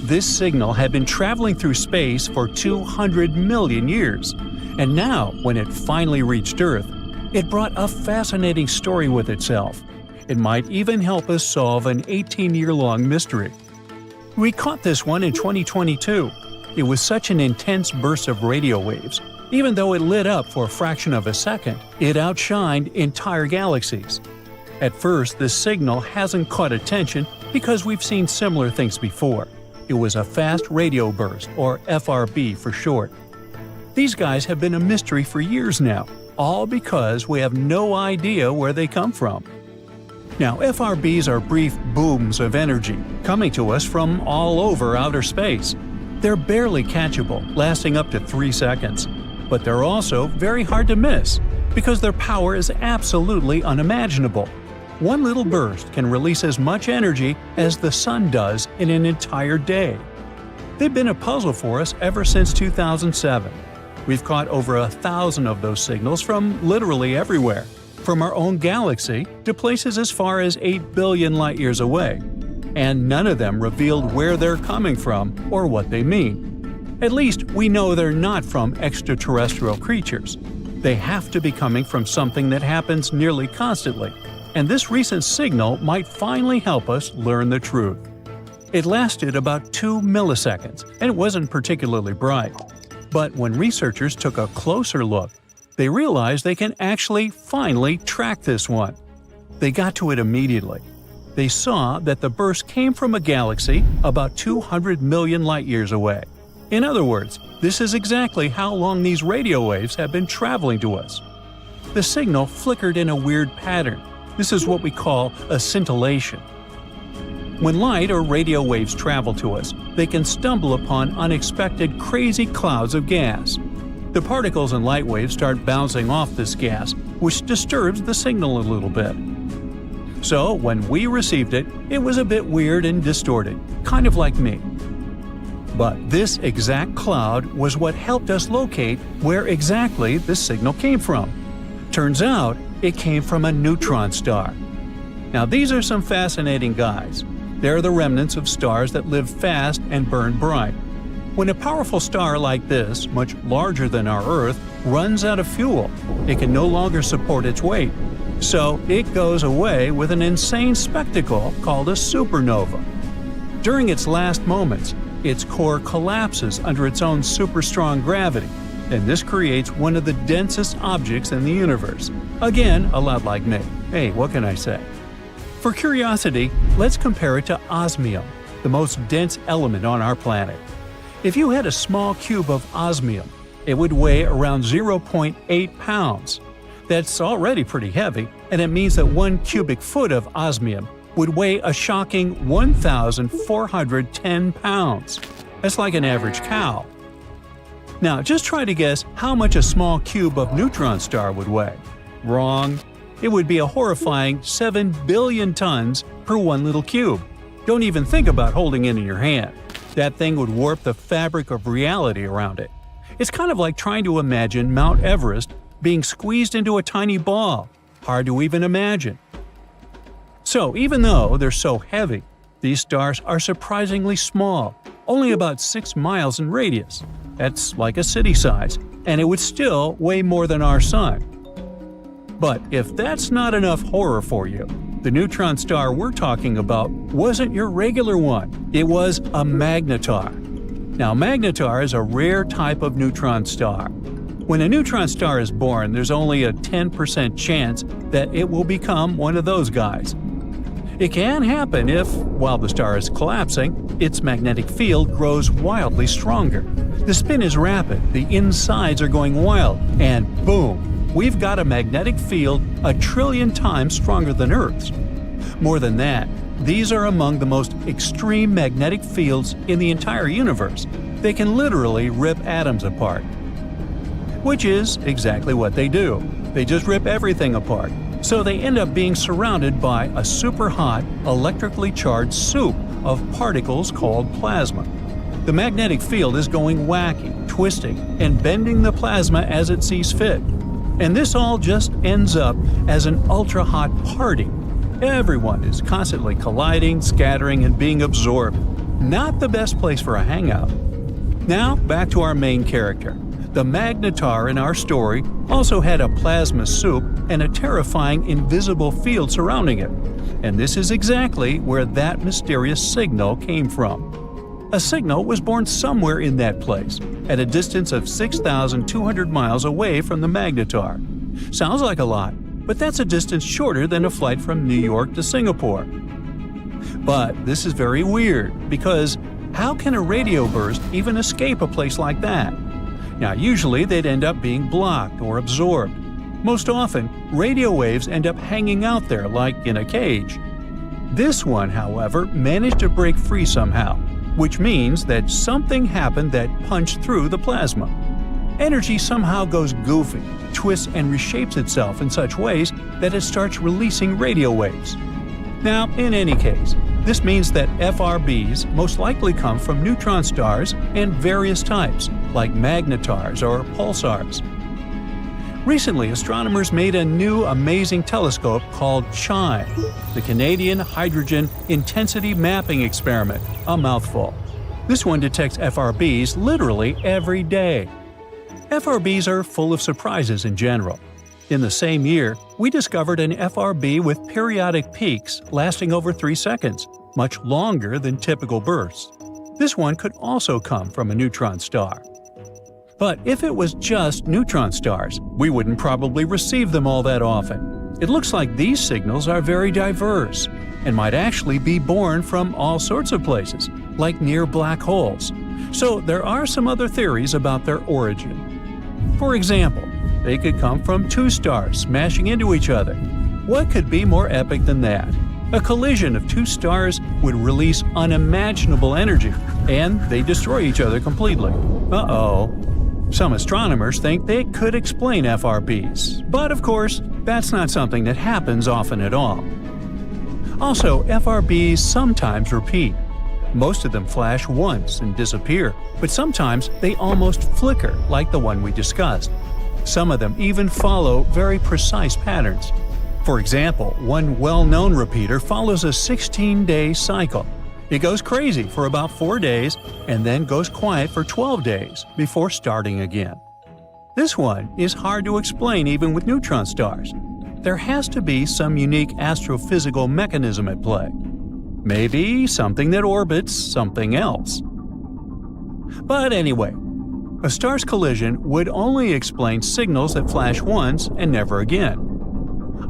This signal had been traveling through space for 200 million years, and now, when it finally reached Earth, it brought a fascinating story with itself. It might even help us solve an 18-year-long mystery. We caught this one in 2022. It was such an intense burst of radio waves. Even though it lit up for a fraction of a second, it outshined entire galaxies. At first, this signal hasn't caught attention because we've seen similar things before. It was a fast radio burst, or FRB for short. These guys have been a mystery for years now, all because we have no idea where they come from. Now, FRBs are brief booms of energy, coming to us from all over outer space. They're barely catchable, lasting up to 3 seconds. But they're also very hard to miss, because their power is absolutely unimaginable. One little burst can release as much energy as the sun does in an entire day. They've been a puzzle for us ever since 2007. We've caught over 1,000 of those signals from literally everywhere, from our own galaxy to places as far as 8 billion light-years away. And none of them revealed where they're coming from or what they mean. At least we know they're not from extraterrestrial creatures. They have to be coming from something that happens nearly constantly, and this recent signal might finally help us learn the truth. It lasted about 2 milliseconds, and it wasn't particularly bright. But when researchers took a closer look, they realized they can actually finally track this one. They got to it immediately. They saw that the burst came from a galaxy about 200 million light-years away. In other words, this is exactly how long these radio waves have been traveling to us. The signal flickered in a weird pattern. This is what we call a scintillation. When light or radio waves travel to us, they can stumble upon unexpected crazy clouds of gas. The particles in light waves start bouncing off this gas, which disturbs the signal a little bit. So, when we received it, it was a bit weird and distorted, kind of like me. But this exact cloud was what helped us locate where exactly this signal came from. Turns out, it came from a neutron star. Now, these are some fascinating guys. They're the remnants of stars that live fast and burn bright. When a powerful star like this, much larger than our Earth, runs out of fuel, it can no longer support its weight. So it goes away with an insane spectacle called a supernova. During its last moments, its core collapses under its own super-strong gravity, and this creates one of the densest objects in the universe. Again, a lot like me. Hey, what can I say? For curiosity, let's compare it to osmium, the most dense element on our planet. If you had a small cube of osmium, it would weigh around 0.8 pounds. That's already pretty heavy, and it means that 1 cubic foot of osmium would weigh a shocking 1,410 pounds. That's like an average cow. Now, just try to guess how much a small cube of neutron star would weigh. Wrong. It would be a horrifying 7 billion tons per one little cube. Don't even think about holding it in your hand. That thing would warp the fabric of reality around it. It's kind of like trying to imagine Mount Everest being squeezed into a tiny ball. Hard to even imagine. So, even though they're so heavy, these stars are surprisingly small, only about 6 miles in radius. That's like a city size, and it would still weigh more than our sun. But if that's not enough horror for you, the neutron star we're talking about wasn't your regular one. It was a magnetar. Now, magnetar is a rare type of neutron star. When a neutron star is born, there's only a 10% chance that it will become one of those guys. It can happen if, while the star is collapsing, its magnetic field grows wildly stronger. The spin is rapid, the insides are going wild, and boom, we've got a magnetic field 1 trillion times stronger than Earth's. More than that, these are among the most extreme magnetic fields in the entire universe. They can literally rip atoms apart. Which is exactly what they do. They just rip everything apart. So they end up being surrounded by a super hot, electrically charged soup of particles called plasma. The magnetic field is going wacky, twisting, and bending the plasma as it sees fit. And this all just ends up as an ultra-hot party. Everyone is constantly colliding, scattering, and being absorbed. Not the best place for a hangout. Now, back to our main character. The magnetar in our story also had a plasma soup and a terrifying invisible field surrounding it. And this is exactly where that mysterious signal came from. A signal was born somewhere in that place, at a distance of 6,200 miles away from the magnetar. Sounds like a lot, but that's a distance shorter than a flight from New York to Singapore. But this is very weird, because how can a radio burst even escape a place like that? Now, usually they'd end up being blocked or absorbed. Most often, radio waves end up hanging out there like in a cage. This one, however, managed to break free somehow, which means that something happened that punched through the plasma. Energy somehow goes goofy, twists and reshapes itself in such ways that it starts releasing radio waves. Now, in any case, this means that FRBs most likely come from neutron stars and various types, like magnetars or pulsars. Recently, astronomers made a new amazing telescope called CHIME, the Canadian Hydrogen Intensity Mapping Experiment, a mouthful. This one detects FRBs literally every day. FRBs are full of surprises in general. In the same year, we discovered an FRB with periodic peaks lasting over 3 seconds, much longer than typical bursts. This one could also come from a neutron star. But if it was just neutron stars, we wouldn't probably receive them all that often. It looks like these signals are very diverse and might actually be born from all sorts of places, like near black holes. So there are some other theories about their origin. For example, they could come from 2 stars smashing into each other. What could be more epic than that? A collision of 2 stars would release unimaginable energy, and they destroy each other completely. Uh-oh. Some astronomers think they could explain FRBs, but of course, that's not something that happens often at all. Also, FRBs sometimes repeat. Most of them flash once and disappear, but sometimes they almost flicker like the one we discussed. Some of them even follow very precise patterns. For example, one well-known repeater follows a 16-day cycle. It goes crazy for about 4 days and then goes quiet for 12 days before starting again. This one is hard to explain even with neutron stars. There has to be some unique astrophysical mechanism at play. Maybe something that orbits something else. But anyway, a star's collision would only explain signals that flash once and never again.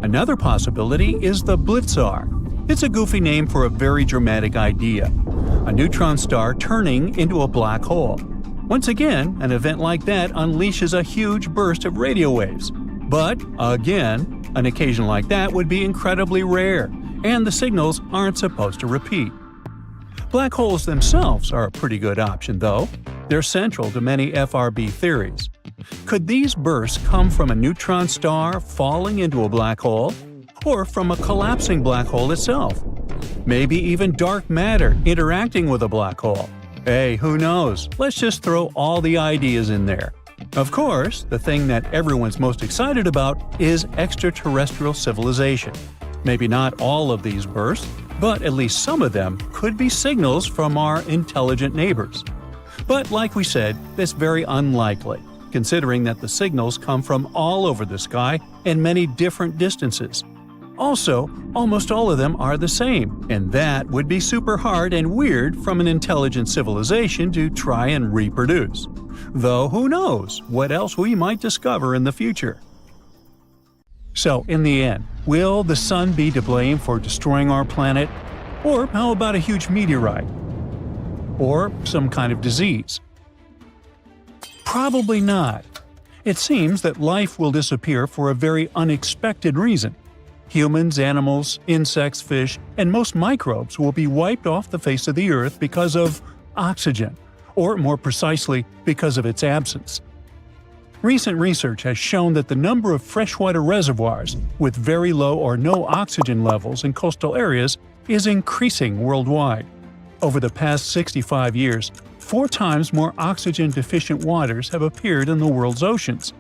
Another possibility is the blitzar. It's a goofy name for a very dramatic idea: a neutron star turning into a black hole. Once again, an event like that unleashes a huge burst of radio waves. But, again, an occasion like that would be incredibly rare, and the signals aren't supposed to repeat. Black holes themselves are a pretty good option, though. They're central to many FRB theories. Could these bursts come from a neutron star falling into a black hole? Or from a collapsing black hole itself? Maybe even dark matter interacting with a black hole? Hey, who knows? Let's just throw all the ideas in there. Of course, the thing that everyone's most excited about is extraterrestrial civilization. Maybe not all of these bursts, but at least some of them could be signals from our intelligent neighbors. But like we said, that's very unlikely, considering that the signals come from all over the sky and many different distances. Also, almost all of them are the same, and that would be super hard and weird from an intelligent civilization to try and reproduce. Though who knows what else we might discover in the future. So, in the end, will the sun be to blame for destroying our planet? Or how about a huge meteorite? Or some kind of disease? Probably not. It seems that life will disappear for a very unexpected reason. Humans, animals, insects, fish, and most microbes will be wiped off the face of the Earth because of oxygen, or more precisely, because of its absence. Recent research has shown that the number of freshwater reservoirs with very low or no oxygen levels in coastal areas is increasing worldwide. Over the past 65 years, 4 times more oxygen-deficient waters have appeared in the world's oceans.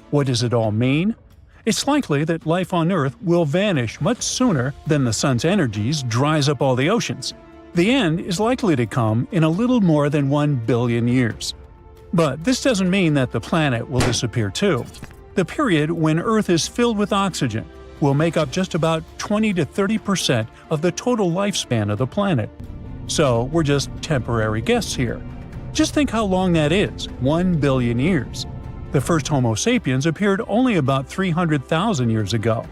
What does it all mean? It's likely that life on Earth will vanish much sooner than the sun's energies dries up all the oceans. The end is likely to come in a little more than 1 billion years. But this doesn't mean that the planet will disappear too. The period when Earth is filled with oxygen will make up just about 20 to 30% of the total lifespan of the planet. So we're just temporary guests here. Just think how long that is, 1 billion years. The first Homo sapiens appeared only about 300,000 years ago.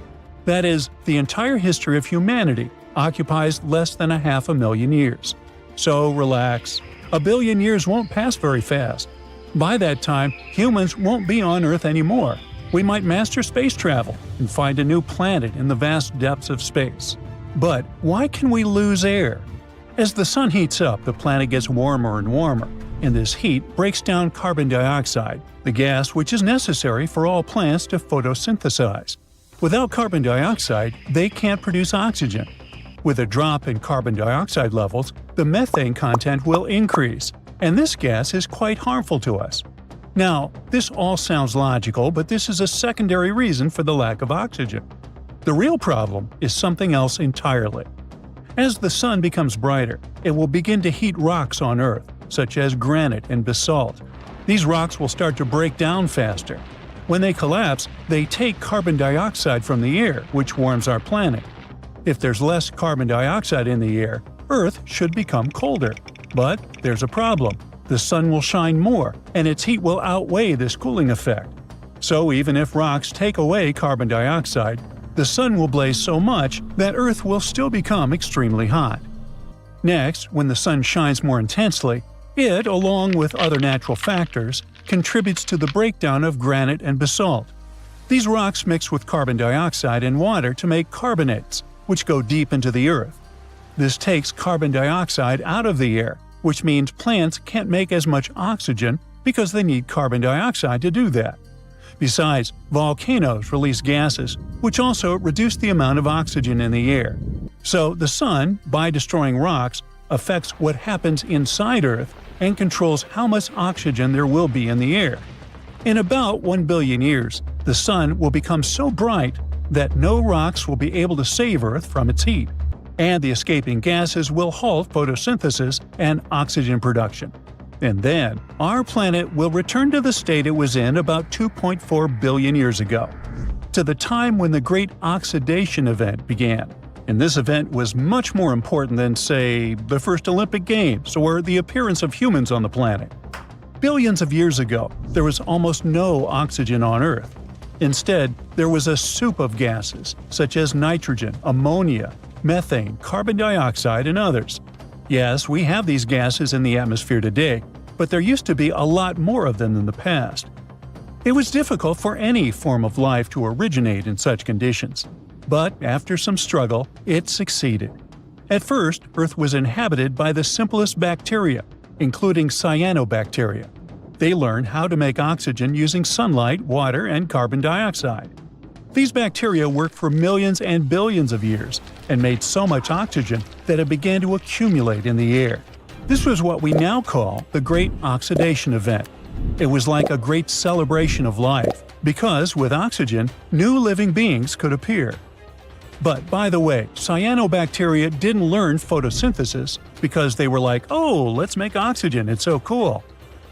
That is, the entire history of humanity occupies less than 500,000 years. So relax. 1 billion years won't pass very fast. By that time, humans won't be on Earth anymore. We might master space travel and find a new planet in the vast depths of space. But why can we lose air? As the sun heats up, the planet gets warmer and warmer, and this heat breaks down carbon dioxide, the gas which is necessary for all plants to photosynthesize. Without carbon dioxide, they can't produce oxygen. With a drop in carbon dioxide levels, the methane content will increase, and this gas is quite harmful to us. Now, this all sounds logical, but this is a secondary reason for the lack of oxygen. The real problem is something else entirely. As the sun becomes brighter, it will begin to heat rocks on Earth, such as granite and basalt. These rocks will start to break down faster. When they collapse, they take carbon dioxide from the air, which warms our planet. If there's less carbon dioxide in the air, Earth should become colder. But there's a problem. The sun will shine more, and its heat will outweigh this cooling effect. So even if rocks take away carbon dioxide, the sun will blaze so much that Earth will still become extremely hot. Next, when the sun shines more intensely, it, along with other natural factors, contributes to the breakdown of granite and basalt. These rocks mix with carbon dioxide and water to make carbonates, which go deep into the Earth. This takes carbon dioxide out of the air, which means plants can't make as much oxygen because they need carbon dioxide to do that. Besides, volcanoes release gases, which also reduce the amount of oxygen in the air. So the sun, by destroying rocks, affects what happens inside Earth and controls how much oxygen there will be in the air. In about 1 billion years, the sun will become so bright that no rocks will be able to save Earth from its heat, and the escaping gases will halt photosynthesis and oxygen production. And then, our planet will return to the state it was in about 2.4 billion years ago, to the time when the Great Oxidation Event began. And this event was much more important than, say, the first Olympic Games or the appearance of humans on the planet. Billions of years ago, there was almost no oxygen on Earth. Instead, there was a soup of gases, such as nitrogen, ammonia, methane, carbon dioxide, and others. Yes, we have these gases in the atmosphere today, but there used to be a lot more of them in the past. It was difficult for any form of life to originate in such conditions. But after some struggle, it succeeded. At first, Earth was inhabited by the simplest bacteria, including cyanobacteria. They learned how to make oxygen using sunlight, water, and carbon dioxide. These bacteria worked for millions and billions of years and made so much oxygen that it began to accumulate in the air. This was what we now call the Great Oxidation Event. It was like a great celebration of life, because with oxygen, new living beings could appear. But by the way, cyanobacteria didn't learn photosynthesis because they were like, oh, let's make oxygen, it's so cool.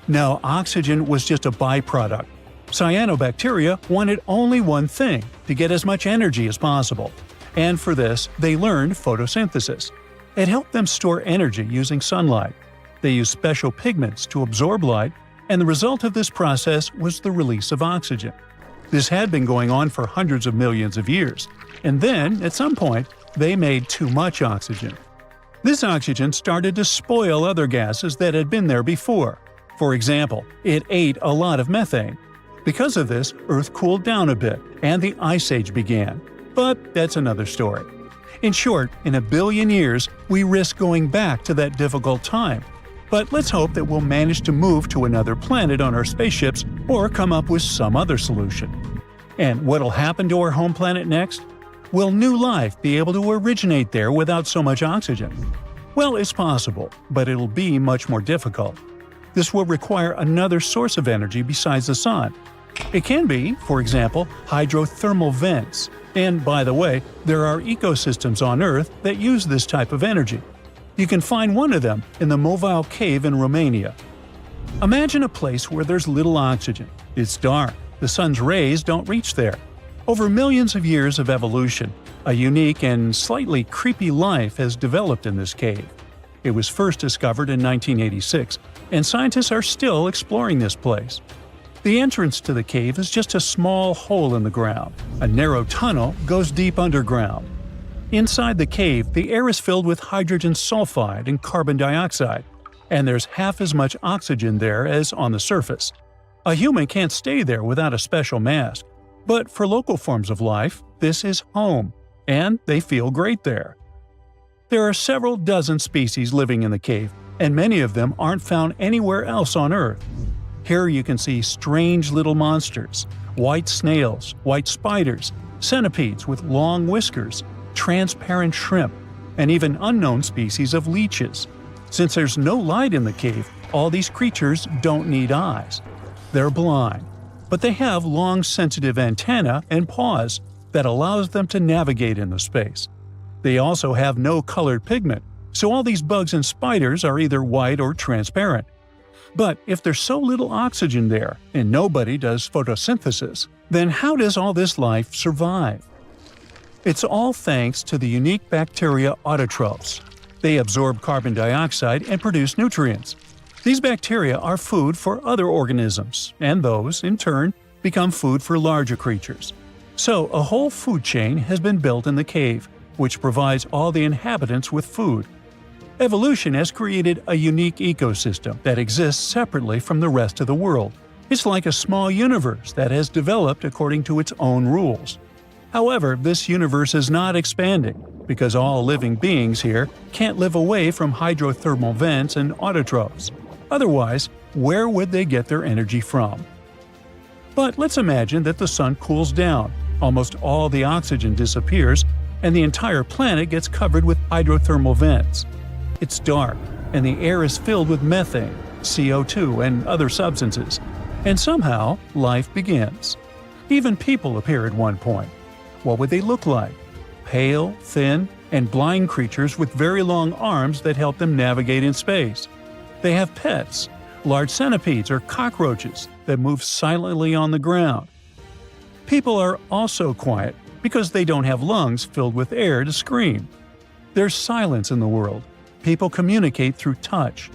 No, oxygen was just a byproduct. Cyanobacteria wanted only one thing, to get as much energy as possible. And for this, they learned photosynthesis. It helped them store energy using sunlight. They used special pigments to absorb light, and the result of this process was the release of oxygen. This had been going on for hundreds of millions of years, and then, at some point, they made too much oxygen. This oxygen started to spoil other gases that had been there before. For example, it ate a lot of methane. Because of this, Earth cooled down a bit, and the Ice Age began. But that's another story. In short, in 1 billion years, we risk going back to that difficult time. But let's hope that we'll manage to move to another planet on our spaceships or come up with some other solution. And what'll happen to our home planet next? Will new life be able to originate there without so much oxygen? Well, it's possible, but it'll be much more difficult. This will require another source of energy besides the sun. It can be, for example, hydrothermal vents. And by the way, there are ecosystems on Earth that use this type of energy. You can find one of them in the Mobile Cave in Romania. Imagine a place where there's little oxygen. It's dark. The sun's rays don't reach there. Over millions of years of evolution, a unique and slightly creepy life has developed in this cave. It was first discovered in 1986, and scientists are still exploring this place. The entrance to the cave is just a small hole in the ground. A narrow tunnel goes deep underground. Inside the cave, the air is filled with hydrogen sulfide and carbon dioxide, and there's half as much oxygen there as on the surface. A human can't stay there without a special mask, but for local forms of life, this is home, and they feel great there. There are several dozen species living in the cave, and many of them aren't found anywhere else on Earth. Here you can see strange little monsters, white snails, white spiders, centipedes with long whiskers, transparent shrimp, and even unknown species of leeches. Since there's no light in the cave, all these creatures don't need eyes. They're blind, but they have long sensitive antennae and paws that allows them to navigate in the space. They also have no colored pigment, so all these bugs and spiders are either white or transparent. But if there's so little oxygen there and nobody does photosynthesis, then how does all this life survive? It's all thanks to the unique bacteria autotrophs. They absorb carbon dioxide and produce nutrients. These bacteria are food for other organisms, and those, in turn, become food for larger creatures. So a whole food chain has been built in the cave, which provides all the inhabitants with food. Evolution has created a unique ecosystem that exists separately from the rest of the world. It's like a small universe that has developed according to its own rules. However, this universe is not expanding, because all living beings here can't live away from hydrothermal vents and autotrophs. Otherwise, where would they get their energy from? But let's imagine that the sun cools down, almost all the oxygen disappears, and the entire planet gets covered with hydrothermal vents. It's dark, and the air is filled with methane, CO2, and other substances, and somehow life begins. Even people appear at one point. What would they look like? Pale, thin, and blind creatures with very long arms that help them navigate in space. They have pets, large centipedes or cockroaches that move silently on the ground. People are also quiet because they don't have lungs filled with air to scream. There's silence in the world. People communicate through touch.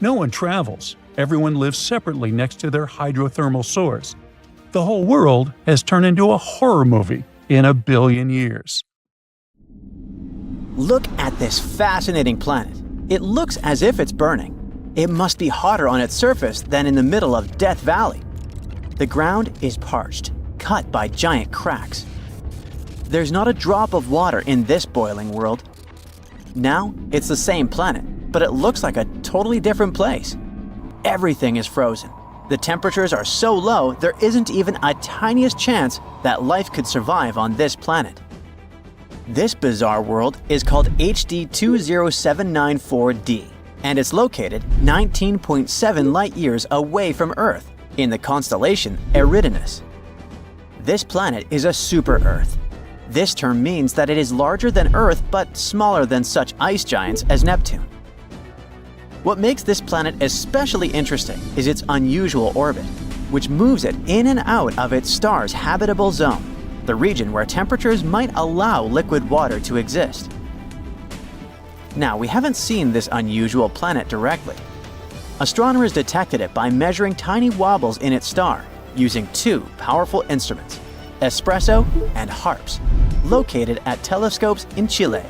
No one travels. Everyone lives separately next to their hydrothermal source. The whole world has turned into a horror movie in 1 billion years. Look at this fascinating planet. It looks as if it's burning. It must be hotter on its surface than in the middle of Death Valley. The ground is parched, cut by giant cracks. There's not a drop of water in this boiling world. Now, it's the same planet, but it looks like a totally different place. Everything is frozen. The temperatures are so low, there isn't even a tiniest chance that life could survive on this planet. This bizarre world is called HD 20794d, and it's located 19.7 light-years away from Earth, in the constellation Eridanus. This planet is a super-Earth. This term means that it is larger than Earth but smaller than such ice giants as Neptune. What makes this planet especially interesting is its unusual orbit, which moves it in and out of its star's habitable zone, the region where temperatures might allow liquid water to exist. Now, we haven't seen this unusual planet directly. Astronomers detected it by measuring tiny wobbles in its star using two powerful instruments, espresso and HARPS, located at telescopes in Chile.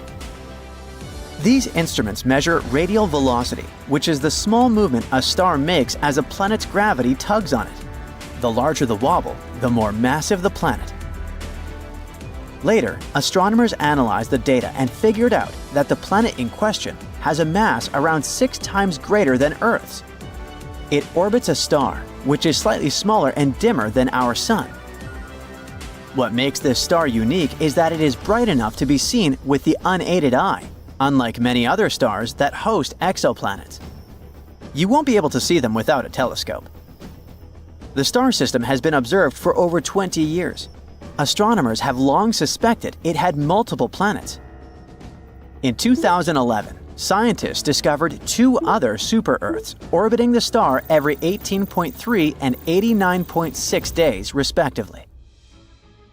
These instruments measure radial velocity, which is the small movement a star makes as a planet's gravity tugs on it. The larger the wobble, the more massive the planet. Later, astronomers analyzed the data and figured out that the planet in question has a mass around 6 times greater than Earth's. It orbits a star, which is slightly smaller and dimmer than our Sun. What makes this star unique is that it is bright enough to be seen with the unaided eye, unlike many other stars that host exoplanets. You won't be able to see them without a telescope. The star system has been observed for over 20 years. Astronomers have long suspected it had multiple planets. In 2011, Scientists discovered two other super-Earths orbiting the star every 18.3 and 89.6 days, respectively.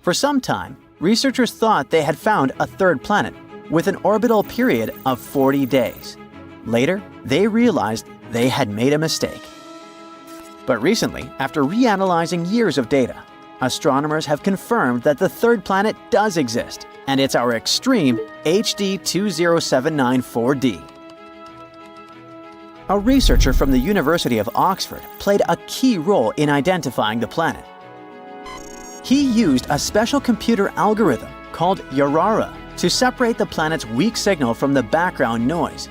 For some time, researchers thought they had found a third planet with an orbital period of 40 days. Later, they realized they had made a mistake. But recently, after reanalyzing years of data, astronomers have confirmed that the third planet does exist, and it's our extreme HD 20794d. A researcher from the University of Oxford played a key role in identifying the planet. He used a special computer algorithm called Yarara to separate the planet's weak signal from the background noise.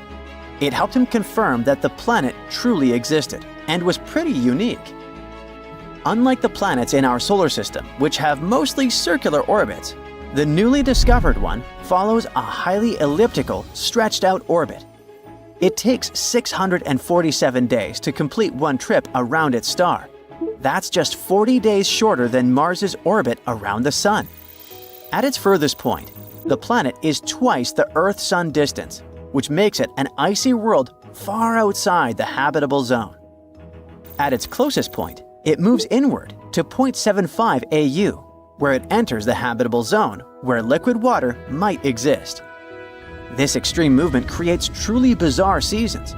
It helped him confirm that the planet truly existed and was pretty unique. Unlike the planets in our solar system, which have mostly circular orbits, the newly discovered one follows a highly elliptical, stretched-out orbit. It takes 647 days to complete one trip around its star. That's just 40 days shorter than Mars's orbit around the Sun. At its furthest point, the planet is twice the Earth-Sun distance, which makes it an icy world far outside the habitable zone. At its closest point, it moves inward to 0.75 AU, where it enters the habitable zone, where liquid water might exist. This extreme movement creates truly bizarre seasons.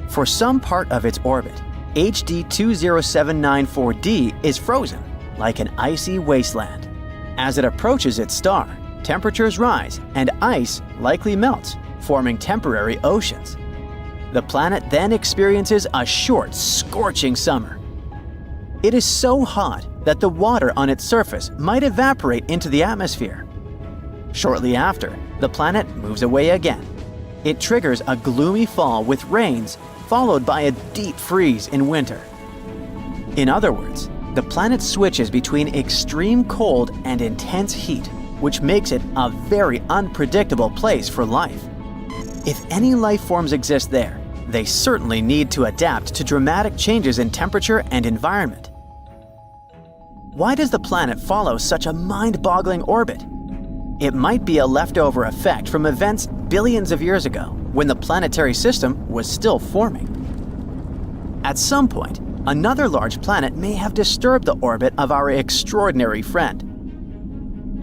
For some part of its orbit, HD 20794d is frozen, like an icy wasteland. As it approaches its star, temperatures rise and ice likely melts, forming temporary oceans. The planet then experiences a short, scorching summer. It is so hot that the water on its surface might evaporate into the atmosphere. Shortly after, the planet moves away again. It triggers a gloomy fall with rains, followed by a deep freeze in winter. In other words, the planet switches between extreme cold and intense heat, which makes it a very unpredictable place for life. If any life forms exist there, they certainly need to adapt to dramatic changes in temperature and environment. Why does the planet follow such a mind-boggling orbit? It might be a leftover effect from events billions of years ago, when the planetary system was still forming. At some point, another large planet may have disturbed the orbit of our extraordinary friend.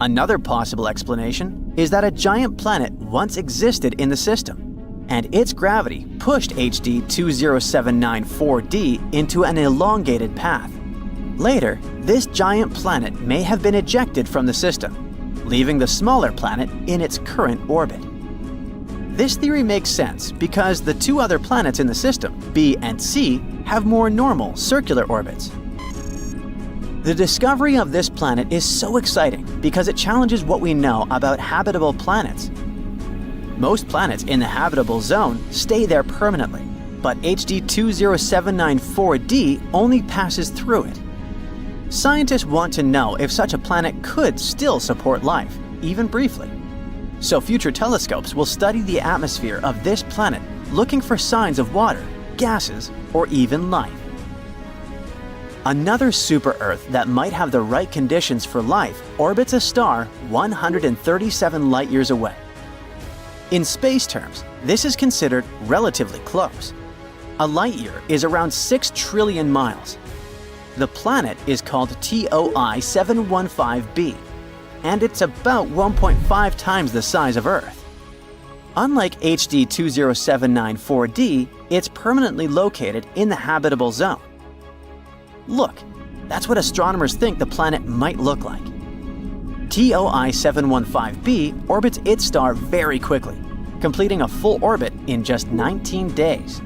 Another possible explanation is that a giant planet once existed in the system, and its gravity pushed HD 20794d into an elongated path. Later, this giant planet may have been ejected from the system, leaving the smaller planet in its current orbit. This theory makes sense because the two other planets in the system, B and C, have more normal circular orbits. The discovery of this planet is so exciting because it challenges what we know about habitable planets. Most planets in the habitable zone stay there permanently, but HD 20794d only passes through it. Scientists want to know if such a planet could still support life, even briefly. So future telescopes will study the atmosphere of this planet, looking for signs of water, gases, or even life. Another super-Earth that might have the right conditions for life orbits a star 137 light-years away. In space terms, this is considered relatively close. A light-year is around 6 trillion miles. The planet is called TOI 715b, and it's about 1.5 times the size of Earth. Unlike HD 20794d, it's permanently located in the habitable zone. Look, that's what astronomers think the planet might look like. TOI 715b orbits its star very quickly, completing a full orbit in just 19 days.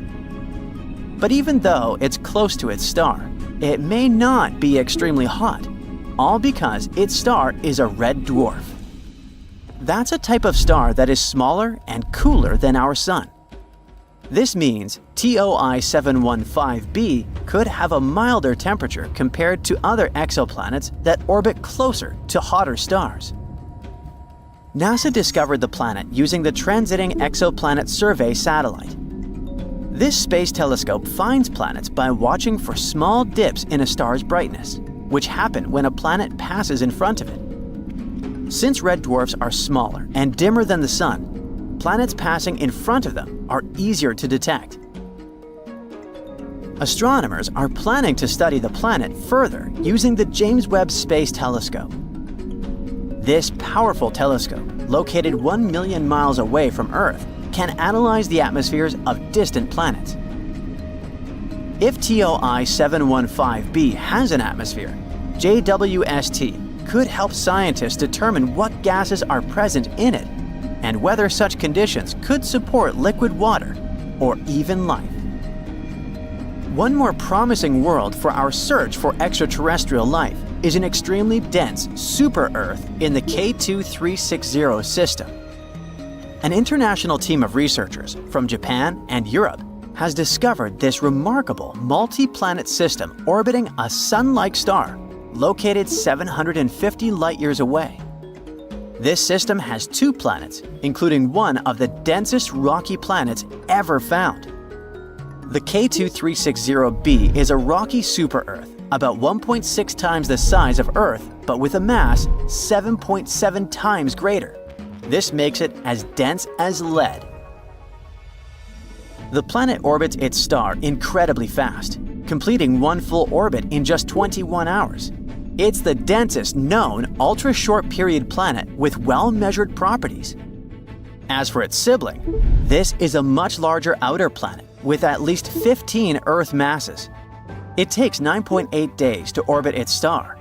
But even though it's close to its star, it may not be extremely hot, all because its star is a red dwarf. That's a type of star that is smaller and cooler than our Sun. This means TOI 715b could have a milder temperature compared to other exoplanets that orbit closer to hotter stars. NASA discovered the planet using the Transiting Exoplanet Survey satellite. This space telescope finds planets by watching for small dips in a star's brightness, which happen when a planet passes in front of it. Since red dwarfs are smaller and dimmer than the Sun, planets passing in front of them are easier to detect. Astronomers are planning to study the planet further using the James Webb Space Telescope. This powerful telescope, located 1 million miles away from Earth, can analyze the atmospheres of distant planets. If TOI 715b has an atmosphere, JWST could help scientists determine what gases are present in it and whether such conditions could support liquid water or even life. One more promising world for our search for extraterrestrial life is an extremely dense super-Earth in the K2360 system. An international team of researchers from Japan and Europe has discovered this remarkable multi-planet system orbiting a Sun-like star located 750 light-years away. This system has 2 planets, including one of the densest rocky planets ever found. The K2360b is a rocky super-Earth, about 1.6 times the size of Earth, but with a mass 7.7 times greater. This makes it as dense as lead. The planet orbits its star incredibly fast, completing one full orbit in just 21 hours. It's the densest known ultra-short period planet with well-measured properties. As for its sibling, this is a much larger outer planet with at least 15 Earth masses. It takes 9.8 days to orbit its star.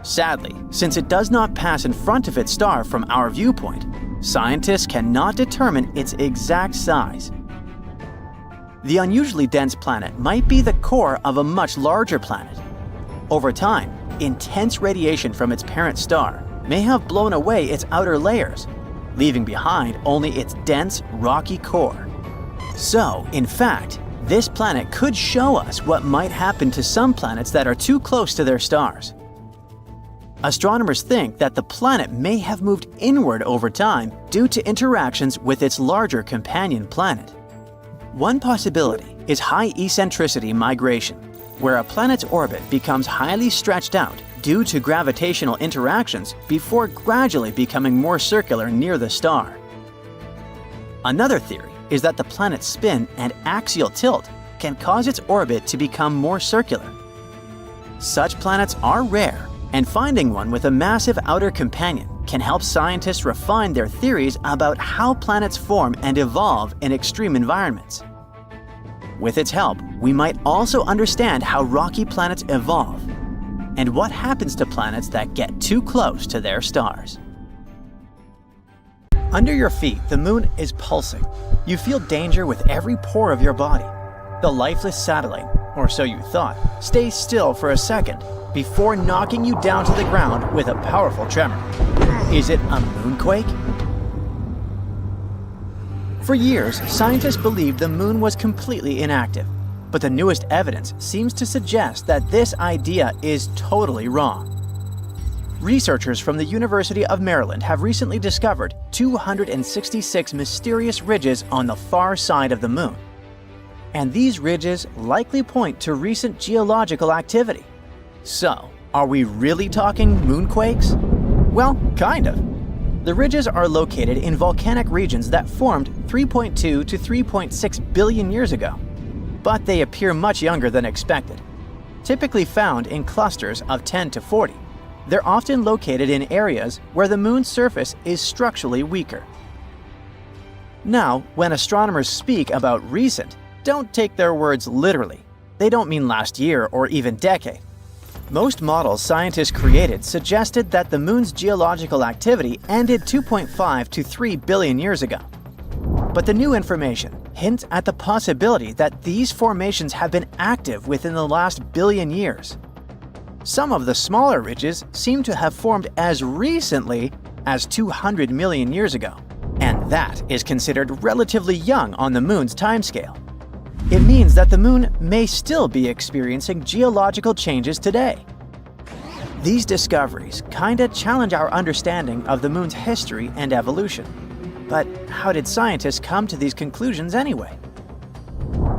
Sadly, since it does not pass in front of its star from our viewpoint, scientists cannot determine its exact size. The unusually dense planet might be the core of a much larger planet. Over time, intense radiation from its parent star may have blown away its outer layers, leaving behind only its dense, rocky core. So, in fact, this planet could show us what might happen to some planets that are too close to their stars. Astronomers think that the planet may have moved inward over time due to interactions with its larger companion planet. One possibility is high eccentricity migration, where a planet's orbit becomes highly stretched out due to gravitational interactions before gradually becoming more circular near the star. Another theory is that the planet's spin and axial tilt can cause its orbit to become more circular. Such planets are rare, and finding one with a massive outer companion can help scientists refine their theories about how planets form and evolve in extreme environments. With its help, we might also understand how rocky planets evolve and what happens to planets that get too close to their stars. Under your feet, the moon is pulsing. You feel danger with every pore of your body. The lifeless satellite, or so you thought, stays still for a second before knocking you down to the ground with a powerful tremor. Is it a moonquake? For years, scientists believed the moon was completely inactive, but the newest evidence seems to suggest that this idea is totally wrong. Researchers from the University of Maryland have recently discovered 266 mysterious ridges on the far side of the moon. And these ridges likely point to recent geological activity. So, are we really talking moonquakes? Well, kind of. The ridges are located in volcanic regions that formed 3.2 to 3.6 billion years ago, but they appear much younger than expected. Typically found in clusters of 10 to 40, they're often located in areas where the moon's surface is structurally weaker. Now, when astronomers speak about recent, don't take their words literally. They don't mean last year or even decade. Most models scientists created suggested that the moon's geological activity ended 2.5 to 3 billion years ago. But the new information hints at the possibility that these formations have been active within the last billion years. Some of the smaller ridges seem to have formed as recently as 200 million years ago, and that is considered relatively young on the moon's timescale. It means that the moon may still be experiencing geological changes today. These discoveries kinda challenge our understanding of the moon's history and evolution. But how did scientists come to these conclusions anyway?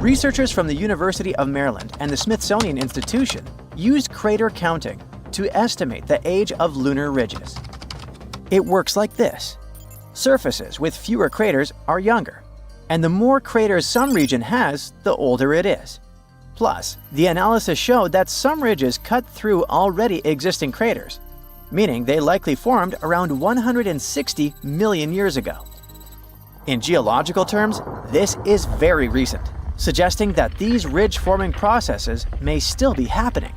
Researchers from the University of Maryland and the Smithsonian Institution used crater counting to estimate the age of lunar ridges. It works like this. Surfaces with fewer craters are younger, and the more craters some region has, the older it is. Plus, the analysis showed that some ridges cut through already existing craters, meaning they likely formed around 160 million years ago. In geological terms, this is very recent, suggesting that these ridge-forming processes may still be happening.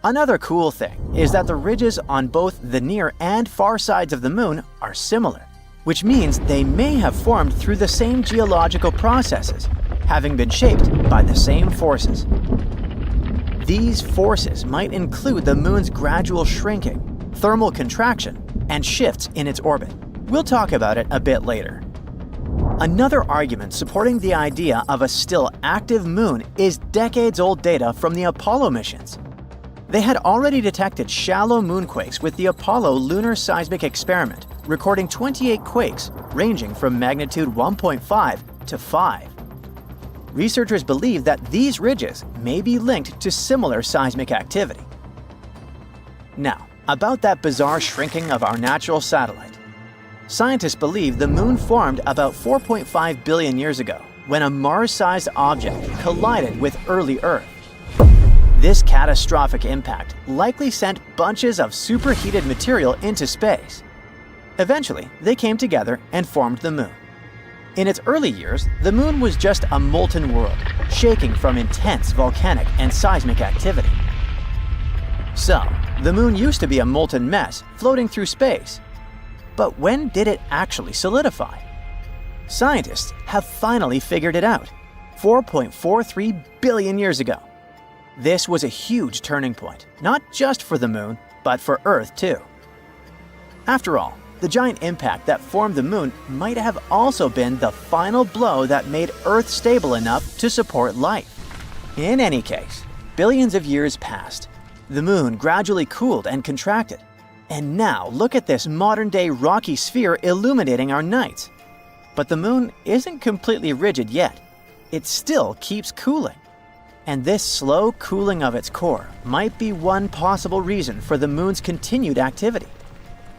Another cool thing is that the ridges on both the near and far sides of the Moon are similar, which means they may have formed through the same geological processes, having been shaped by the same forces. These forces might include the Moon's gradual shrinking, thermal contraction, and shifts in its orbit. We'll talk about it a bit later. Another argument supporting the idea of a still active Moon is decades-old data from the Apollo missions. They had already detected shallow moonquakes with the Apollo Lunar Seismic Experiment, recording 28 quakes ranging from magnitude 1.5 to 5. Researchers believe that these ridges may be linked to similar seismic activity. Now, about that bizarre shrinking of our natural satellite. Scientists believe the Moon formed about 4.5 billion years ago when a Mars-sized object collided with early Earth. This catastrophic impact likely sent bunches of superheated material into space. Eventually, they came together and formed the Moon. In its early years, the Moon was just a molten world, shaking from intense volcanic and seismic activity. So, the Moon used to be a molten mess floating through space. But when did it actually solidify? Scientists have finally figured it out, 4.43 billion years ago. This was a huge turning point, not just for the Moon, but for Earth too. After all, the giant impact that formed the Moon might have also been the final blow that made Earth stable enough to support life. In any case, billions of years passed. The Moon gradually cooled and contracted. And now look at this modern-day rocky sphere illuminating our nights. But the Moon isn't completely rigid yet. It still keeps cooling. And this slow cooling of its core might be one possible reason for the Moon's continued activity.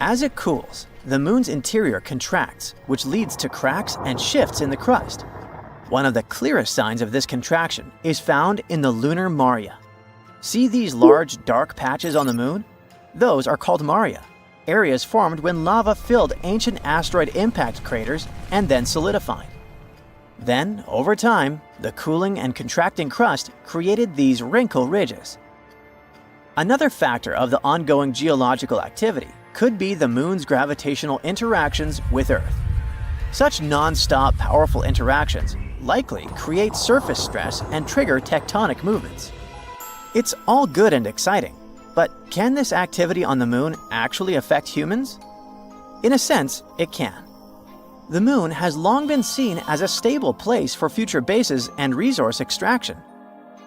As it cools, the Moon's interior contracts, which leads to cracks and shifts in the crust. One of the clearest signs of this contraction is found in the lunar maria. See these large, dark patches on the Moon? Those are called maria, areas formed when lava filled ancient asteroid impact craters and then solidified. Then, over time, the cooling and contracting crust created these wrinkle ridges. Another factor of the ongoing geological activity could be the Moon's gravitational interactions with Earth. Such non-stop powerful interactions likely create surface stress and trigger tectonic movements. It's all good and exciting, but can this activity on the Moon actually affect humans? In a sense, it can. The Moon has long been seen as a stable place for future bases and resource extraction.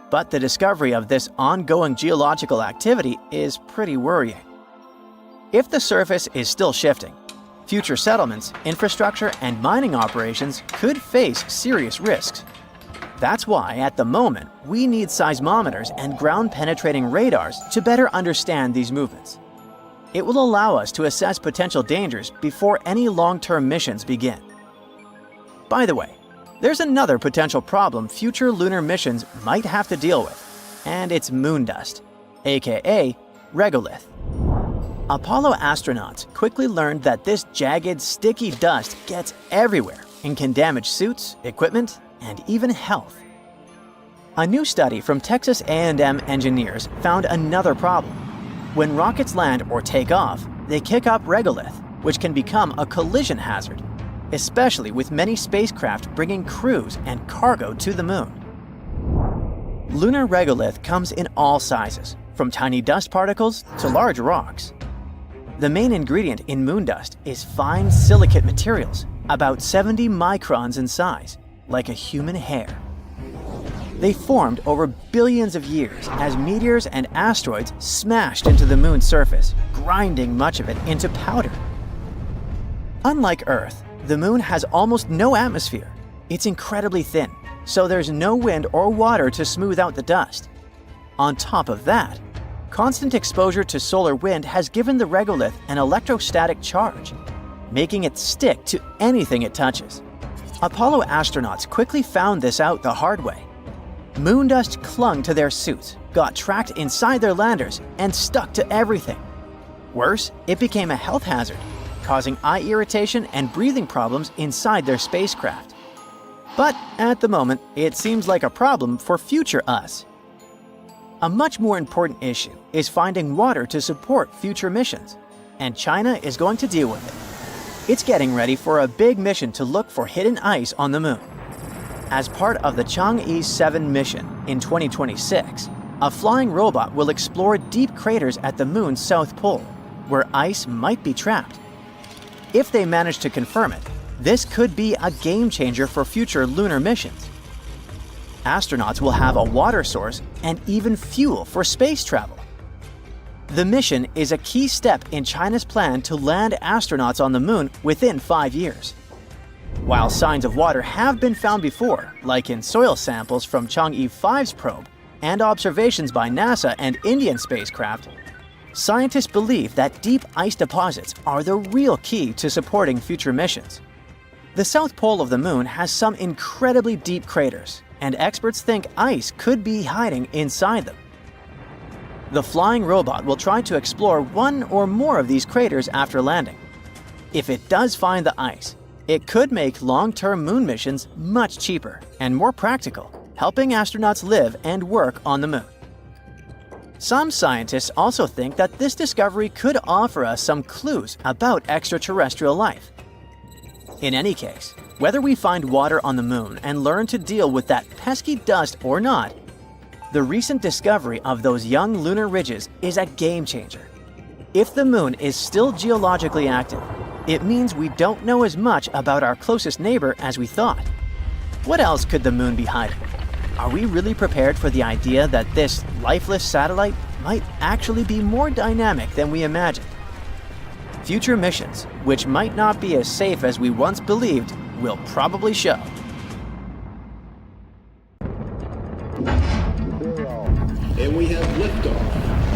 But the discovery of this ongoing geological activity is pretty worrying. If the surface is still shifting, future settlements, infrastructure, and mining operations could face serious risks. That's why, at the moment, we need seismometers and ground-penetrating radars to better understand these movements. It will allow us to assess potential dangers before any long-term missions begin. By the way, there's another potential problem future lunar missions might have to deal with, and it's moon dust, aka regolith. Apollo astronauts quickly learned that this jagged, sticky dust gets everywhere and can damage suits, equipment, and even health. A new study from Texas A&M engineers found another problem. When rockets land or take off, they kick up regolith, which can become a collision hazard, especially with many spacecraft bringing crews and cargo to the Moon. Lunar regolith comes in all sizes, from tiny dust particles to large rocks. The main ingredient in moon dust is fine silicate materials, about 70 microns in size, like a human hair. They formed over billions of years as meteors and asteroids smashed into the Moon's surface, grinding much of it into powder. Unlike Earth, the Moon has almost no atmosphere. It's incredibly thin, so there's no wind or water to smooth out the dust. On top of that, constant exposure to solar wind has given the regolith an electrostatic charge. making it stick to anything it touches. Apollo astronauts quickly found this out the hard way. Moon dust clung to their suits, got trapped inside their landers, and stuck to everything. Worse, it became a health hazard, causing eye irritation and breathing problems inside their spacecraft. But at the moment, it seems like a problem for future us. A much more important issue is finding water to support future missions, and China is going to deal with it. It's getting ready for a big mission to look for hidden ice on the moon. As part of the Chang'e 7 mission in 2026, a flying robot will explore deep craters at the moon's south pole, where ice might be trapped. If they manage to confirm it, this could be a game changer for future lunar missions. Astronauts will have a water source and even fuel for space travel. The mission is a key step in China's plan to land astronauts on the moon within 5 years. While signs of water have been found before, like in soil samples from Chang'e 5's probe and observations by NASA and Indian spacecraft, scientists believe that deep ice deposits are the real key to supporting future missions. The south pole of the moon has some incredibly deep craters, and experts think ice could be hiding inside them. The flying robot will try to explore one or more of these craters after landing. If it does find the ice, it could make long-term moon missions much cheaper and more practical, helping astronauts live and work on the moon. Some scientists also think that this discovery could offer us some clues about extraterrestrial life. In any case, whether we find water on the moon and learn to deal with that pesky dust or not, the recent discovery of those young lunar ridges is a game changer. If the moon is still geologically active, it means we don't know as much about our closest neighbor as we thought. What else could the moon be hiding? Are we really prepared for the idea that this lifeless satellite might actually be more dynamic than we imagined? Future missions, which might not be as safe as we once believed, will probably show. And we have liftoff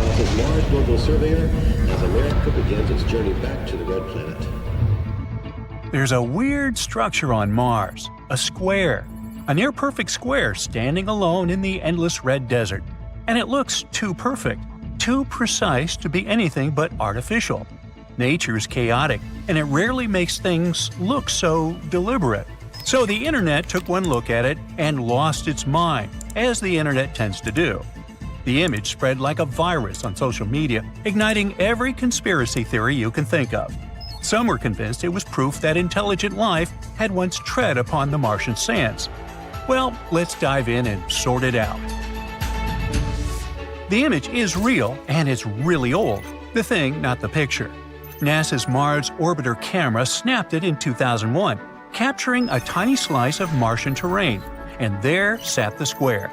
of the Mars Global Surveyor as America begins its journey back to the Red Planet. There's a weird structure on Mars, a square, a near-perfect square standing alone in the endless red desert. And it looks too perfect, too precise to be anything but artificial. Nature's chaotic, and it rarely makes things look so deliberate. So the internet took one look at it and lost its mind, as the internet tends to do. The image spread like a virus on social media, igniting every conspiracy theory you can think of. Some were convinced it was proof that intelligent life had once tread upon the Martian sands. Well, let's dive in and sort it out. The image is real, and it's really old. The thing, not the picture. NASA's Mars Orbiter camera snapped it in 2001, capturing a tiny slice of Martian terrain, and there sat the square.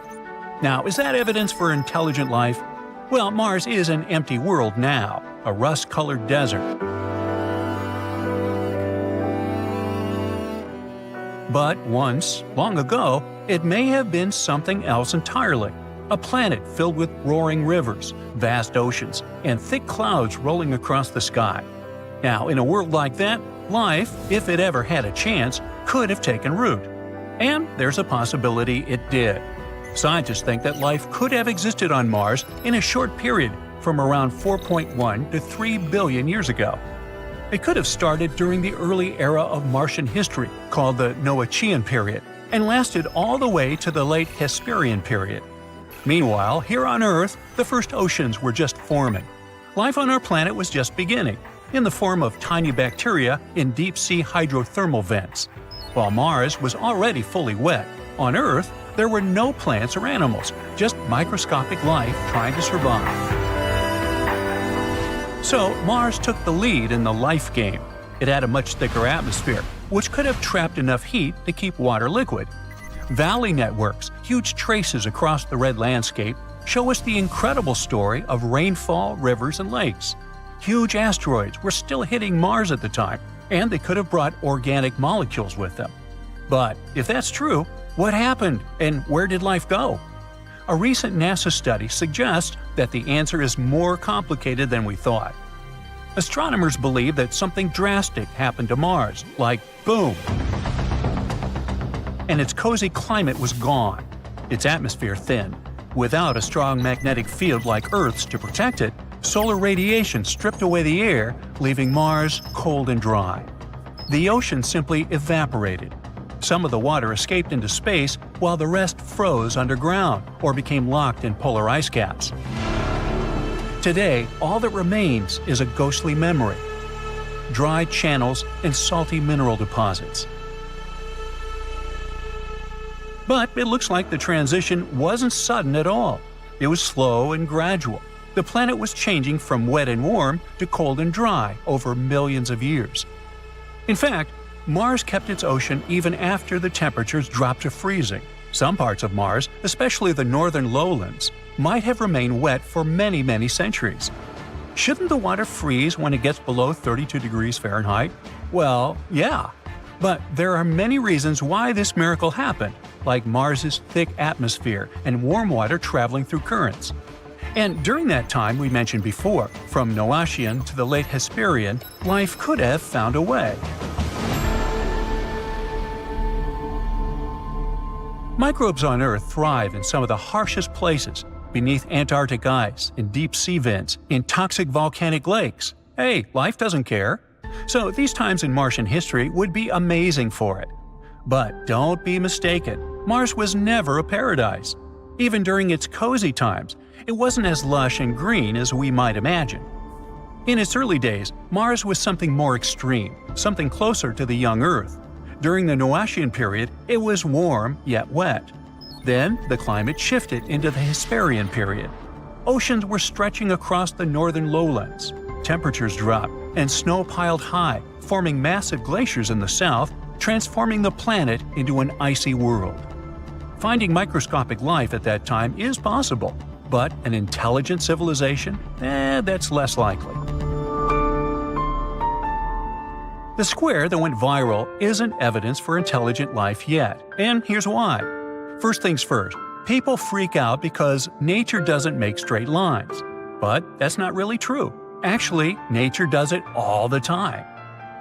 Now, is that evidence for intelligent life? Well, Mars is an empty world now, a rust-colored desert. But once, long ago, it may have been something else entirely. A planet filled with roaring rivers, vast oceans, and thick clouds rolling across the sky. Now, in a world like that, life, if it ever had a chance, could have taken root. And there's a possibility it did. Scientists think that life could have existed on Mars in a short period from around 4.1 to 3 billion years ago. It could have started during the early era of Martian history, called the Noachian period, and lasted all the way to the late Hesperian period. Meanwhile, here on Earth, the first oceans were just forming. Life on our planet was just beginning, in the form of tiny bacteria in deep-sea hydrothermal vents. While Mars was already fully wet, on Earth, there were no plants or animals, just microscopic life trying to survive. So, Mars took the lead in the life game. It had a much thicker atmosphere, which could have trapped enough heat to keep water liquid. Valley networks, huge traces across the red landscape, show us the incredible story of rainfall, rivers, and lakes. Huge asteroids were still hitting Mars at the time, and they could have brought organic molecules with them. But if that's true, what happened, and where did life go? A recent NASA study suggests that the answer is more complicated than we thought. Astronomers believe that something drastic happened to Mars, like boom, and its cozy climate was gone, its atmosphere thinned. Without a strong magnetic field like Earth's to protect it, solar radiation stripped away the air, leaving Mars cold and dry. The ocean simply evaporated. Some of the water escaped into space while the rest froze underground or became locked in polar ice caps. Today, all that remains is a ghostly memory, dry channels and salty mineral deposits. But it looks like the transition wasn't sudden at all. It was slow and gradual. The planet was changing from wet and warm to cold and dry over millions of years. In fact, Mars kept its ocean even after the temperatures dropped to freezing. Some parts of Mars, especially the northern lowlands, might have remained wet for many, many centuries. Shouldn't the water freeze when it gets below 32 degrees Fahrenheit? Well, yeah. But there are many reasons why this miracle happened, like Mars's thick atmosphere and warm water traveling through currents. And during that time we mentioned before, from Noachian to the late Hesperian, life could have found a way. Microbes on Earth thrive in some of the harshest places, beneath Antarctic ice, in deep sea vents, in toxic volcanic lakes. Hey, life doesn't care. So these times in Martian history would be amazing for it. But don't be mistaken, Mars was never a paradise. Even during its cozy times, it wasn't as lush and green as we might imagine. In its early days, Mars was something more extreme, something closer to the young Earth. During the Noachian period, it was warm yet wet. Then, the climate shifted into the Hesperian period. Oceans were stretching across the northern lowlands. Temperatures dropped, and snow piled high, forming massive glaciers in the south, transforming the planet into an icy world. Finding microscopic life at that time is possible, but an intelligent civilization? That's less likely. The square that went viral isn't evidence for intelligent life yet, and here's why. First things first, people freak out because nature doesn't make straight lines. But that's not really true. Actually, nature does it all the time.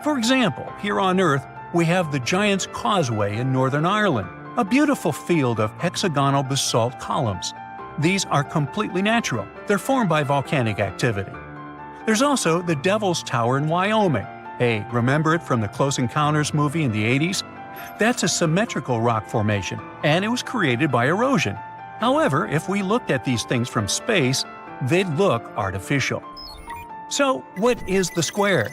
For example, here on Earth, we have the Giant's Causeway in Northern Ireland, a beautiful field of hexagonal basalt columns. These are completely natural. They're formed by volcanic activity. There's also the Devil's Tower in Wyoming. Hey, remember it from the Close Encounters movie in the 80s? That's a symmetrical rock formation, and it was created by erosion. However, if we looked at these things from space, they'd look artificial. So, what is the square?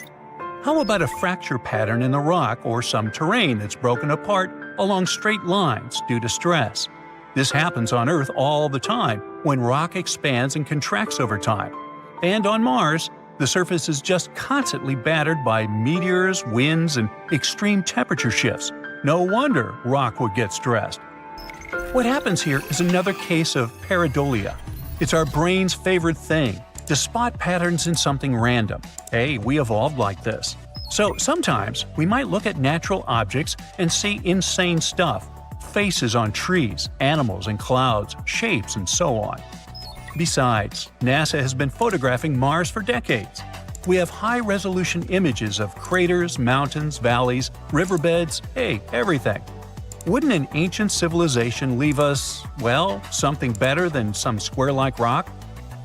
How about a fracture pattern in the rock or some terrain that's broken apart along straight lines due to stress? This happens on Earth all the time when rock expands and contracts over time. And on Mars, the surface is just constantly battered by meteors, winds, and extreme temperature shifts. No wonder rock would get stressed. What happens here is another case of pareidolia. It's our brain's favorite thing, to spot patterns in something random. Hey, we evolved like this. So sometimes we might look at natural objects and see insane stuff. Faces on trees, animals in clouds, shapes, and so on. Besides, NASA has been photographing Mars for decades. We have high-resolution images of craters, mountains, valleys, riverbeds, everything. Wouldn't an ancient civilization leave us, well, something better than some square-like rock?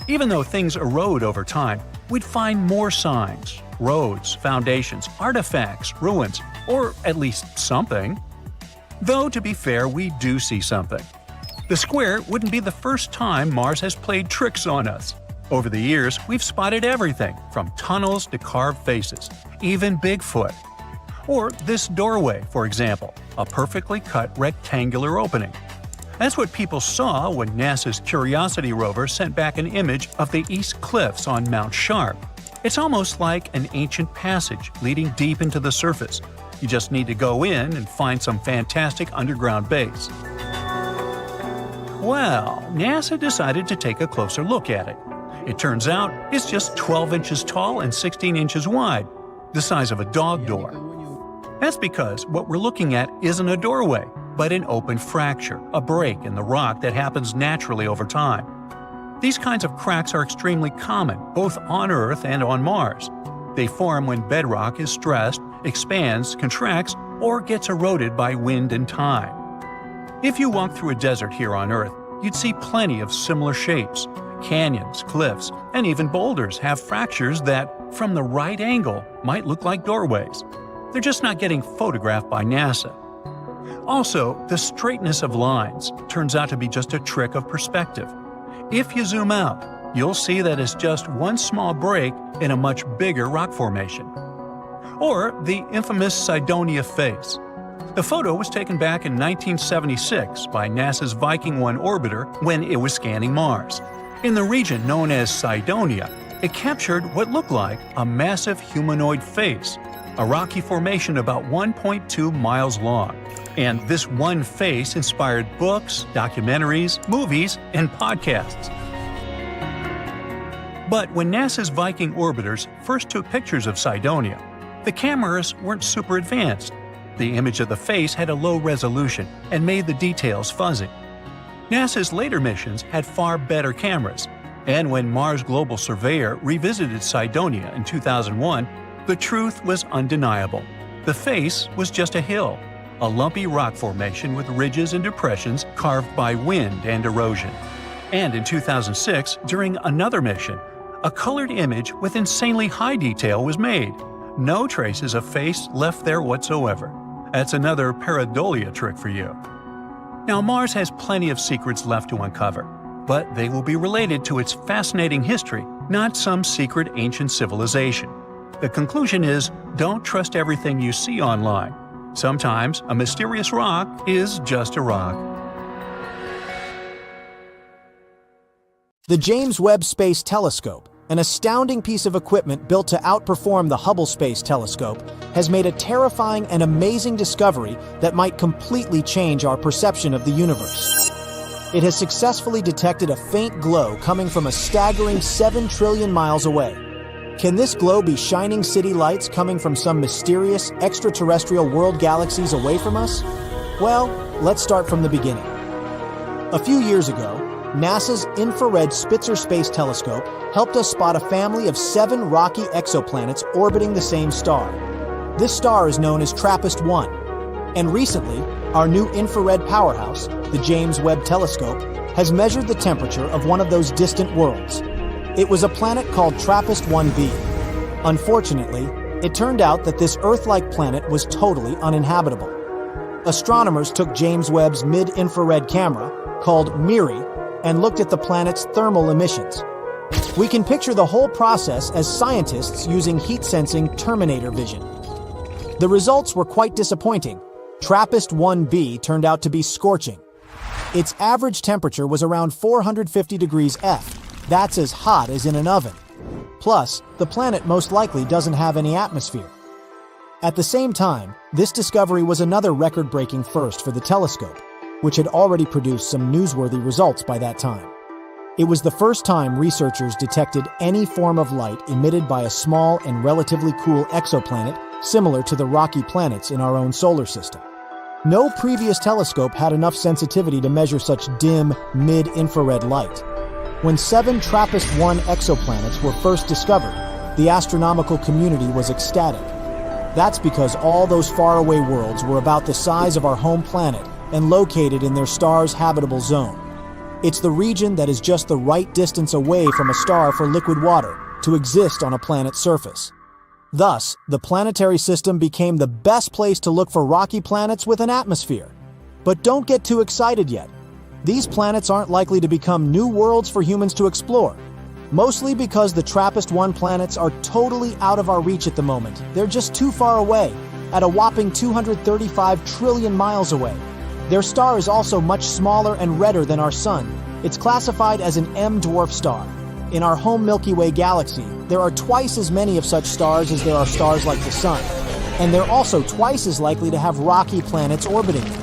Even though things erode over time, we'd find more signs, roads, foundations, artifacts, ruins, or at least something. Though, to be fair, we do see something. The square wouldn't be the first time Mars has played tricks on us. Over the years, we've spotted everything, from tunnels to carved faces, even Bigfoot. Or this doorway, for example, a perfectly cut rectangular opening. That's what people saw when NASA's Curiosity rover sent back an image of the East Cliffs on Mount Sharp. It's almost like an ancient passage leading deep into the surface. You just need to go in and find some fantastic underground base. Well, NASA decided to take a closer look at it. It turns out it's just 12 inches tall and 16 inches wide, the size of a dog door. That's because what we're looking at isn't a doorway, but an open fracture, a break in the rock that happens naturally over time. These kinds of cracks are extremely common, both on Earth and on Mars. They form when bedrock is stressed, expands, contracts, or gets eroded by wind and time. If you walk through a desert here on Earth, you'd see plenty of similar shapes. Canyons, cliffs, and even boulders have fractures that, from the right angle, might look like doorways. They're just not getting photographed by NASA. Also, the straightness of lines turns out to be just a trick of perspective. If you zoom out, you'll see that it's just one small break in a much bigger rock formation. Or the infamous Cydonia face. The photo was taken back in 1976 by NASA's Viking 1 orbiter when it was scanning Mars. In the region known as Cydonia, it captured what looked like a massive humanoid face, a rocky formation about 1.2 miles long. And this one face inspired books, documentaries, movies, and podcasts. But when NASA's Viking orbiters first took pictures of Cydonia, the cameras weren't super advanced. The image of the face had a low resolution and made the details fuzzy. NASA's later missions had far better cameras, and when Mars Global Surveyor revisited Cydonia in 2001, the truth was undeniable. The face was just a hill, a lumpy rock formation with ridges and depressions carved by wind and erosion. And in 2006, during another mission, a colored image with insanely high detail was made. No traces of face left there whatsoever. That's another pareidolia trick for you. Now, Mars has plenty of secrets left to uncover, but they will be related to its fascinating history, not some secret ancient civilization. The conclusion is, don't trust everything you see online. Sometimes a mysterious rock is just a rock. The James Webb Space Telescope, an astounding piece of equipment built to outperform the Hubble Space Telescope, has made a terrifying and amazing discovery that might completely change our perception of the universe. It has successfully detected a faint glow coming from a staggering 7 trillion miles away. Can this glow be shining city lights coming from some mysterious extraterrestrial world galaxies away from us? Well, let's start from the beginning. A few years ago, NASA's Infrared Spitzer Space Telescope helped us spot a family of 7 rocky exoplanets orbiting the same star. This star is known as TRAPPIST-1, and recently, our new infrared powerhouse, the James Webb Telescope, has measured the temperature of one of those distant worlds. It was a planet called TRAPPIST-1b. Unfortunately, it turned out that this Earth-like planet was totally uninhabitable. Astronomers took James Webb's mid-infrared camera, called MIRI, and looked at the planet's thermal emissions. We can picture the whole process as scientists using heat-sensing Terminator vision. The results were quite disappointing. TRAPPIST-1b turned out to be scorching. Its average temperature was around 450 degrees F. That's as hot as in an oven. Plus, the planet most likely doesn't have any atmosphere. At the same time, this discovery was another record-breaking first for the telescope, which had already produced some newsworthy results by that time. It was the first time researchers detected any form of light emitted by a small and relatively cool exoplanet similar to the rocky planets in our own solar system. No previous telescope had enough sensitivity to measure such dim, mid-infrared light. When 7 TRAPPIST-1 exoplanets were first discovered, the astronomical community was ecstatic. That's because all those faraway worlds were about the size of our home planet and located in their star's habitable zone. It's the region that is just the right distance away from a star for liquid water to exist on a planet's surface. Thus, the planetary system became the best place to look for rocky planets with an atmosphere. But don't get too excited yet. These planets aren't likely to become new worlds for humans to explore, mostly because the TRAPPIST-1 planets are totally out of our reach at the moment. They're just too far away, at a whopping 235 trillion miles away. Their star is also much smaller and redder than our Sun. It's classified as an M-dwarf star. In our home Milky Way galaxy, there are twice as many of such stars as there are stars like the Sun, and they're also twice as likely to have rocky planets orbiting them.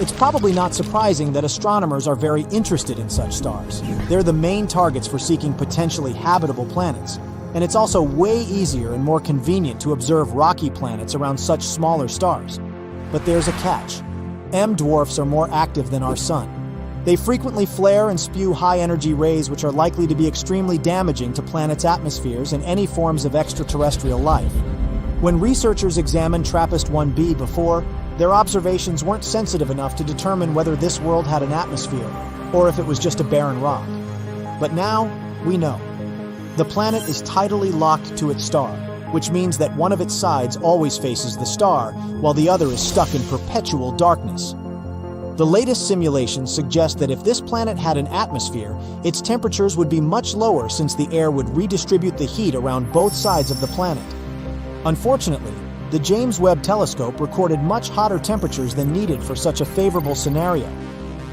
It's probably not surprising that astronomers are very interested in such stars. They're the main targets for seeking potentially habitable planets, and it's also way easier and more convenient to observe rocky planets around such smaller stars. But there's a catch. M-dwarfs are more active than our Sun. They frequently flare and spew high-energy rays which are likely to be extremely damaging to planets' atmospheres and any forms of extraterrestrial life. When researchers examined TRAPPIST-1b before, their observations weren't sensitive enough to determine whether this world had an atmosphere, or if it was just a barren rock. But now, we know. The planet is tidally locked to its star, which means that one of its sides always faces the star, while the other is stuck in perpetual darkness. The latest simulations suggest that if this planet had an atmosphere, its temperatures would be much lower since the air would redistribute the heat around both sides of the planet. Unfortunately, the James Webb Telescope recorded much hotter temperatures than needed for such a favorable scenario.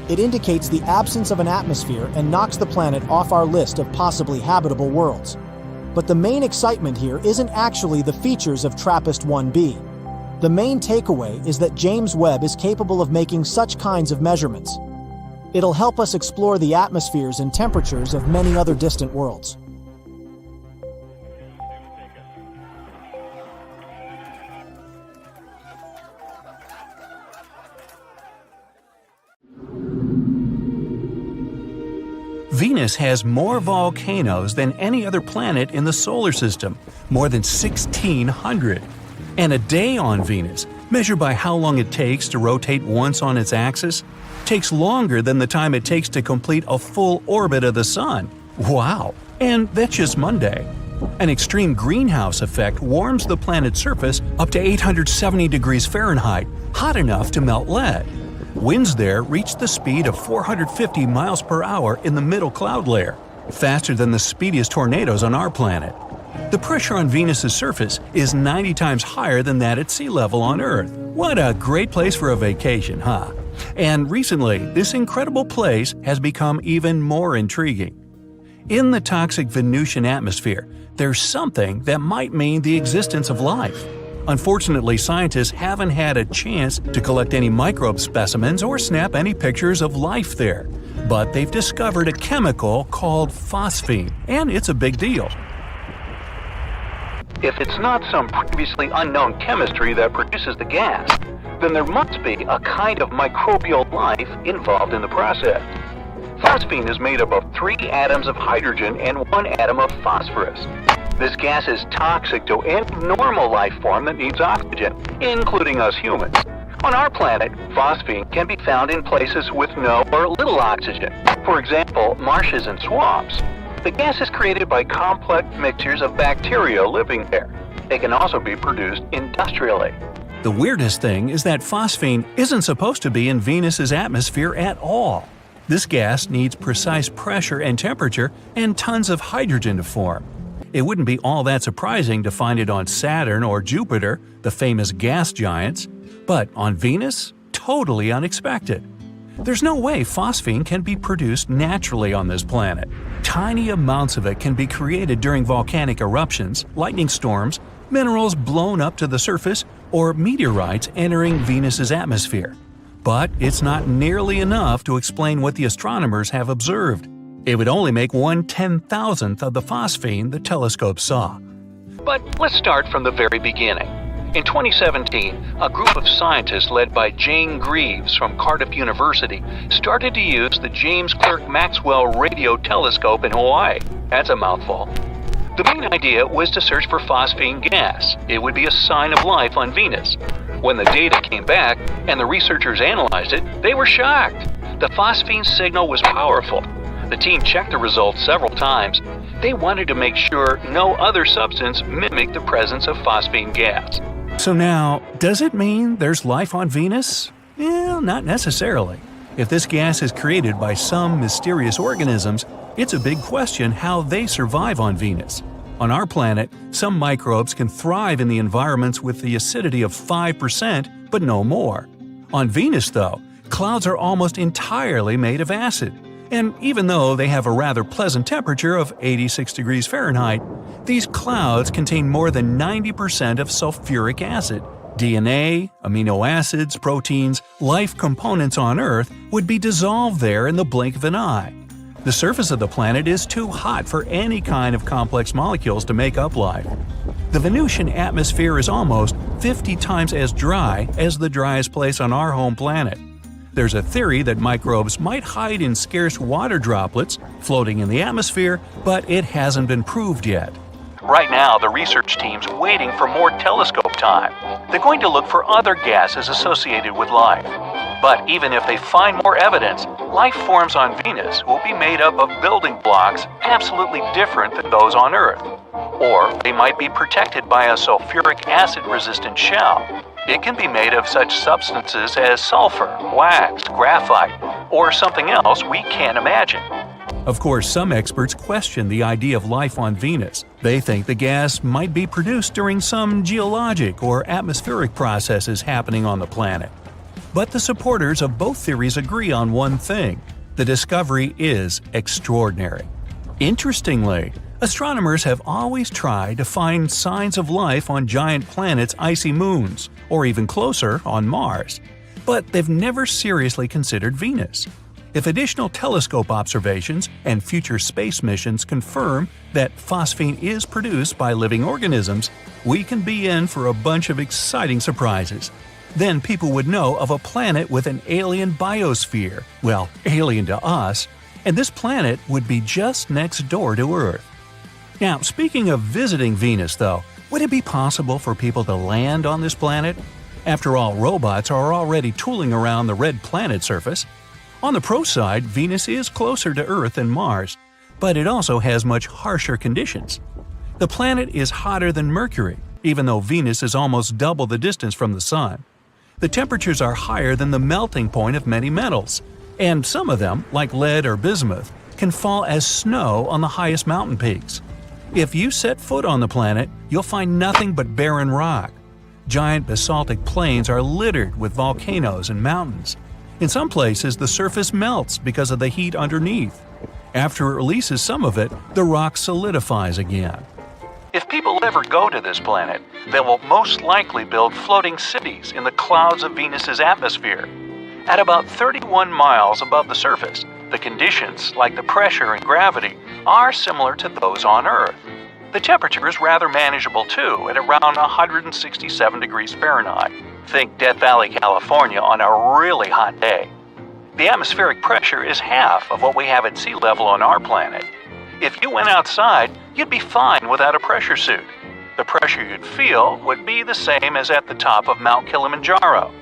It indicates the absence of an atmosphere and knocks the planet off our list of possibly habitable worlds. But the main excitement here isn't actually the features of TRAPPIST-1b. The main takeaway is that James Webb is capable of making such kinds of measurements. It'll help us explore the atmospheres and temperatures of many other distant worlds. Venus has more volcanoes than any other planet in the solar system, more than 1,600. And a day on Venus, measured by how long it takes to rotate once on its axis, takes longer than the time it takes to complete a full orbit of the Sun. Wow! And that's just Monday. An extreme greenhouse effect warms the planet's surface up to 870 degrees Fahrenheit, hot enough to melt lead. Winds there reach the speed of 450 miles per hour in the middle cloud layer, faster than the speediest tornadoes on our planet. The pressure on Venus's surface is 90 times higher than that at sea level on Earth. What a great place for a vacation, huh? And recently, this incredible place has become even more intriguing. In the toxic Venusian atmosphere, there's something that might mean the existence of life. Unfortunately, scientists haven't had a chance to collect any microbe specimens or snap any pictures of life there. But they've discovered a chemical called phosphine, and it's a big deal. If it's not some previously unknown chemistry that produces the gas, then there must be a kind of microbial life involved in the process. Phosphine is made up of 3 atoms of hydrogen and 1 atom of phosphorus. This gas is toxic to any normal life form that needs oxygen, including us humans. On our planet, phosphine can be found in places with no or little oxygen, for example, marshes and swamps. The gas is created by complex mixtures of bacteria living there. They can also be produced industrially. The weirdest thing is that phosphine isn't supposed to be in Venus's atmosphere at all. This gas needs precise pressure and temperature and tons of hydrogen to form. It wouldn't be all that surprising to find it on Saturn or Jupiter, the famous gas giants, but on Venus, totally unexpected. There's no way phosphine can be produced naturally on this planet. Tiny amounts of it can be created during volcanic eruptions, lightning storms, minerals blown up to the surface, or meteorites entering Venus's atmosphere. But it's not nearly enough to explain what the astronomers have observed. It would only make 1/10,000th of the phosphine the telescope saw. But let's start from the very beginning. In 2017, a group of scientists led by Jane Greaves from Cardiff University started to use the James Clerk Maxwell Radio Telescope in Hawaii. That's a mouthful. The main idea was to search for phosphine gas. It would be a sign of life on Venus. When the data came back and the researchers analyzed it, they were shocked. The phosphine signal was powerful. The team checked the results several times. They wanted to make sure no other substance mimicked the presence of phosphine gas. So now, does it mean there's life on Venus? Well, not necessarily. If this gas is created by some mysterious organisms, it's a big question how they survive on Venus. On our planet, some microbes can thrive in the environments with the acidity of 5%, but no more. On Venus, though, clouds are almost entirely made of acid. And even though they have a rather pleasant temperature of 86 degrees Fahrenheit, these clouds contain more than 90% of sulfuric acid. DNA, amino acids, proteins, life components on Earth would be dissolved there in the blink of an eye. The surface of the planet is too hot for any kind of complex molecules to make up life. The Venusian atmosphere is almost 50 times as dry as the driest place on our home planet. There's a theory that microbes might hide in scarce water droplets floating in the atmosphere, but it hasn't been proved yet. Right now, the research team's waiting for more telescope time. They're going to look for other gases associated with life. But even if they find more evidence, life forms on Venus will be made up of building blocks absolutely different than those on Earth. Or they might be protected by a sulfuric acid-resistant shell. It can be made of such substances as sulfur, wax, graphite, or something else we can't imagine. Of course, some experts question the idea of life on Venus. They think the gas might be produced during some geologic or atmospheric processes happening on the planet. But the supporters of both theories agree on one thing: the discovery is extraordinary. Interestingly, astronomers have always tried to find signs of life on giant planets' icy moons, or even closer, on Mars. But they've never seriously considered Venus. If additional telescope observations and future space missions confirm that phosphine is produced by living organisms, we can be in for a bunch of exciting surprises. Then people would know of a planet with an alien biosphere, well, alien to us, and this planet would be just next door to Earth. Now, speaking of visiting Venus, though, would it be possible for people to land on this planet? After all, robots are already tooling around the red planet surface. On the pro side, Venus is closer to Earth than Mars, but it also has much harsher conditions. The planet is hotter than Mercury, even though Venus is almost double the distance from the Sun. The temperatures are higher than the melting point of many metals, and some of them, like lead or bismuth, can fall as snow on the highest mountain peaks. If you set foot on the planet, you'll find nothing but barren rock. Giant basaltic plains are littered with volcanoes and mountains. In some places, the surface melts because of the heat underneath. After it releases some of it, the rock solidifies again. If people ever go to this planet, they will most likely build floating cities in the clouds of Venus's atmosphere. At about 31 miles above the surface, the conditions, like the pressure and gravity, are similar to those on Earth. The temperature is rather manageable too, at around 167 degrees Fahrenheit. Think Death Valley, California on a really hot day. The atmospheric pressure is half of what we have at sea level on our planet. If you went outside, you'd be fine without a pressure suit. The pressure you'd feel would be the same as at the top of Mount Kilimanjaro.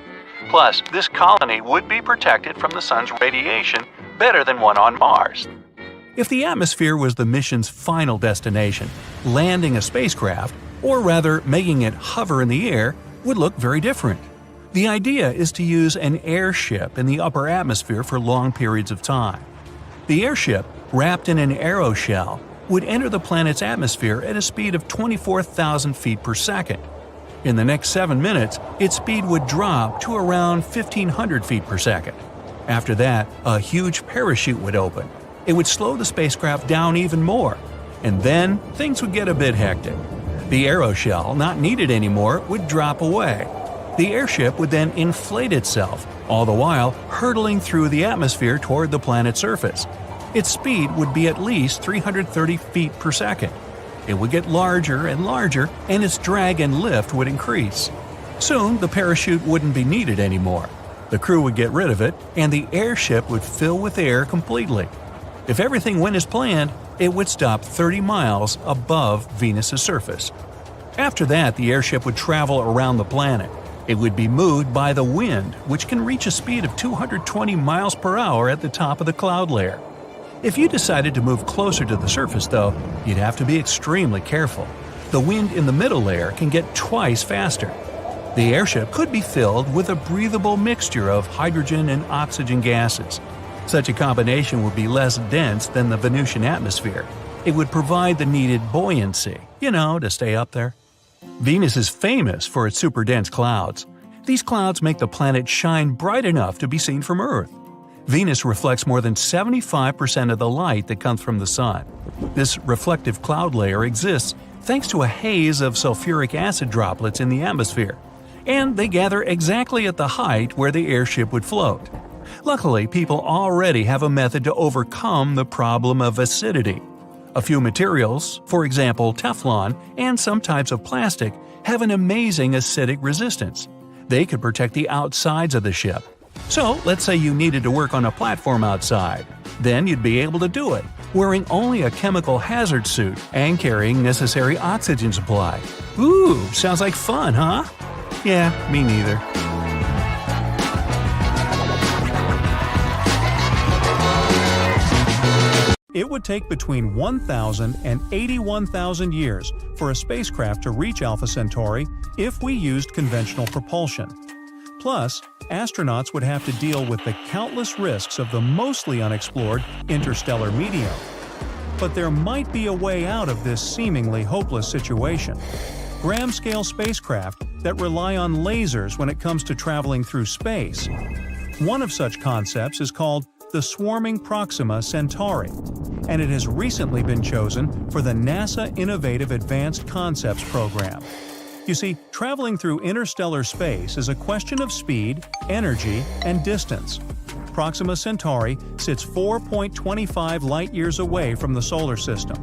Plus, this colony would be protected from the sun's radiation better than one on Mars. If the atmosphere was the mission's final destination, landing a spacecraft, or rather making it hover in the air, would look very different. The idea is to use an airship in the upper atmosphere for long periods of time. The airship, wrapped in an aeroshell, would enter the planet's atmosphere at a speed of 24,000 feet per second. In the next 7 minutes, its speed would drop to around 1,500 feet per second. After that, a huge parachute would open. It would slow the spacecraft down even more, and then things would get a bit hectic. The aeroshell, not needed anymore, would drop away. The airship would then inflate itself, all the while hurtling through the atmosphere toward the planet's surface. Its speed would be at least 330 feet per second. It would get larger and larger, and its drag and lift would increase. Soon, the parachute wouldn't be needed anymore. The crew would get rid of it, and the airship would fill with air completely. If everything went as planned, it would stop 30 miles above Venus's surface. After that, the airship would travel around the planet. It would be moved by the wind, which can reach a speed of 220 miles per hour at the top of the cloud layer. If you decided to move closer to the surface, though, you'd have to be extremely careful. The wind in the middle layer can get twice faster. The airship could be filled with a breathable mixture of hydrogen and oxygen gases. Such a combination would be less dense than the Venusian atmosphere. It would provide the needed buoyancy, to stay up there. Venus is famous for its super dense clouds. These clouds make the planet shine bright enough to be seen from Earth. Venus reflects more than 75% of the light that comes from the Sun. This reflective cloud layer exists thanks to a haze of sulfuric acid droplets in the atmosphere, and they gather exactly at the height where the airship would float. Luckily, people already have a method to overcome the problem of acidity. A few materials, for example Teflon and some types of plastic, have an amazing acidic resistance. They could protect the outsides of the ship. So, let's say you needed to work on a platform outside. Then you'd be able to do it, wearing only a chemical hazard suit and carrying necessary oxygen supply. Ooh, sounds like fun, huh? Yeah, me neither. It would take between 1,000 and 81,000 years for a spacecraft to reach Alpha Centauri if we used conventional propulsion. Plus, astronauts would have to deal with the countless risks of the mostly unexplored interstellar medium. But there might be a way out of this seemingly hopeless situation. Gram-scale spacecraft that rely on lasers when it comes to traveling through space. One of such concepts is called the Swarming Proxima Centauri, and it has recently been chosen for the NASA Innovative Advanced Concepts program. You see, traveling through interstellar space is a question of speed, energy, and distance. Proxima Centauri sits 4.25 light-years away from the solar system.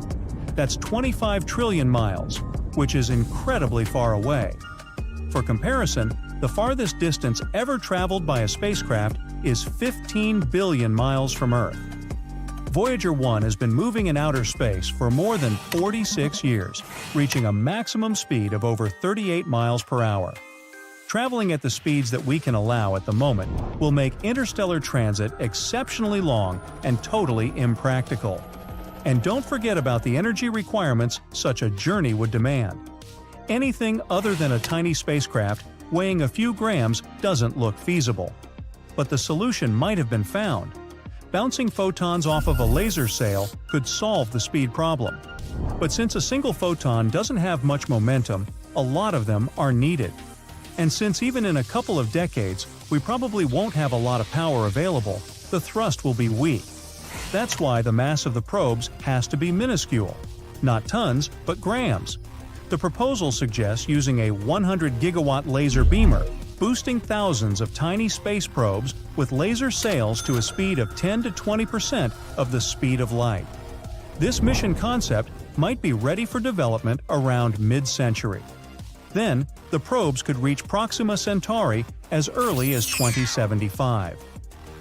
That's 25 trillion miles, which is incredibly far away. For comparison, the farthest distance ever traveled by a spacecraft is 15 billion miles from Earth. Voyager 1 has been moving in outer space for more than 46 years, reaching a maximum speed of over 38 miles per hour. Traveling at the speeds that we can allow at the moment will make interstellar transit exceptionally long and totally impractical. And don't forget about the energy requirements such a journey would demand. Anything other than a tiny spacecraft weighing a few grams doesn't look feasible. But the solution might have been found. Bouncing photons off of a laser sail could solve the speed problem. But since a single photon doesn't have much momentum, a lot of them are needed. And since even in a couple of decades we probably won't have a lot of power available, the thrust will be weak. That's why the mass of the probes has to be minuscule. Not tons, but grams. The proposal suggests using a 100 gigawatt laser beamer, boosting thousands of tiny space probes with laser sails to a speed of 10 to 20% of the speed of light. This mission concept might be ready for development around mid-century. Then, the probes could reach Proxima Centauri as early as 2075.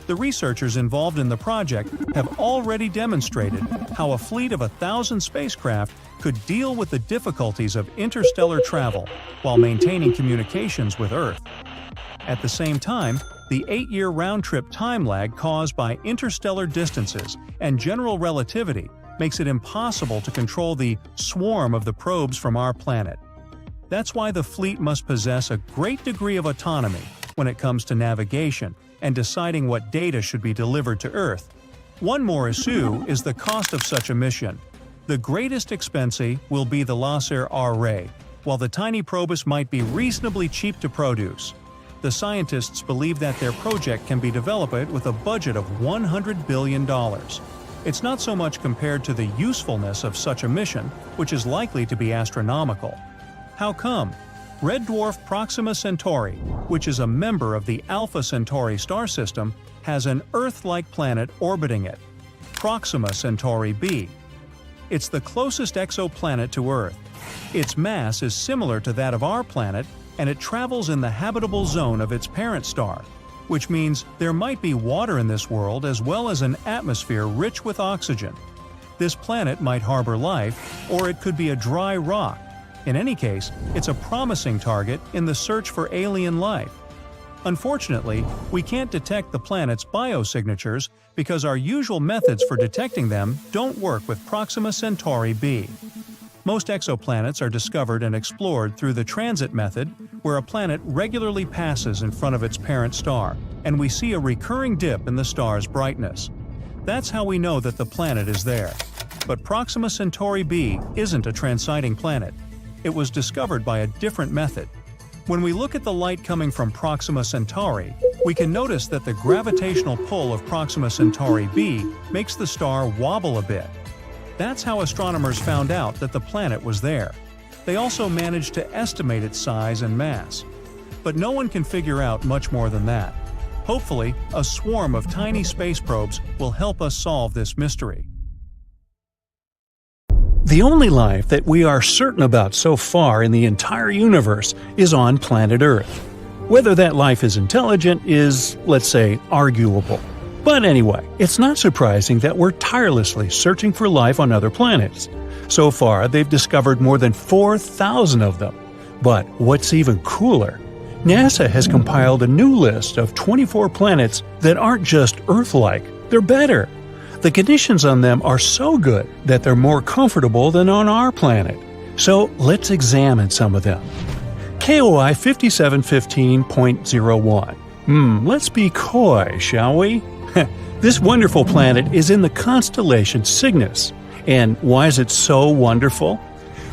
The researchers involved in the project have already demonstrated how a fleet of 1,000 spacecraft could deal with the difficulties of interstellar travel while maintaining communications with Earth. At the same time, the 8-year round-trip time lag caused by interstellar distances and general relativity makes it impossible to control the swarm of the probes from our planet. That's why the fleet must possess a great degree of autonomy when it comes to navigation and deciding what data should be delivered to Earth. One more issue is the cost of such a mission. The greatest expense will be the laser array, while the tiny probes might be reasonably cheap to produce. The scientists believe that their project can be developed with a budget of $100 billion. It's not so much compared to the usefulness of such a mission, which is likely to be astronomical. How come? Red dwarf Proxima Centauri, which is a member of the Alpha Centauri star system, has an Earth-like planet orbiting it, Proxima Centauri b. It's the closest exoplanet to Earth. Its mass is similar to that of our planet, and it travels in the habitable zone of its parent star, which means there might be water in this world as well as an atmosphere rich with oxygen. This planet might harbor life, or it could be a dry rock. In any case, it's a promising target in the search for alien life. Unfortunately, we can't detect the planet's biosignatures because our usual methods for detecting them don't work with Proxima Centauri b. Most exoplanets are discovered and explored through the transit method, where a planet regularly passes in front of its parent star, and we see a recurring dip in the star's brightness. That's how we know that the planet is there. But Proxima Centauri b isn't a transiting planet. It was discovered by a different method. When we look at the light coming from Proxima Centauri, we can notice that the gravitational pull of Proxima Centauri b makes the star wobble a bit. That's how astronomers found out that the planet was there. They also managed to estimate its size and mass. But no one can figure out much more than that. Hopefully, a swarm of tiny space probes will help us solve this mystery. The only life that we are certain about so far in the entire universe is on planet Earth. Whether that life is intelligent is, let's say, arguable. But anyway, it's not surprising that we're tirelessly searching for life on other planets. So far, they've discovered more than 4,000 of them. But what's even cooler, NASA has compiled a new list of 24 planets that aren't just Earth-like, they're better. The conditions on them are so good that they're more comfortable than on our planet. So let's examine some of them. KOI 5715.01. Let's be coy, shall we? This wonderful planet is in the constellation Cygnus. And why is it so wonderful?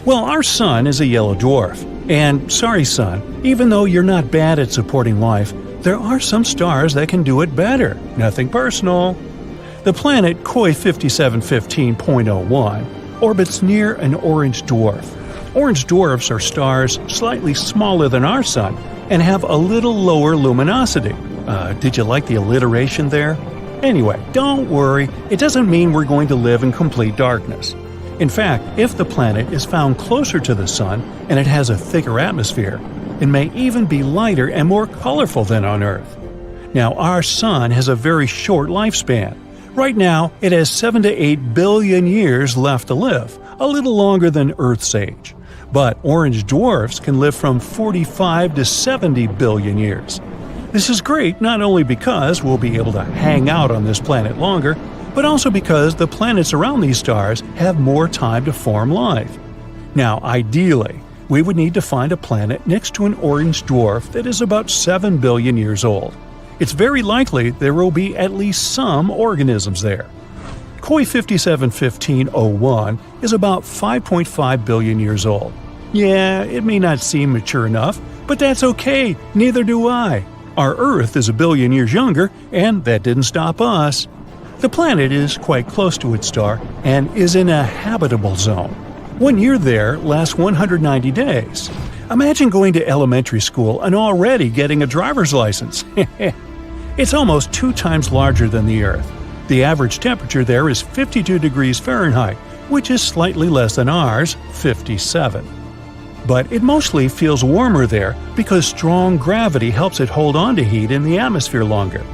Well, our sun is a yellow dwarf. And sorry, sun, even though you're not bad at supporting life, there are some stars that can do it better. Nothing personal. The planet KOI 5715.01 orbits near an orange dwarf. Orange dwarfs are stars slightly smaller than our sun and have a little lower luminosity. Did you like the alliteration there? Anyway, don't worry, it doesn't mean we're going to live in complete darkness. In fact, if the planet is found closer to the sun and it has a thicker atmosphere, it may even be lighter and more colorful than on Earth. Now, our sun has a very short lifespan. Right now, it has 7 to 8 billion years left to live, a little longer than Earth's age. But orange dwarfs can live from 45 to 70 billion years. This is great not only because we'll be able to hang out on this planet longer, but also because the planets around these stars have more time to form life. Now, ideally, we would need to find a planet next to an orange dwarf that is about 7 billion years old. It's very likely there will be at least some organisms there. KOI 5715.01 is about 5.5 billion years old. Yeah, it may not seem mature enough, but that's okay, neither do I. Our Earth is a billion years younger, and that didn't stop us. The planet is quite close to its star and is in a habitable zone. 1 year there lasts 190 days. Imagine going to elementary school and already getting a driver's license. It's almost 2 times larger than the Earth. The average temperature there is 52 degrees Fahrenheit, which is slightly less than ours, 57. But it mostly feels warmer there because strong gravity helps it hold on to heat in the atmosphere longer.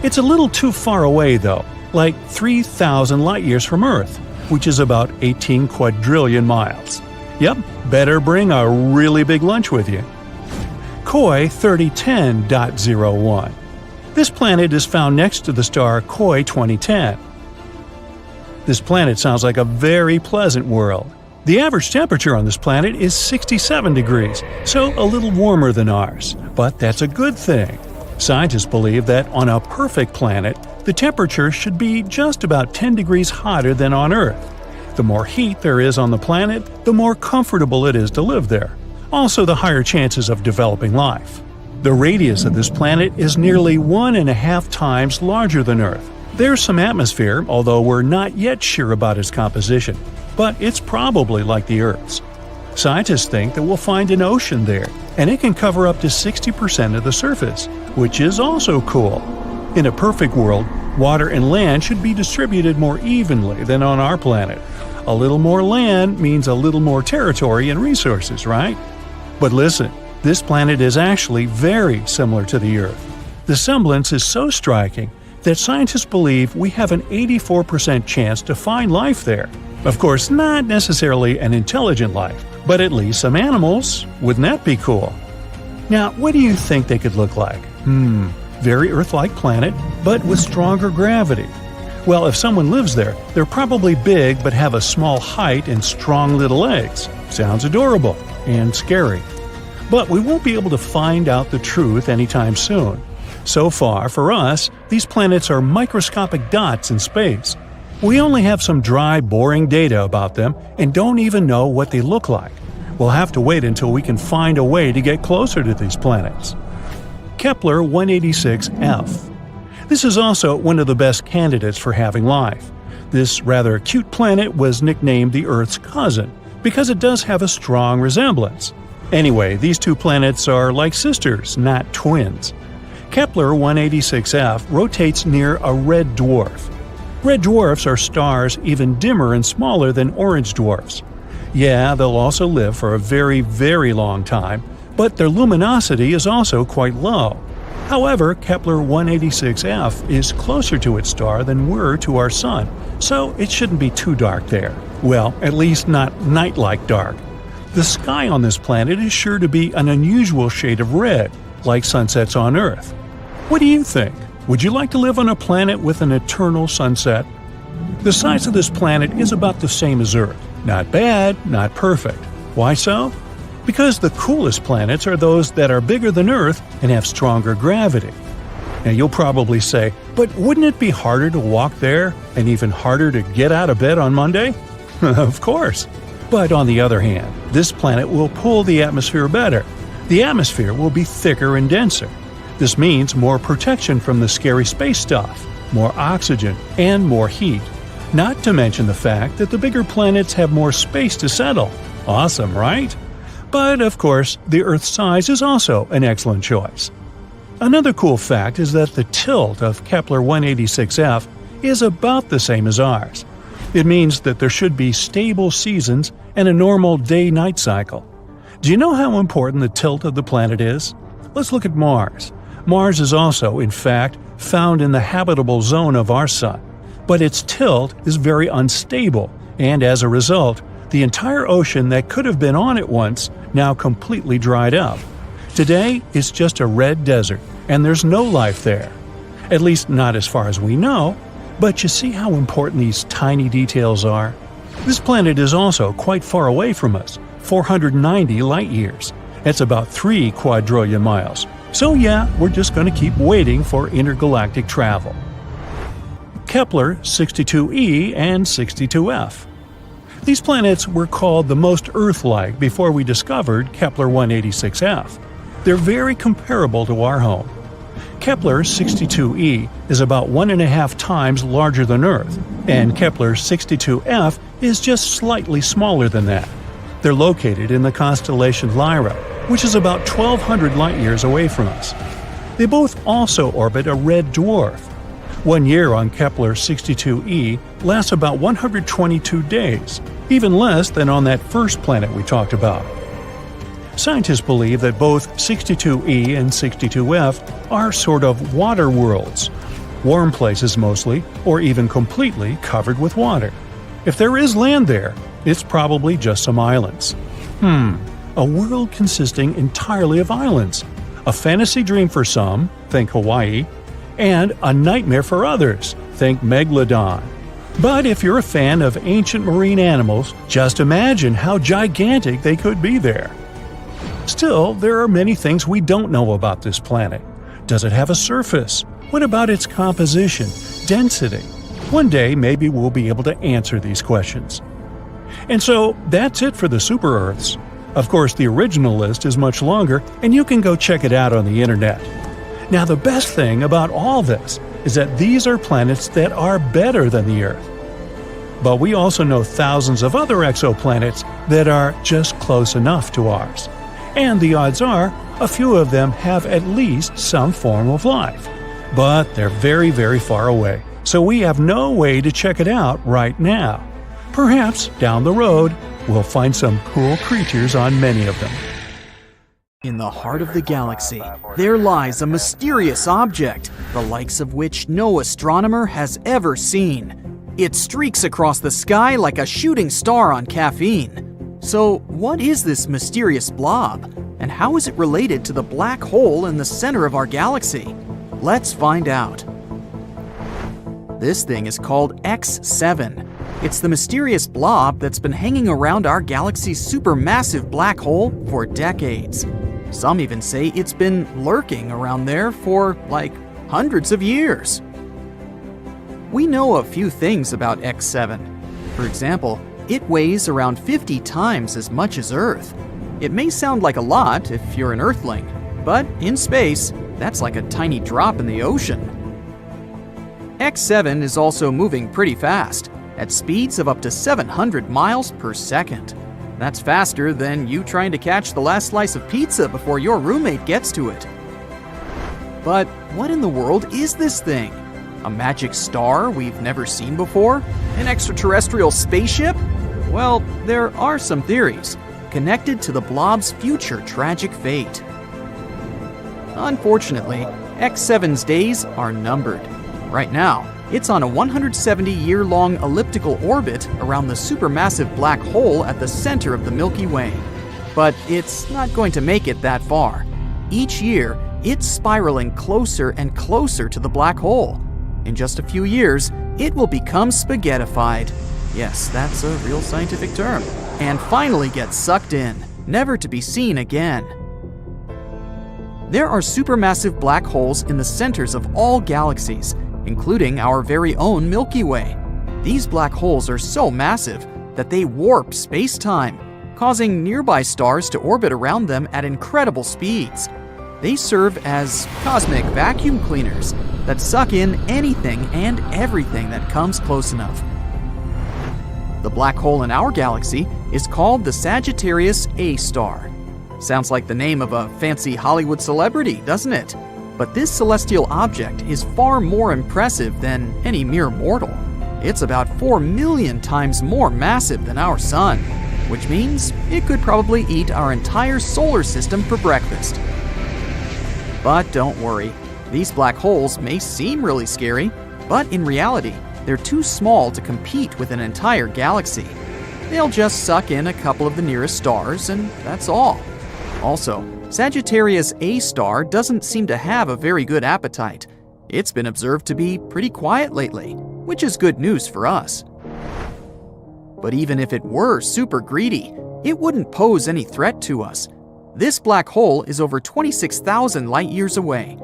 It's a little too far away though, like 3,000 light-years from Earth, which is about 18 quadrillion miles. Yep, better bring a really big lunch with you. KOI 3010.01. This planet is found next to the star KOI 2010. This planet sounds like a very pleasant world. The average temperature on this planet is 67 degrees, so a little warmer than ours. But that's a good thing. Scientists believe that on a perfect planet, the temperature should be just about 10 degrees hotter than on Earth. The more heat there is on the planet, the more comfortable it is to live there. Also, the higher chances of developing life. The radius of this planet is nearly 1.5 times larger than Earth. There's some atmosphere, although we're not yet sure about its composition, but it's probably like the Earth's. Scientists think that we'll find an ocean there, and it can cover up to 60% of the surface, which is also cool. In a perfect world, water and land should be distributed more evenly than on our planet. A little more land means a little more territory and resources, right? But listen, this planet is actually very similar to the Earth. The semblance is so striking that scientists believe we have an 84% chance to find life there. Of course, not necessarily an intelligent life, but at least some animals. Wouldn't that be cool? Now, what do you think they could look like? Very Earth-like planet, but with stronger gravity. Well, if someone lives there, they're probably big but have a small height and strong little legs. Sounds adorable and scary. But we won't be able to find out the truth anytime soon. So far, for us, these planets are microscopic dots in space. We only have some dry, boring data about them and don't even know what they look like. We'll have to wait until we can find a way to get closer to these planets. Kepler 186f. This is also one of the best candidates for having life. This rather cute planet was nicknamed the Earth's cousin because it does have a strong resemblance. Anyway, these two planets are like sisters, not twins. Kepler 186f rotates near a red dwarf. Red dwarfs are stars even dimmer and smaller than orange dwarfs. Yeah, they'll also live for a very, very long time, but their luminosity is also quite low. However, Kepler 186f is closer to its star than we're to our Sun, so it shouldn't be too dark there. Well, at least not night-like dark. The sky on this planet is sure to be an unusual shade of red, like sunsets on Earth. What do you think? Would you like to live on a planet with an eternal sunset? The size of this planet is about the same as Earth. Not bad, not perfect. Why so? Because the coolest planets are those that are bigger than Earth and have stronger gravity. Now you'll probably say, but wouldn't it be harder to walk there and even harder to get out of bed on Monday? Of course. But on the other hand, this planet will pull the atmosphere better. The atmosphere will be thicker and denser. This means more protection from the scary space stuff, more oxygen, and more heat. Not to mention the fact that the bigger planets have more space to settle. Awesome, right? But of course, the Earth's size is also an excellent choice. Another cool fact is that the tilt of Kepler 186f is about the same as ours. It means that there should be stable seasons and a normal day-night cycle. Do you know how important the tilt of the planet is? Let's look at Mars. Mars is also, in fact, found in the habitable zone of our Sun, but its tilt is very unstable, and as a result, the entire ocean that could have been on it once now completely dried up. Today, it's just a red desert, and there's no life there. At least not as far as we know, but you see how important these tiny details are? This planet is also quite far away from us, 490 light-years. That's about 3 quadrillion miles. So yeah, we're just going to keep waiting for intergalactic travel. Kepler 62e and 62f. These planets were called the most Earth-like before we discovered Kepler 186f. They're very comparable to our home. Kepler 62e is about 1.5 times larger than Earth, and Kepler 62f is just slightly smaller than that. They're located in the constellation Lyra, which is about 1,200 light-years away from us. They both also orbit a red dwarf. 1 year on Kepler 62e lasts about 122 days, even less than on that first planet we talked about. Scientists believe that both 62e and 62f are sort of water worlds, warm places mostly, or even completely covered with water. If there is land there, it's probably just some islands. A world consisting entirely of islands. A fantasy dream for some, think Hawaii, and a nightmare for others, think Megalodon. But if you're a fan of ancient marine animals, just imagine how gigantic they could be there. Still, there are many things we don't know about this planet. Does it have a surface? What about its composition, density? One day, maybe we'll be able to answer these questions. And so, that's it for the super Earths. Of course, the original list is much longer, and you can go check it out on the internet. Now, the best thing about all this is that these are planets that are better than the Earth. But we also know thousands of other exoplanets that are just close enough to ours. And the odds are, a few of them have at least some form of life. But they're very, very far away, so we have no way to check it out right now. Perhaps, down the road, we'll find some cool creatures on many of them. In the heart of the galaxy, there lies a mysterious object, the likes of which no astronomer has ever seen. It streaks across the sky like a shooting star on caffeine. So, what is this mysterious blob, and how is it related to the black hole in the center of our galaxy? Let's find out. This thing is called X7. It's the mysterious blob that's been hanging around our galaxy's supermassive black hole for decades. Some even say it's been lurking around there for, like, hundreds of years. We know a few things about X7. For example, it weighs around 50 times as much as Earth. It may sound like a lot if you're an Earthling, but in space, that's like a tiny drop in the ocean. X7 is also moving pretty fast, at speeds of up to 700 miles per second. That's faster than you trying to catch the last slice of pizza before your roommate gets to it. But what in the world is this thing? A magic star we've never seen before? An extraterrestrial spaceship? Well, there are some theories. connected to the blob's future tragic fate. Unfortunately, X7's days are numbered. Right now, it's on a 170-year-long elliptical orbit around the supermassive black hole at the center of the Milky Way. But it's not going to make it that far. Each year, it's spiraling closer and closer to the black hole. In just a few years, it will become spaghettified. Yes, that's a real scientific term. And finally get sucked in, never to be seen again. There are supermassive black holes in the centers of all galaxies, including our very own Milky Way. These black holes are so massive that they warp space-time, causing nearby stars to orbit around them at incredible speeds. They serve as cosmic vacuum cleaners that suck in anything and everything that comes close enough. The black hole in our galaxy is called the Sagittarius A star. Sounds like the name of a fancy Hollywood celebrity, doesn't it? But this celestial object is far more impressive than any mere mortal. It's about 4 million times more massive than our sun, which means it could probably eat our entire solar system for breakfast. But don't worry, these black holes may seem really scary, but in reality, they're too small to compete with an entire galaxy. They'll just suck in a couple of the nearest stars, and that's all. Also, Sagittarius A star doesn't seem to have a very good appetite. It's been observed to be pretty quiet lately, which is good news for us. But even if it were super greedy, it wouldn't pose any threat to us. This black hole is over 26,000 light-years away.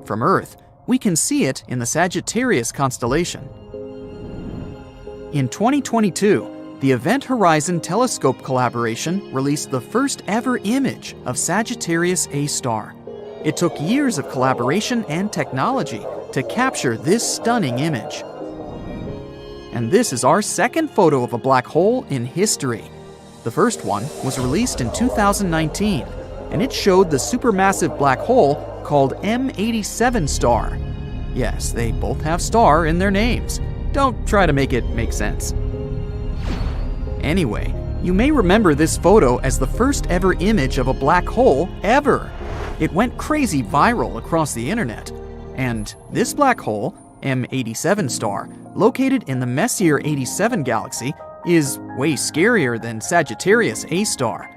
From Earth, we can see it in the Sagittarius constellation. In 2022, the Event Horizon Telescope collaboration released the first ever image of Sagittarius A star. It took years of collaboration and technology to capture this stunning image. And this is our second photo of a black hole in history. The first one was released in 2019, and it showed the supermassive black hole called M87 star. Yes, they both have star in their names. Don't try to make it make sense. Anyway, you may remember this photo as the first ever image of a black hole ever. It went crazy viral across the internet. And this black hole, M87 star, located in the Messier 87 galaxy, is way scarier than Sagittarius A star.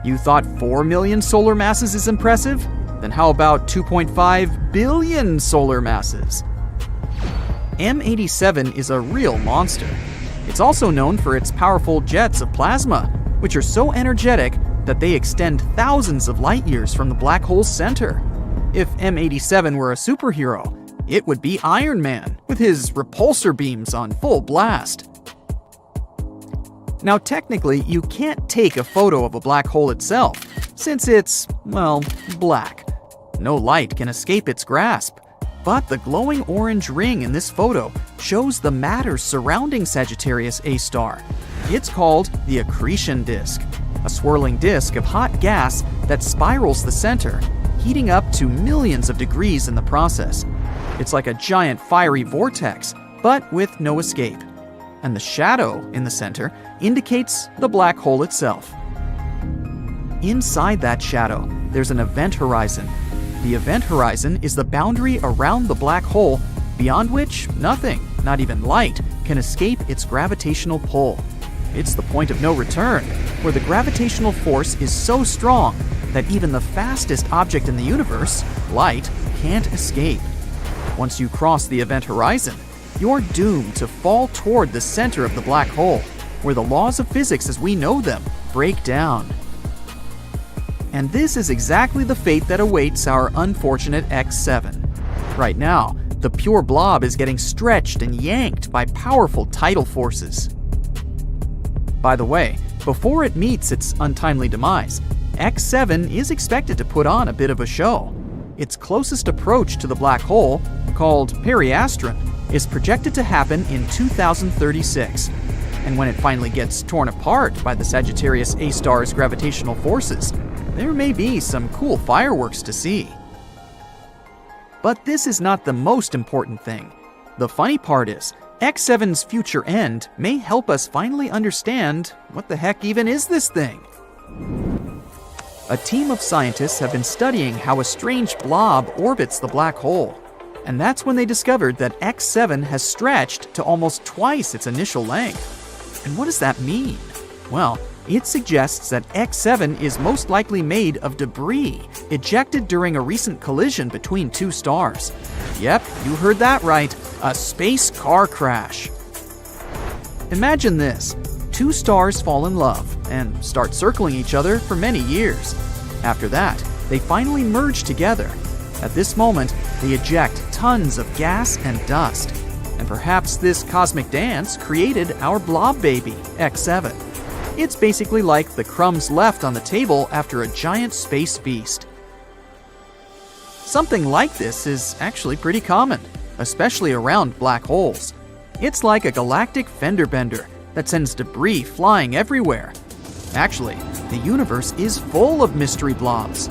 You thought 4 million solar masses is impressive? Then how about 2.5 billion solar masses? M87 is a real monster. It's also known for its powerful jets of plasma, which are so energetic that they extend thousands of light years from the black hole's center. If M87 were a superhero, it would be Iron Man, with his repulsor beams on full blast. Now technically, you can't take a photo of a black hole itself, since it's, well, black. No light can escape its grasp. But the glowing orange ring in this photo shows the matter surrounding Sagittarius A star. It's called the accretion disk, a swirling disk of hot gas that spirals the center, heating up to millions of degrees in the process. It's like a giant fiery vortex, but with no escape. And the shadow in the center indicates the black hole itself. Inside that shadow, there's an event horizon. The event horizon is the boundary around the black hole, beyond which nothing, not even light, can escape its gravitational pull. It's the point of no return, where the gravitational force is so strong that even the fastest object in the universe, light, can't escape. Once you cross the event horizon, you're doomed to fall toward the center of the black hole, where the laws of physics as we know them break down. And this is exactly the fate that awaits our unfortunate X7. Right now, the pure blob is getting stretched and yanked by powerful tidal forces. By the way, before it meets its untimely demise, X7 is expected to put on a bit of a show. Its closest approach to the black hole, called periastron, is projected to happen in 2036. And when it finally gets torn apart by the Sagittarius A star's gravitational forces, there may be some cool fireworks to see. But this is not the most important thing. The funny part is, X7's future end may help us finally understand what the heck even is this thing. A team of scientists have been studying how a strange blob orbits the black hole. And that's when they discovered that X7 has stretched to almost twice its initial length. And what does that mean? Well, it suggests that X7 is most likely made of debris ejected during a recent collision between two stars. Yep, you heard that right, a space car crash. Imagine this. Two stars fall in love and start circling each other for many years. After that, they finally merge together. At this moment, they eject tons of gas and dust. And perhaps this cosmic dance created our blob baby, X7. It's basically like the crumbs left on the table after a giant space feast. Something like this is actually pretty common, especially around black holes. It's like a galactic fender bender that sends debris flying everywhere. Actually, the universe is full of mystery blobs.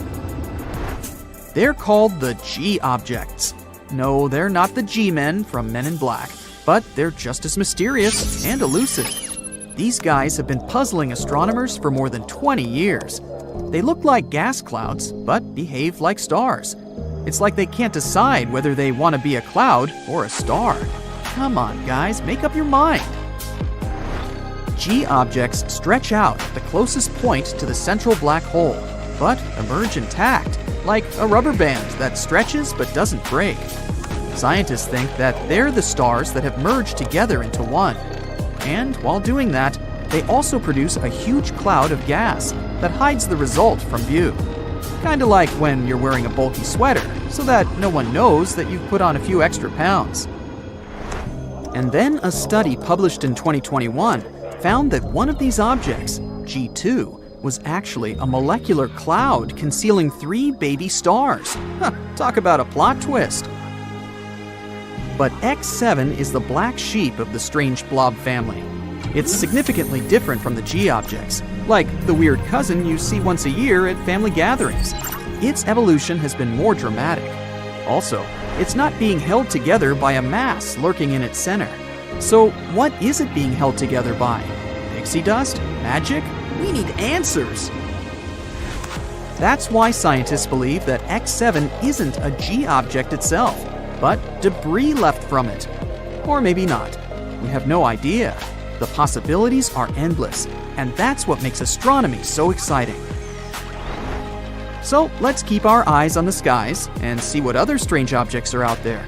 They're called the G objects. No, they're not the G-men from Men in Black, but they're just as mysterious and elusive. These guys have been puzzling astronomers for more than 20 years. They look like gas clouds, but behave like stars. It's like they can't decide whether they want to be a cloud or a star. Come on, guys, make up your mind. G objects stretch out at the closest point to the central black hole, but emerge intact, like a rubber band that stretches but doesn't break. Scientists think that they're the stars that have merged together into one. And while doing that, they also produce a huge cloud of gas that hides the result from view. Kinda like when you're wearing a bulky sweater, so that no one knows that you've put on a few extra pounds. And then a study published in 2021 found that one of these objects, G2, was actually a molecular cloud concealing 3 baby stars. Talk about a plot twist. But X7 is the black sheep of the strange blob family. It's significantly different from the G objects, like the weird cousin you see once a year at family gatherings. Its evolution has been more dramatic. Also, it's not being held together by a mass lurking in its center. So what is it being held together by? Pixie dust? Magic? We need answers! That's why scientists believe that X7 isn't a G object itself, but debris left from it. Or maybe not. We have no idea. The possibilities are endless, and that's what makes astronomy so exciting. So let's keep our eyes on the skies and see what other strange objects are out there.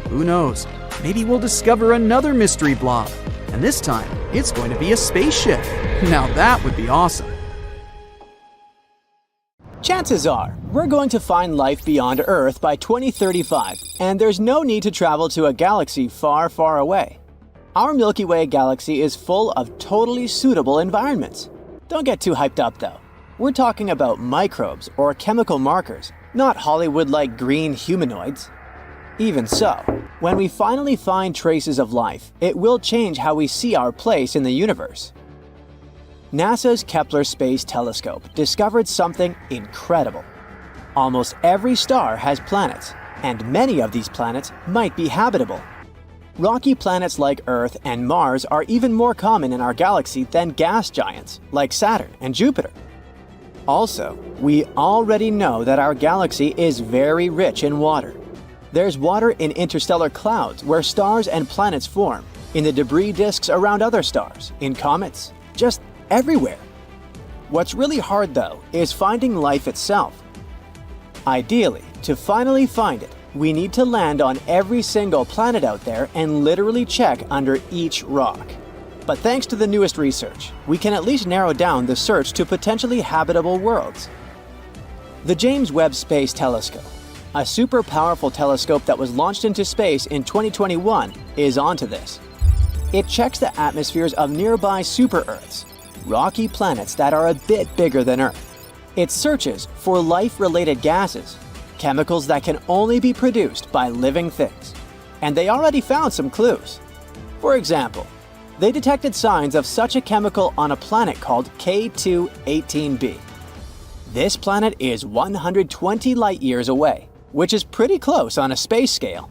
Who knows? Maybe we'll discover another mystery blob, and this time it's going to be a spaceship. Now that would be awesome. Chances are, we're going to find life beyond Earth by 2035, and there's no need to travel to a galaxy far, far away. Our Milky Way galaxy is full of totally suitable environments. Don't get too hyped up though. We're talking about microbes or chemical markers, not Hollywood-like green humanoids. Even so, when we finally find traces of life, it will change how we see our place in the universe. NASA's Kepler Space Telescope discovered something incredible. Almost every star has planets, and many of these planets might be habitable. Rocky planets like Earth and Mars are even more common in our galaxy than gas giants like Saturn and Jupiter. Also, we already know that our galaxy is very rich in water. There's water in interstellar clouds where stars and planets form, in the debris disks around other stars, in comets, just everywhere. What's really hard though is finding life itself. Ideally, to finally find it, we need to land on every single planet out there and literally check under each rock. But thanks to the newest research, we can at least narrow down the search to potentially habitable worlds. The James Webb Space Telescope, a super powerful telescope that was launched into space in 2021, is onto this. It checks the atmospheres of nearby super-Earths, rocky planets that are a bit bigger than Earth. It searches for life-related gases, chemicals that can only be produced by living things. And they already found some clues. For example, they detected signs of such a chemical on a planet called K2-18b. This planet is 120 light-years away, which is pretty close on a space scale.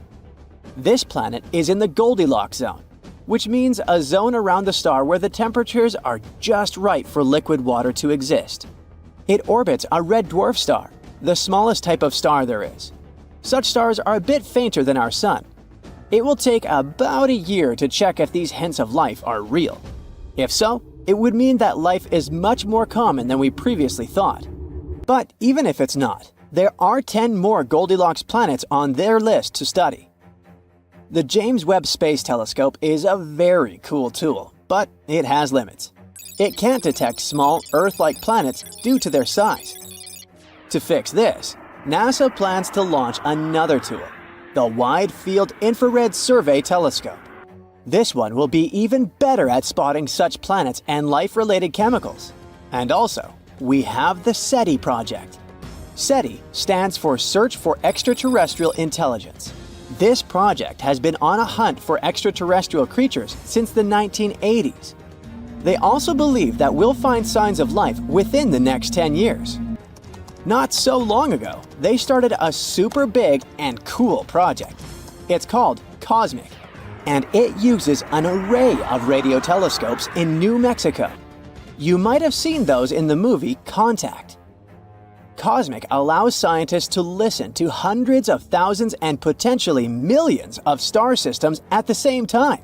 This planet is in the Goldilocks zone, which means a zone around the star where the temperatures are just right for liquid water to exist. It orbits a red dwarf star, the smallest type of star there is. Such stars are a bit fainter than our Sun. It will take about a year to check if these hints of life are real. If so, it would mean that life is much more common than we previously thought. But even if it's not, there are 10 more Goldilocks planets on their list to study. The James Webb Space Telescope is a very cool tool, but it has limits. It can't detect small Earth-like planets due to their size. To fix this, NASA plans to launch another tool, the Wide Field Infrared Survey Telescope. This one will be even better at spotting such planets and life-related chemicals. And also, we have the SETI project. SETI stands for Search for Extraterrestrial Intelligence. This project has been on a hunt for extraterrestrial creatures since the 1980s. They also believe that we'll find signs of life within the next 10 years. Not so long ago, they started a super big and cool project. It's called COSMIC, and it uses an array of radio telescopes in New Mexico. You might have seen those in the movie Contact. COSMIC allows scientists to listen to hundreds of thousands and potentially millions of star systems at the same time.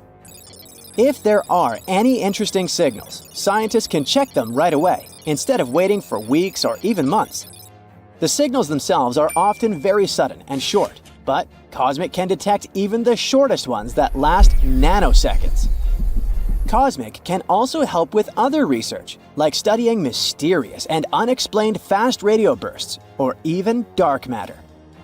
If there are any interesting signals, scientists can check them right away, instead of waiting for weeks or even months. The signals themselves are often very sudden and short, but COSMIC can detect even the shortest ones that last nanoseconds. COSMIC can also help with other research, like studying mysterious and unexplained fast radio bursts, or even dark matter.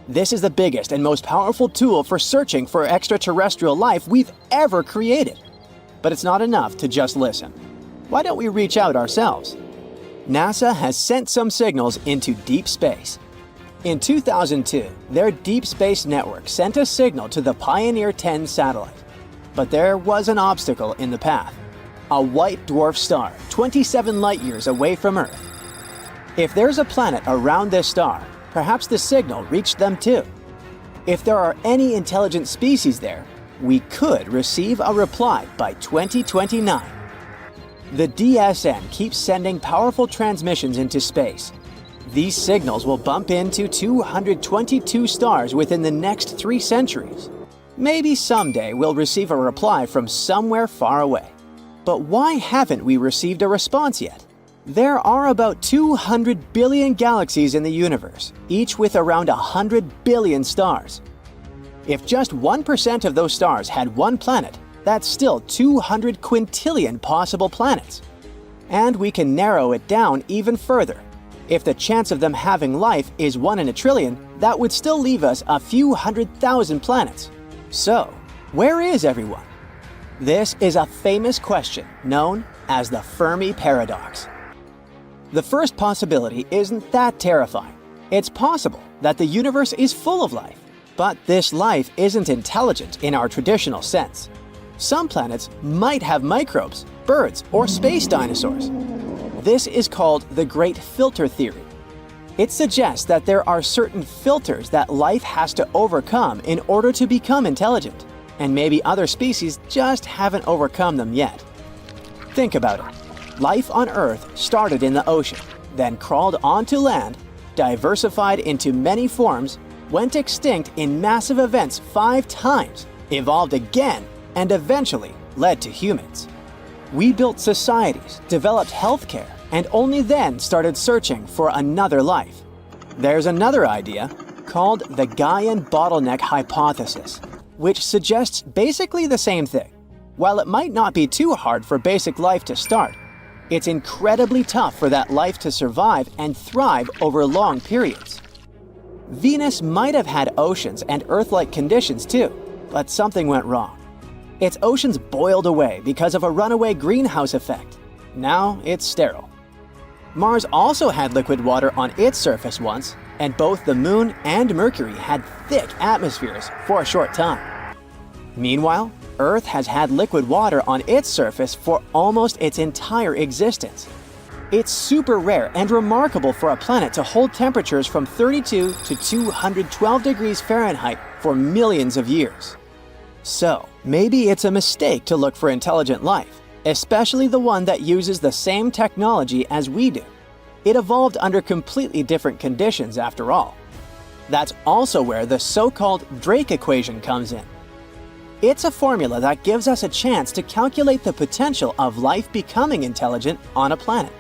This is the biggest and most powerful tool for searching for extraterrestrial life we've ever created. But it's not enough to just listen. Why don't we reach out ourselves? NASA has sent some signals into deep space. In 2002, their Deep Space Network sent a signal to the Pioneer 10 satellite. But there was an obstacle in the path. A white dwarf star, 27 light-years away from Earth. If there's a planet around this star, perhaps the signal reached them too. If there are any intelligent species there, we could receive a reply by 2029. The DSN keeps sending powerful transmissions into space. These signals will bump into 222 stars within the next 3 centuries. Maybe someday we'll receive a reply from somewhere far away. But why haven't we received a response yet? There are about 200 billion galaxies in the universe, each with around 100 billion stars. If just 1% of those stars had one planet, that's still 200 quintillion possible planets. And we can narrow it down even further. If the chance of them having life is 1 in a trillion, that would still leave us a few 100,000 planets. So, where is everyone? This is a famous question known as the Fermi paradox. The first possibility isn't that terrifying. It's possible that the universe is full of life, but this life isn't intelligent in our traditional sense. Some planets might have microbes, birds, or space dinosaurs. This is called the Great Filter Theory. It suggests that there are certain filters that life has to overcome in order to become intelligent, and maybe other species just haven't overcome them yet. Think about it. Life on Earth started in the ocean, then crawled onto land, diversified into many forms, went extinct in massive events 5 times, evolved again, and eventually led to humans. We built societies, developed healthcare, and only then started searching for another life. There's another idea called the Gaian bottleneck hypothesis, which suggests basically the same thing. While it might not be too hard for basic life to start, it's incredibly tough for that life to survive and thrive over long periods. Venus might have had oceans and Earth-like conditions too, but something went wrong. Its oceans boiled away because of a runaway greenhouse effect. Now it's sterile. Mars also had liquid water on its surface once, and both the Moon and Mercury had thick atmospheres for a short time. Meanwhile, Earth has had liquid water on its surface for almost its entire existence. It's super rare and remarkable for a planet to hold temperatures from 32 to 212 degrees Fahrenheit for millions of years. So, maybe it's a mistake to look for intelligent life, especially the one that uses the same technology as we do. It evolved under completely different conditions after all. That's also where the so-called Drake equation comes in. It's a formula that gives us a chance to calculate the potential of life becoming intelligent on a planet.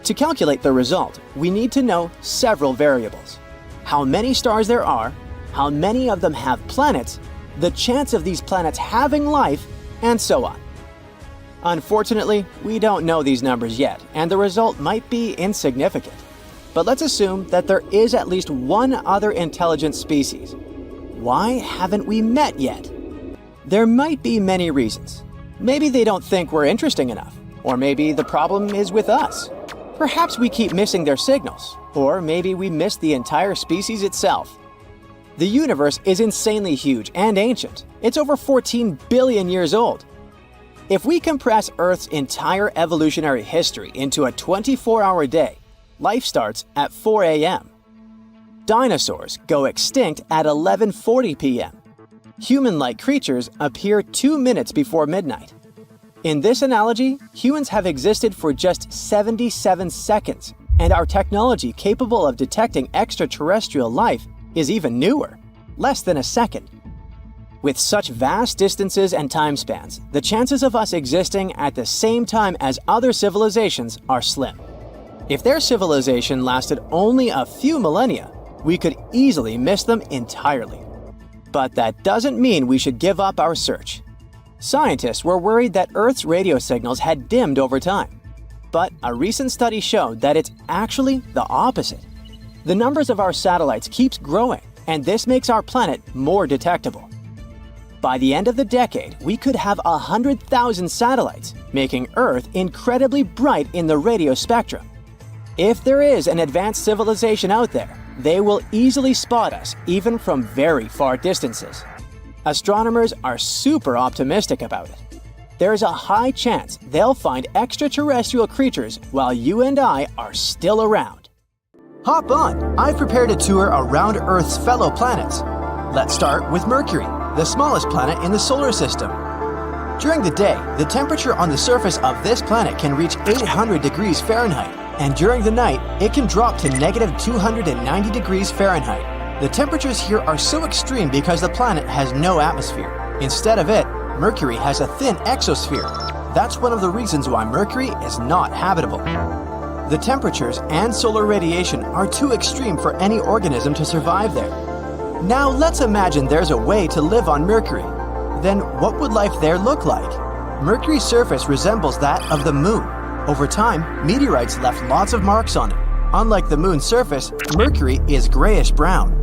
To calculate the result, we need to know several variables: how many stars there are, how many of them have planets, the chance of these planets having life, and so on. Unfortunately, we don't know these numbers yet, and the result might be insignificant. But let's assume that there is at least one other intelligent species. Why haven't we met yet? There might be many reasons. Maybe they don't think we're interesting enough, or maybe the problem is with us. Perhaps we keep missing their signals, or maybe we miss the entire species itself. The universe is insanely huge and ancient. It's over 14 billion years old. If we compress Earth's entire evolutionary history into a 24-hour day, life starts at 4 a.m. Dinosaurs go extinct at 11:40 p.m. Human-like creatures appear 2 minutes before midnight. In this analogy, humans have existed for just 77 seconds, and our technology capable of detecting extraterrestrial life is even newer, less than a second. With such vast distances and time spans, the chances of us existing at the same time as other civilizations are slim. If their civilization lasted only a few millennia, we could easily miss them entirely. But that doesn't mean we should give up our search. Scientists were worried that Earth's radio signals had dimmed over time. But a recent study showed that it's actually the opposite. The numbers of our satellites keeps growing, and this makes our planet more detectable. By the end of the decade, we could have 100,000 satellites, making Earth incredibly bright in the radio spectrum. If there is an advanced civilization out there, they will easily spot us even from very far distances. Astronomers are super optimistic about it. There's a high chance they'll find extraterrestrial creatures while you and I are still around. Hop on! I've prepared a tour around Earth's fellow planets. Let's start with Mercury, the smallest planet in the solar system. During the day, the temperature on the surface of this planet can reach 800 degrees Fahrenheit, and during the night, it can drop to negative 290 degrees Fahrenheit. The temperatures here are so extreme because the planet has no atmosphere. Instead of it, Mercury has a thin exosphere. That's one of the reasons why Mercury is not habitable. The temperatures and solar radiation are too extreme for any organism to survive there. Now let's imagine there's a way to live on Mercury. Then what would life there look like? Mercury's surface resembles that of the Moon. Over time, meteorites left lots of marks on it. Unlike the Moon's surface, Mercury is grayish-brown.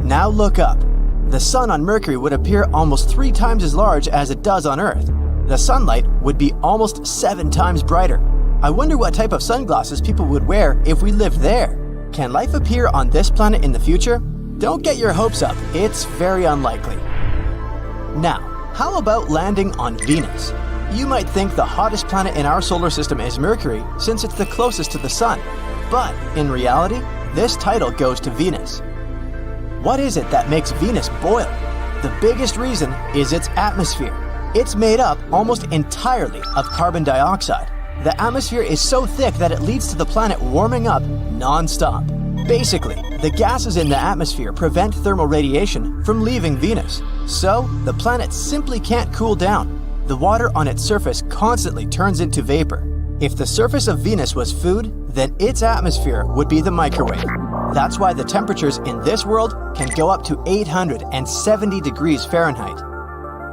Now look up. The Sun on Mercury would appear almost 3 times as large as it does on Earth. The sunlight would be almost 7 times brighter. I wonder what type of sunglasses people would wear if we lived there. Can life appear on this planet in the future? Don't get your hopes up, it's very unlikely. Now, how about landing on Venus? You might think the hottest planet in our solar system is Mercury since it's the closest to the Sun. But in reality, this title goes to Venus. What is it that makes Venus boil? The biggest reason is its atmosphere. It's made up almost entirely of carbon dioxide. The atmosphere is so thick that it leads to the planet warming up non-stop. Basically, the gases in the atmosphere prevent thermal radiation from leaving Venus. So, the planet simply can't cool down. The water on its surface constantly turns into vapor. If the surface of Venus was food, then its atmosphere would be the microwave. That's why the temperatures in this world can go up to 870 degrees Fahrenheit.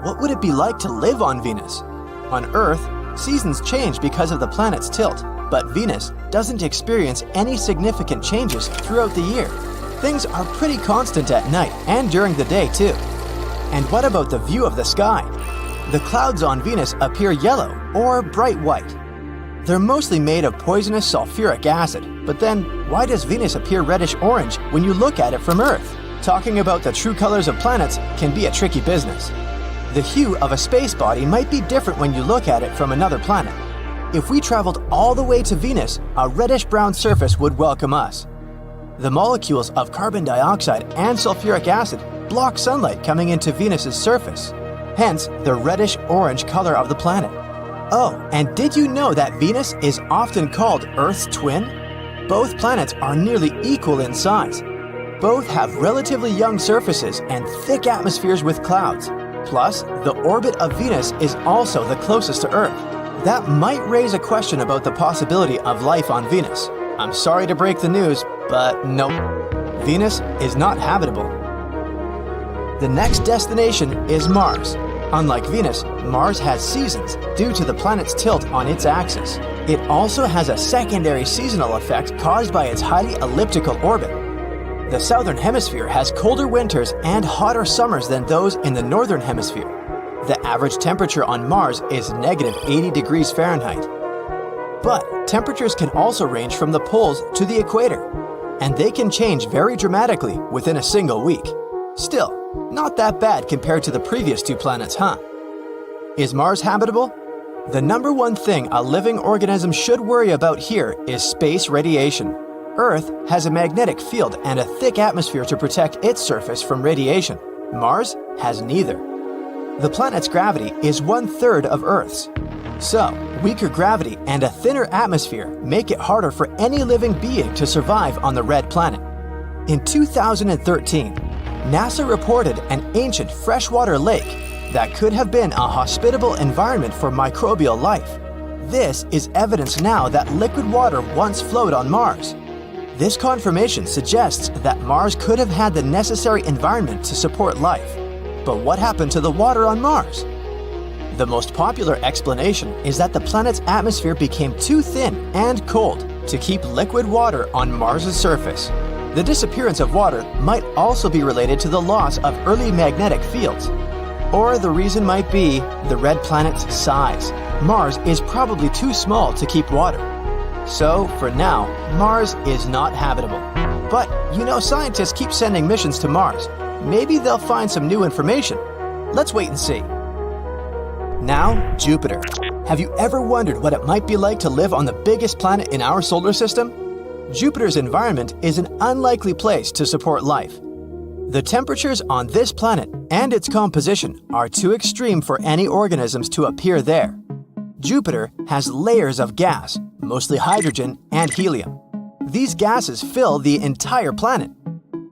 What would it be like to live on Venus? On Earth, seasons change because of the planet's tilt, but Venus doesn't experience any significant changes throughout the year. Things are pretty constant at night and during the day too. And what about the view of the sky? The clouds on Venus appear yellow or bright white. They're mostly made of poisonous sulfuric acid, but then why does Venus appear reddish-orange when you look at it from Earth? Talking about the true colors of planets can be a tricky business. The hue of a space body might be different when you look at it from another planet. If we traveled all the way to Venus, a reddish-brown surface would welcome us. The molecules of carbon dioxide and sulfuric acid block sunlight coming into Venus's surface, hence the reddish-orange color of the planet. Oh, and did you know that Venus is often called Earth's twin? Both planets are nearly equal in size. Both have relatively young surfaces and thick atmospheres with clouds. Plus, the orbit of Venus is also the closest to Earth. That might raise a question about the possibility of life on Venus. I'm sorry to break the news, but nope. Venus is not habitable. The next destination is Mars. Unlike Venus, Mars has seasons due to the planet's tilt on its axis. It also has a secondary seasonal effect caused by its highly elliptical orbit. The southern hemisphere has colder winters and hotter summers than those in the northern hemisphere. The average temperature on Mars is negative 80 degrees Fahrenheit. But temperatures can also range from the poles to the equator, and they can change very dramatically within a single week. Still, not that bad compared to the previous two planets, huh? Is Mars habitable? The number one thing a living organism should worry about here is space radiation. Earth has a magnetic field and a thick atmosphere to protect its surface from radiation. Mars has neither. The planet's gravity is 1/3 of Earth's. So, weaker gravity and a thinner atmosphere make it harder for any living being to survive on the red planet. In 2013, NASA reported an ancient freshwater lake that could have been a hospitable environment for microbial life. This is evidence now that liquid water once flowed on Mars. This confirmation suggests that Mars could have had the necessary environment to support life. But what happened to the water on Mars? The most popular explanation is that the planet's atmosphere became too thin and cold to keep liquid water on Mars's surface. The disappearance of water might also be related to the loss of early magnetic fields. Or the reason might be the red planet's size. Mars is probably too small to keep water. So, for now, Mars is not habitable. But, scientists keep sending missions to Mars. Maybe they'll find some new information. Let's wait and see. Now, Jupiter. Have you ever wondered what it might be like to live on the biggest planet in our solar system? Jupiter's environment is an unlikely place to support life. The temperatures on this planet and its composition are too extreme for any organisms to appear there. Jupiter has layers of gas, mostly hydrogen and helium. These gases fill the entire planet.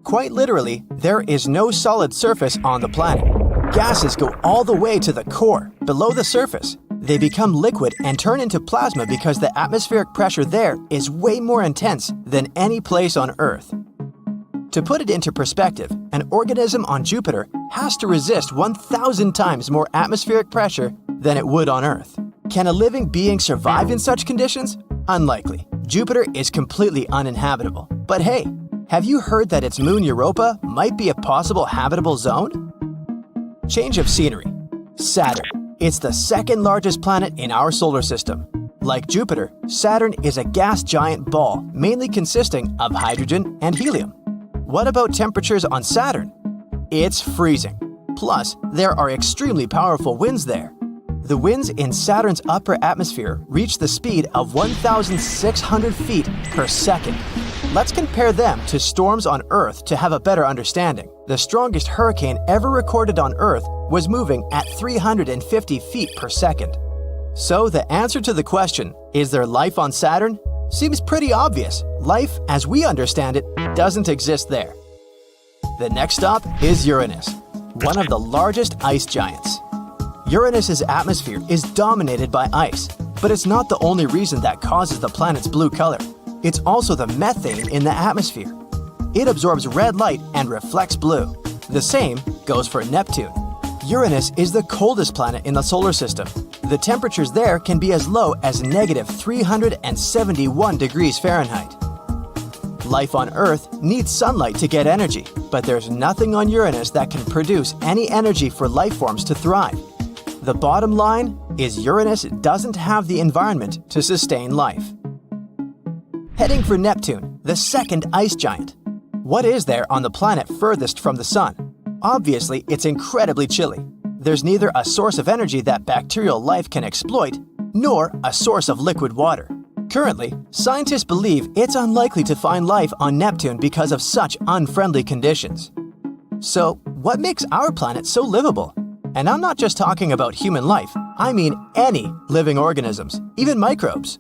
Quite literally, there is no solid surface on the planet. Gases go all the way to the core, below the surface. They become liquid and turn into plasma because the atmospheric pressure there is way more intense than any place on Earth. To put it into perspective, an organism on Jupiter has to resist 1,000 times more atmospheric pressure than it would on Earth. Can a living being survive in such conditions? Unlikely. Jupiter is completely uninhabitable. But hey, have you heard that its moon Europa might be a possible habitable zone? Change of scenery. Saturn. It's the second largest planet in our solar system. Like Jupiter, Saturn is a gas giant ball mainly consisting of hydrogen and helium. What about temperatures on Saturn? It's freezing. Plus, there are extremely powerful winds there. The winds in Saturn's upper atmosphere reach the speed of 1,600 feet per second. Let's compare them to storms on Earth to have a better understanding. The strongest hurricane ever recorded on Earth was moving at 350 feet per second. So the answer to the question, is there life on Saturn? Seems pretty obvious. Life, as we understand it, doesn't exist there. The next stop is Uranus, one of the largest ice giants. Uranus's atmosphere is dominated by ice, but it's not the only reason that causes the planet's blue color. It's also the methane in the atmosphere. It absorbs red light and reflects blue. The same goes for Neptune. Uranus is the coldest planet in the solar system. The temperatures there can be as low as negative 371 degrees Fahrenheit. Life on Earth needs sunlight to get energy, but there's nothing on Uranus that can produce any energy for life forms to thrive. The bottom line is Uranus doesn't have the environment to sustain life. Heading for Neptune, the second ice giant. What is there on the planet furthest from the sun? Obviously, it's incredibly chilly. There's neither a source of energy that bacterial life can exploit, nor a source of liquid water. Currently, scientists believe it's unlikely to find life on Neptune because of such unfriendly conditions. So, what makes our planet so livable? And I'm not just talking about human life, I mean any living organisms, even microbes.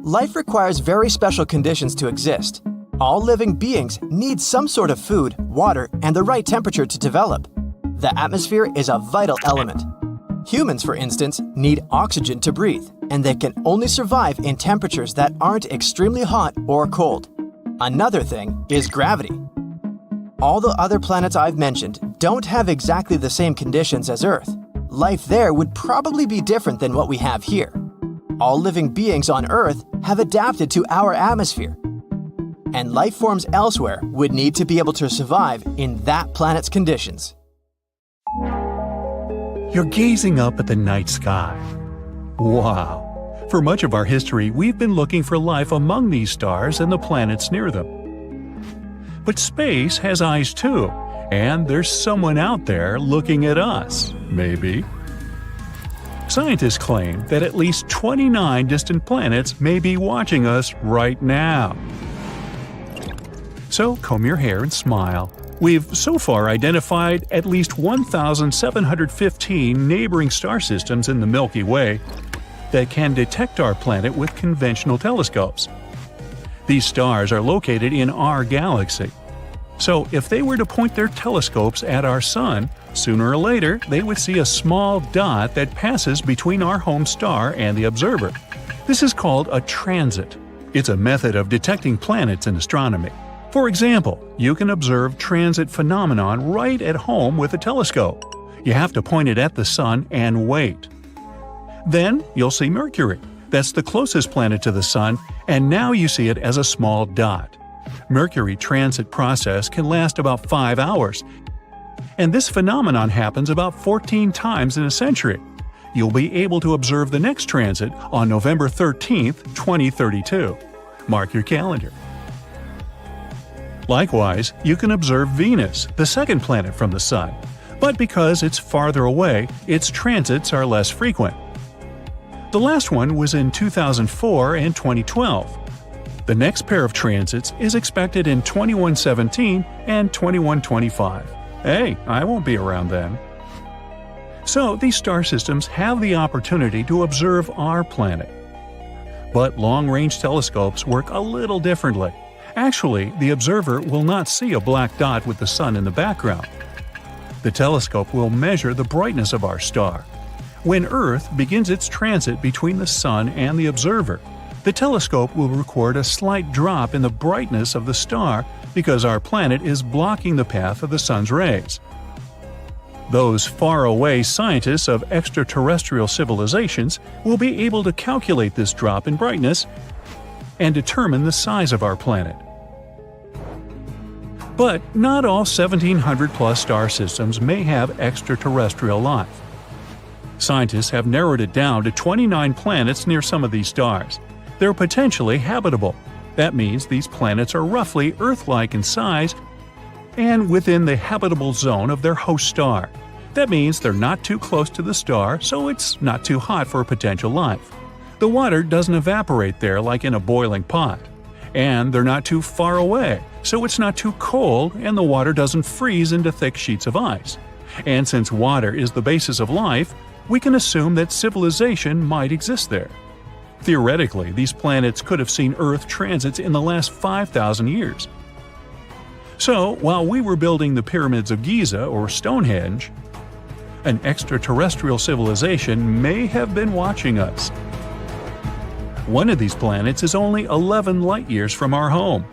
Life requires very special conditions to exist. All living beings need some sort of food, water, and the right temperature to develop. The atmosphere is a vital element. Humans, for instance, need oxygen to breathe, and they can only survive in temperatures that aren't extremely hot or cold. Another thing is gravity. All the other planets I've mentioned don't have exactly the same conditions as Earth. Life there would probably be different than what we have here. All living beings on Earth have adapted to our atmosphere, and life forms elsewhere would need to be able to survive in that planet's conditions. You're gazing up at the night sky. Wow! For much of our history, we've been looking for life among these stars and the planets near them. But space has eyes too, and there's someone out there looking at us, maybe. Scientists claim that at least 29 distant planets may be watching us right now. So comb your hair and smile. We've so far identified at least 1,715 neighboring star systems in the Milky Way that can detect our planet with conventional telescopes. These stars are located in our galaxy. So if they were to point their telescopes at our Sun, sooner or later they would see a small dot that passes between our home star and the observer. This is called a transit. It's a method of detecting planets in astronomy. For example, you can observe transit phenomenon right at home with a telescope. You have to point it at the Sun and wait. Then you'll see Mercury. That's the closest planet to the Sun, and now you see it as a small dot. Mercury transit process can last about 5 hours, and this phenomenon happens about 14 times in a century. You'll be able to observe the next transit on November 13, 2032. Mark your calendar. Likewise, you can observe Venus, the second planet from the Sun, but because it's farther away, its transits are less frequent. The last one was in 2004 and 2012. The next pair of transits is expected in 2117 and 2125. Hey, I won't be around then. So these star systems have the opportunity to observe our planet. But long-range telescopes work a little differently. Actually, the observer will not see a black dot with the Sun in the background. The telescope will measure the brightness of our star. When Earth begins its transit between the Sun and the observer, the telescope will record a slight drop in the brightness of the star because our planet is blocking the path of the Sun's rays. Those faraway scientists of extraterrestrial civilizations will be able to calculate this drop in brightness and determine the size of our planet. But not all 1,700-plus star systems may have extraterrestrial life. Scientists have narrowed it down to 29 planets near some of these stars. They're potentially habitable. That means these planets are roughly Earth-like in size and within the habitable zone of their host star. That means they're not too close to the star, so it's not too hot for potential life. The water doesn't evaporate there like in a boiling pot. And they're not too far away, so it's not too cold and the water doesn't freeze into thick sheets of ice. And since water is the basis of life, we can assume that civilization might exist there. Theoretically, these planets could have seen Earth transits in the last 5,000 years. So, while we were building the pyramids of Giza or Stonehenge, an extraterrestrial civilization may have been watching us. One of these planets is only 11 light-years from our home.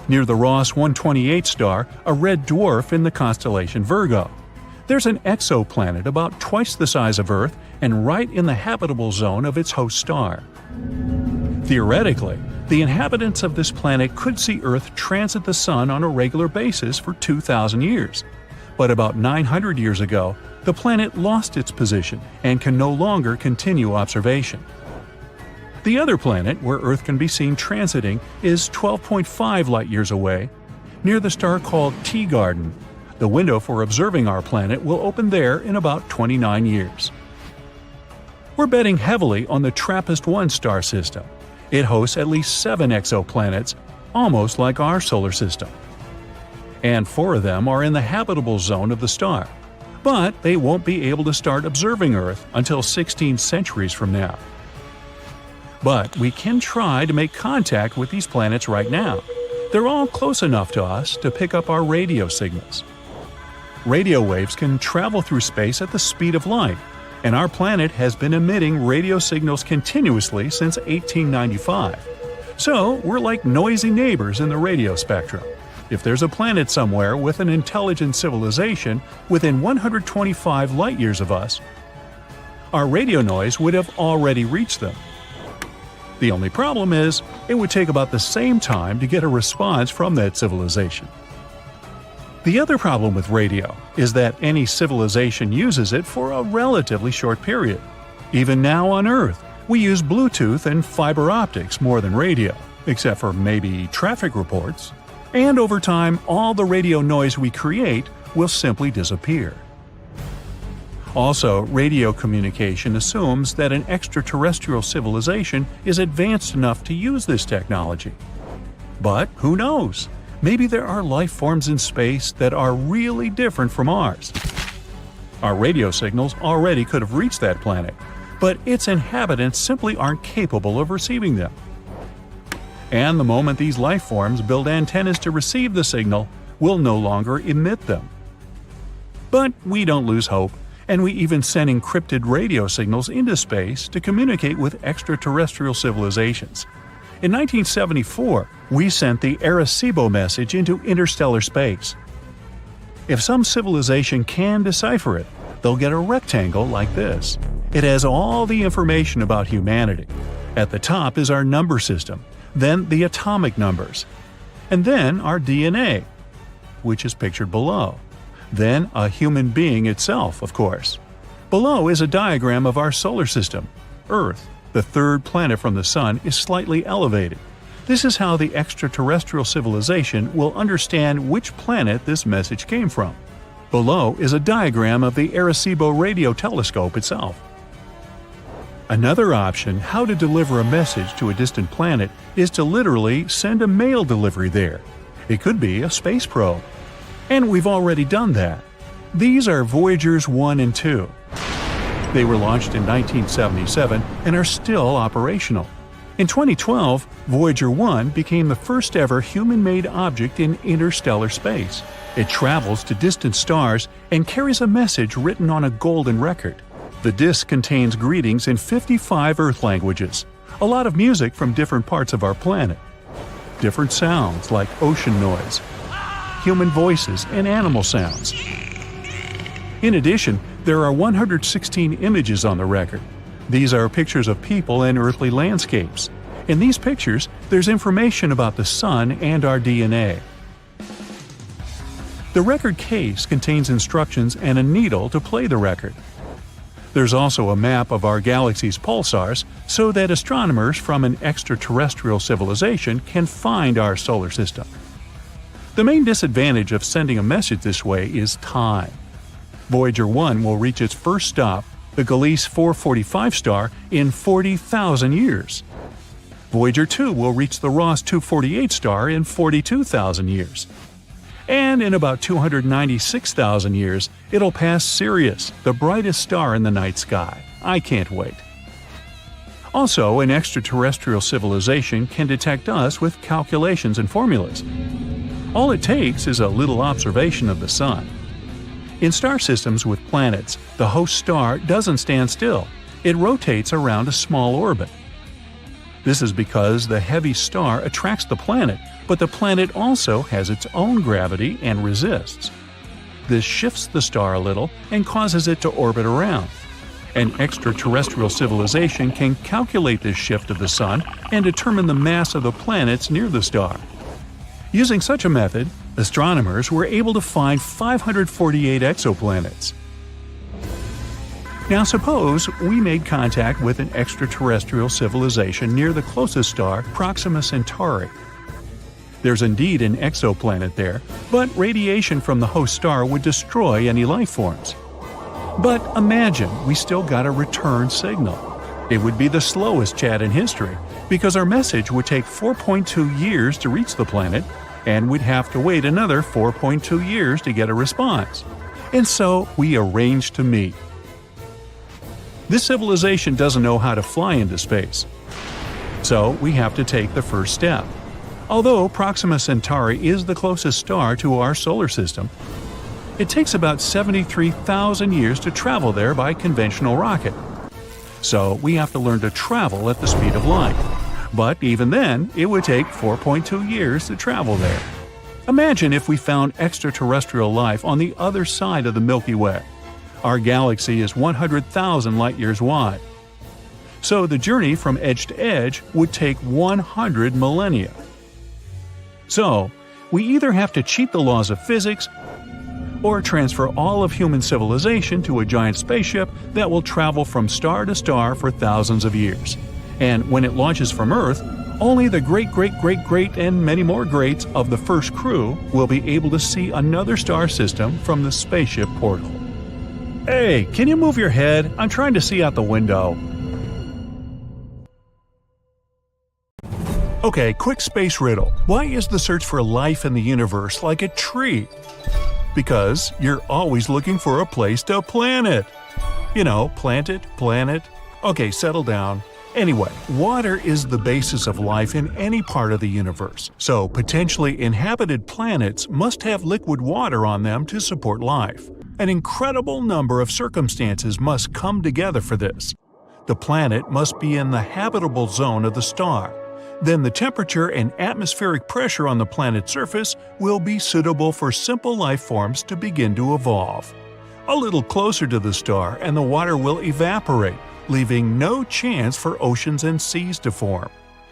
Near the Ross 128 star, a red dwarf in the constellation Virgo, there's an exoplanet about twice the size of Earth and right in the habitable zone of its host star. Theoretically, the inhabitants of this planet could see Earth transit the Sun on a regular basis for 2,000 years. But about 900 years ago, the planet lost its position and can no longer continue observation. The other planet where Earth can be seen transiting is 12.5 light-years away, near the star called Teegarden. The window for observing our planet will open there in about 29 years. We're betting heavily on the TRAPPIST-1 star system. It hosts at least 7 exoplanets, almost like our solar system. And 4 of them are in the habitable zone of the star. but they won't be able to start observing Earth until 16 centuries from now. But we can try to make contact with these planets right now. They're all close enough to us to pick up our radio signals. Radio waves can travel through space at the speed of light, and our planet has been emitting radio signals continuously since 1895. So we're like noisy neighbors in the radio spectrum. If there's a planet somewhere with an intelligent civilization within 125 light-years of us, our radio noise would have already reached them. The only problem is, it would take about the same time to get a response from that civilization. The other problem with radio is that any civilization uses it for a relatively short period. Even now on Earth, we use Bluetooth and fiber optics more than radio, except for maybe traffic reports. And over time, all the radio noise we create will simply disappear. Also, radio communication assumes that an extraterrestrial civilization is advanced enough to use this technology. But who knows? Maybe there are life forms in space that are really different from ours. Our radio signals already could have reached that planet, but its inhabitants simply aren't capable of receiving them. And the moment these life forms build antennas to receive the signal, we'll no longer emit them. But we don't lose hope, and we even send encrypted radio signals into space to communicate with extraterrestrial civilizations. In 1974, we sent the Arecibo message into interstellar space. If some civilization can decipher it, they'll get a rectangle like this. It has all the information about humanity. At the top is our number system, then the atomic numbers, and then our DNA, which is pictured below. Then a human being itself, of course. Below is a diagram of our solar system. Earth, the third planet from the Sun, is slightly elevated. This is how the extraterrestrial civilization will understand which planet this message came from. Below is a diagram of the Arecibo radio telescope itself. Another option how to deliver a message to a distant planet is to literally send a mail delivery there. It could be a space probe. And we've already done that. These are Voyagers 1 and 2. They were launched in 1977 and are still operational. In 2012, Voyager 1 became the first ever human-made object in interstellar space. It travels to distant stars and carries a message written on a golden record. The disk contains greetings in 55 Earth languages, a lot of music from different parts of our planet. Different sounds like ocean noise, human voices, and animal sounds. In addition, there are 116 images on the record. These are pictures of people and earthly landscapes. In these pictures, there's information about the Sun and our DNA. The record case contains instructions and a needle to play the record. There's also a map of our galaxy's pulsars so that astronomers from an extraterrestrial civilization can find our solar system. The main disadvantage of sending a message this way is time. Voyager 1 will reach its first stop, the Gliese 445 star, in 40,000 years. Voyager 2 will reach the Ross 248 star in 42,000 years. And in about 296,000 years, it'll pass Sirius, the brightest star in the night sky. I can't wait. Also, an extraterrestrial civilization can detect us with calculations and formulas. All it takes is a little observation of the Sun. In star systems with planets, the host star doesn't stand still. It rotates around a small orbit. This is because the heavy star attracts the planet, but the planet also has its own gravity and resists. This shifts the star a little and causes it to orbit around. An extraterrestrial civilization can calculate this shift of the Sun and determine the mass of the planets near the star. Using such a method, astronomers were able to find 548 exoplanets. Now suppose we made contact with an extraterrestrial civilization near the closest star, Proxima Centauri. There's indeed an exoplanet there, but radiation from the host star would destroy any life forms. But imagine we still got a return signal. It would be the slowest chat in history, because our message would take 4.2 years to reach the planet, and we'd have to wait another 4.2 years to get a response. And so we arranged to meet. This civilization doesn't know how to fly into space. So we have to take the first step. Although Proxima Centauri is the closest star to our solar system, it takes about 73,000 years to travel there by conventional rocket. So we have to learn to travel at the speed of light. But even then, it would take 4.2 years to travel there. Imagine if we found extraterrestrial life on the other side of the Milky Way. Our galaxy is 100,000 light-years wide. So the journey from edge to edge would take 100 millennia. So, we either have to cheat the laws of physics or transfer all of human civilization to a giant spaceship that will travel from star to star for thousands of years. And when it launches from Earth, only the great and many more greats of the first crew will be able to see another star system from the spaceship portal. Hey, can you move your head? I'm trying to see out the window. Okay, quick space riddle. Why is the search for life in the universe like a tree? Because you're always looking for a place to plant it. You know, plant it. Okay, settle down. Anyway, water is the basis of life in any part of the universe, so potentially inhabited planets must have liquid water on them to support life. An incredible number of circumstances must come together for this. The planet must be in the habitable zone of the star. Then the temperature and atmospheric pressure on the planet's surface will be suitable for simple life forms to begin to evolve. A little closer to the star and the water will evaporate, leaving no chance for oceans and seas to form.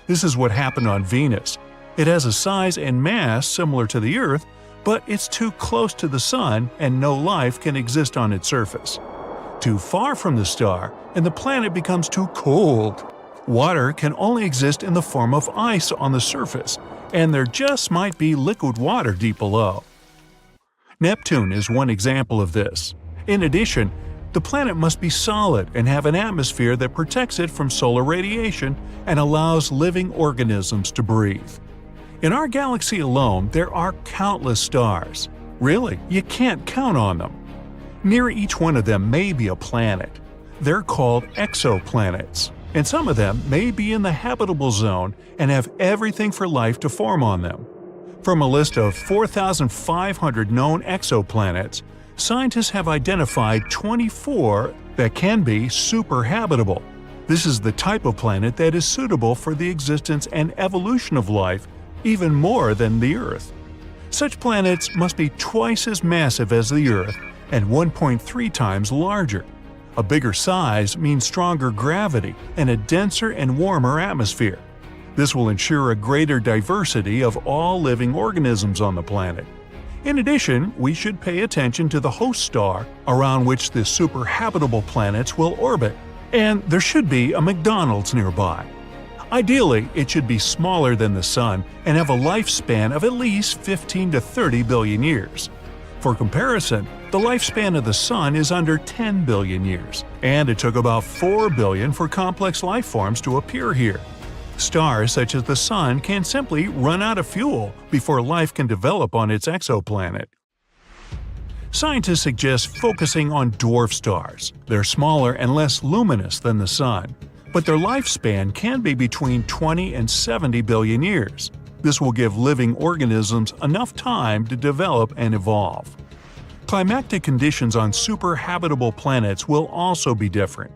This is what happened on Venus. It has a size and mass similar to the Earth, but it's too close to the Sun and no life can exist on its surface. Too far from the star, and the planet becomes too cold. Water can only exist in the form of ice on the surface, and there just might be liquid water deep below. Neptune is one example of this. In addition, the planet must be solid and have an atmosphere that protects it from solar radiation and allows living organisms to breathe. In our galaxy alone, there are countless stars. Really, you can't count on them. Near each one of them may be a planet. They're called exoplanets, and some of them may be in the habitable zone and have everything for life to form on them. From a list of 4,500 known exoplanets, scientists have identified 24 that can be superhabitable. This is the type of planet that is suitable for the existence and evolution of life even more than the Earth. Such planets must be twice as massive as the Earth and 1.3 times larger. A bigger size means stronger gravity and a denser and warmer atmosphere. This will ensure a greater diversity of all living organisms on the planet. In addition, we should pay attention to the host star around which the superhabitable planets will orbit, and there should be a McDonald's nearby. Ideally, it should be smaller than the Sun and have a lifespan of at least 15 to 30 billion years. For comparison, the lifespan of the Sun is under 10 billion years, and it took about 4 billion for complex life forms to appear here. Stars such as the Sun can simply run out of fuel before life can develop on its exoplanet. Scientists suggest focusing on dwarf stars. They're smaller and less luminous than the Sun, but their lifespan can be between 20 and 70 billion years. This will give living organisms enough time to develop and evolve. Climatic conditions on superhabitable planets will also be different.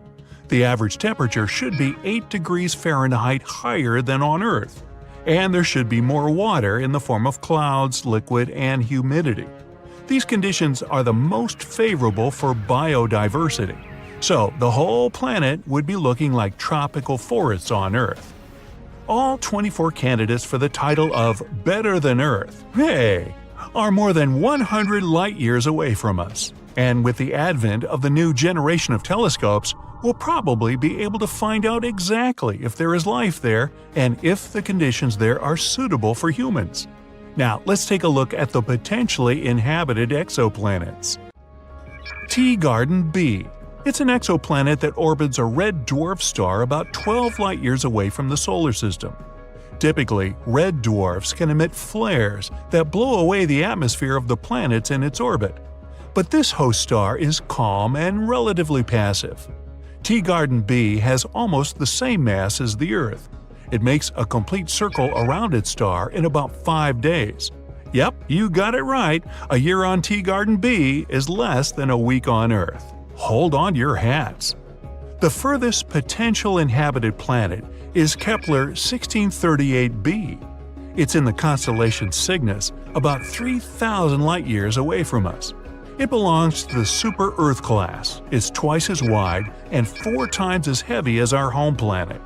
The average temperature should be 8 degrees Fahrenheit higher than on Earth, and there should be more water in the form of clouds, liquid, and humidity. These conditions are the most favorable for biodiversity, so the whole planet would be looking like tropical forests on Earth. All 24 candidates for the title of Better Than Earth, are more than 100 light-years away from us. And with the advent of the new generation of telescopes, we'll probably be able to find out exactly if there is life there and if the conditions there are suitable for humans. Now, let's take a look at the potentially inhabited exoplanets. Teegarden B. It's an exoplanet that orbits a red dwarf star about 12 light-years away from the solar system. Typically, red dwarfs can emit flares that blow away the atmosphere of the planets in its orbit. But this host star is calm and relatively passive. Teegarden b has almost the same mass as the Earth. It makes a complete circle around its star in about 5 days. Yep, you got it right. A year on Teegarden b is less than a week on Earth. Hold on to your hats. The furthest potential inhabited planet is Kepler 1638b. It's in the constellation Cygnus, about 3,000 light-years away from us. It belongs to the Super-Earth class. It's twice as wide and 4 times as heavy as our home planet.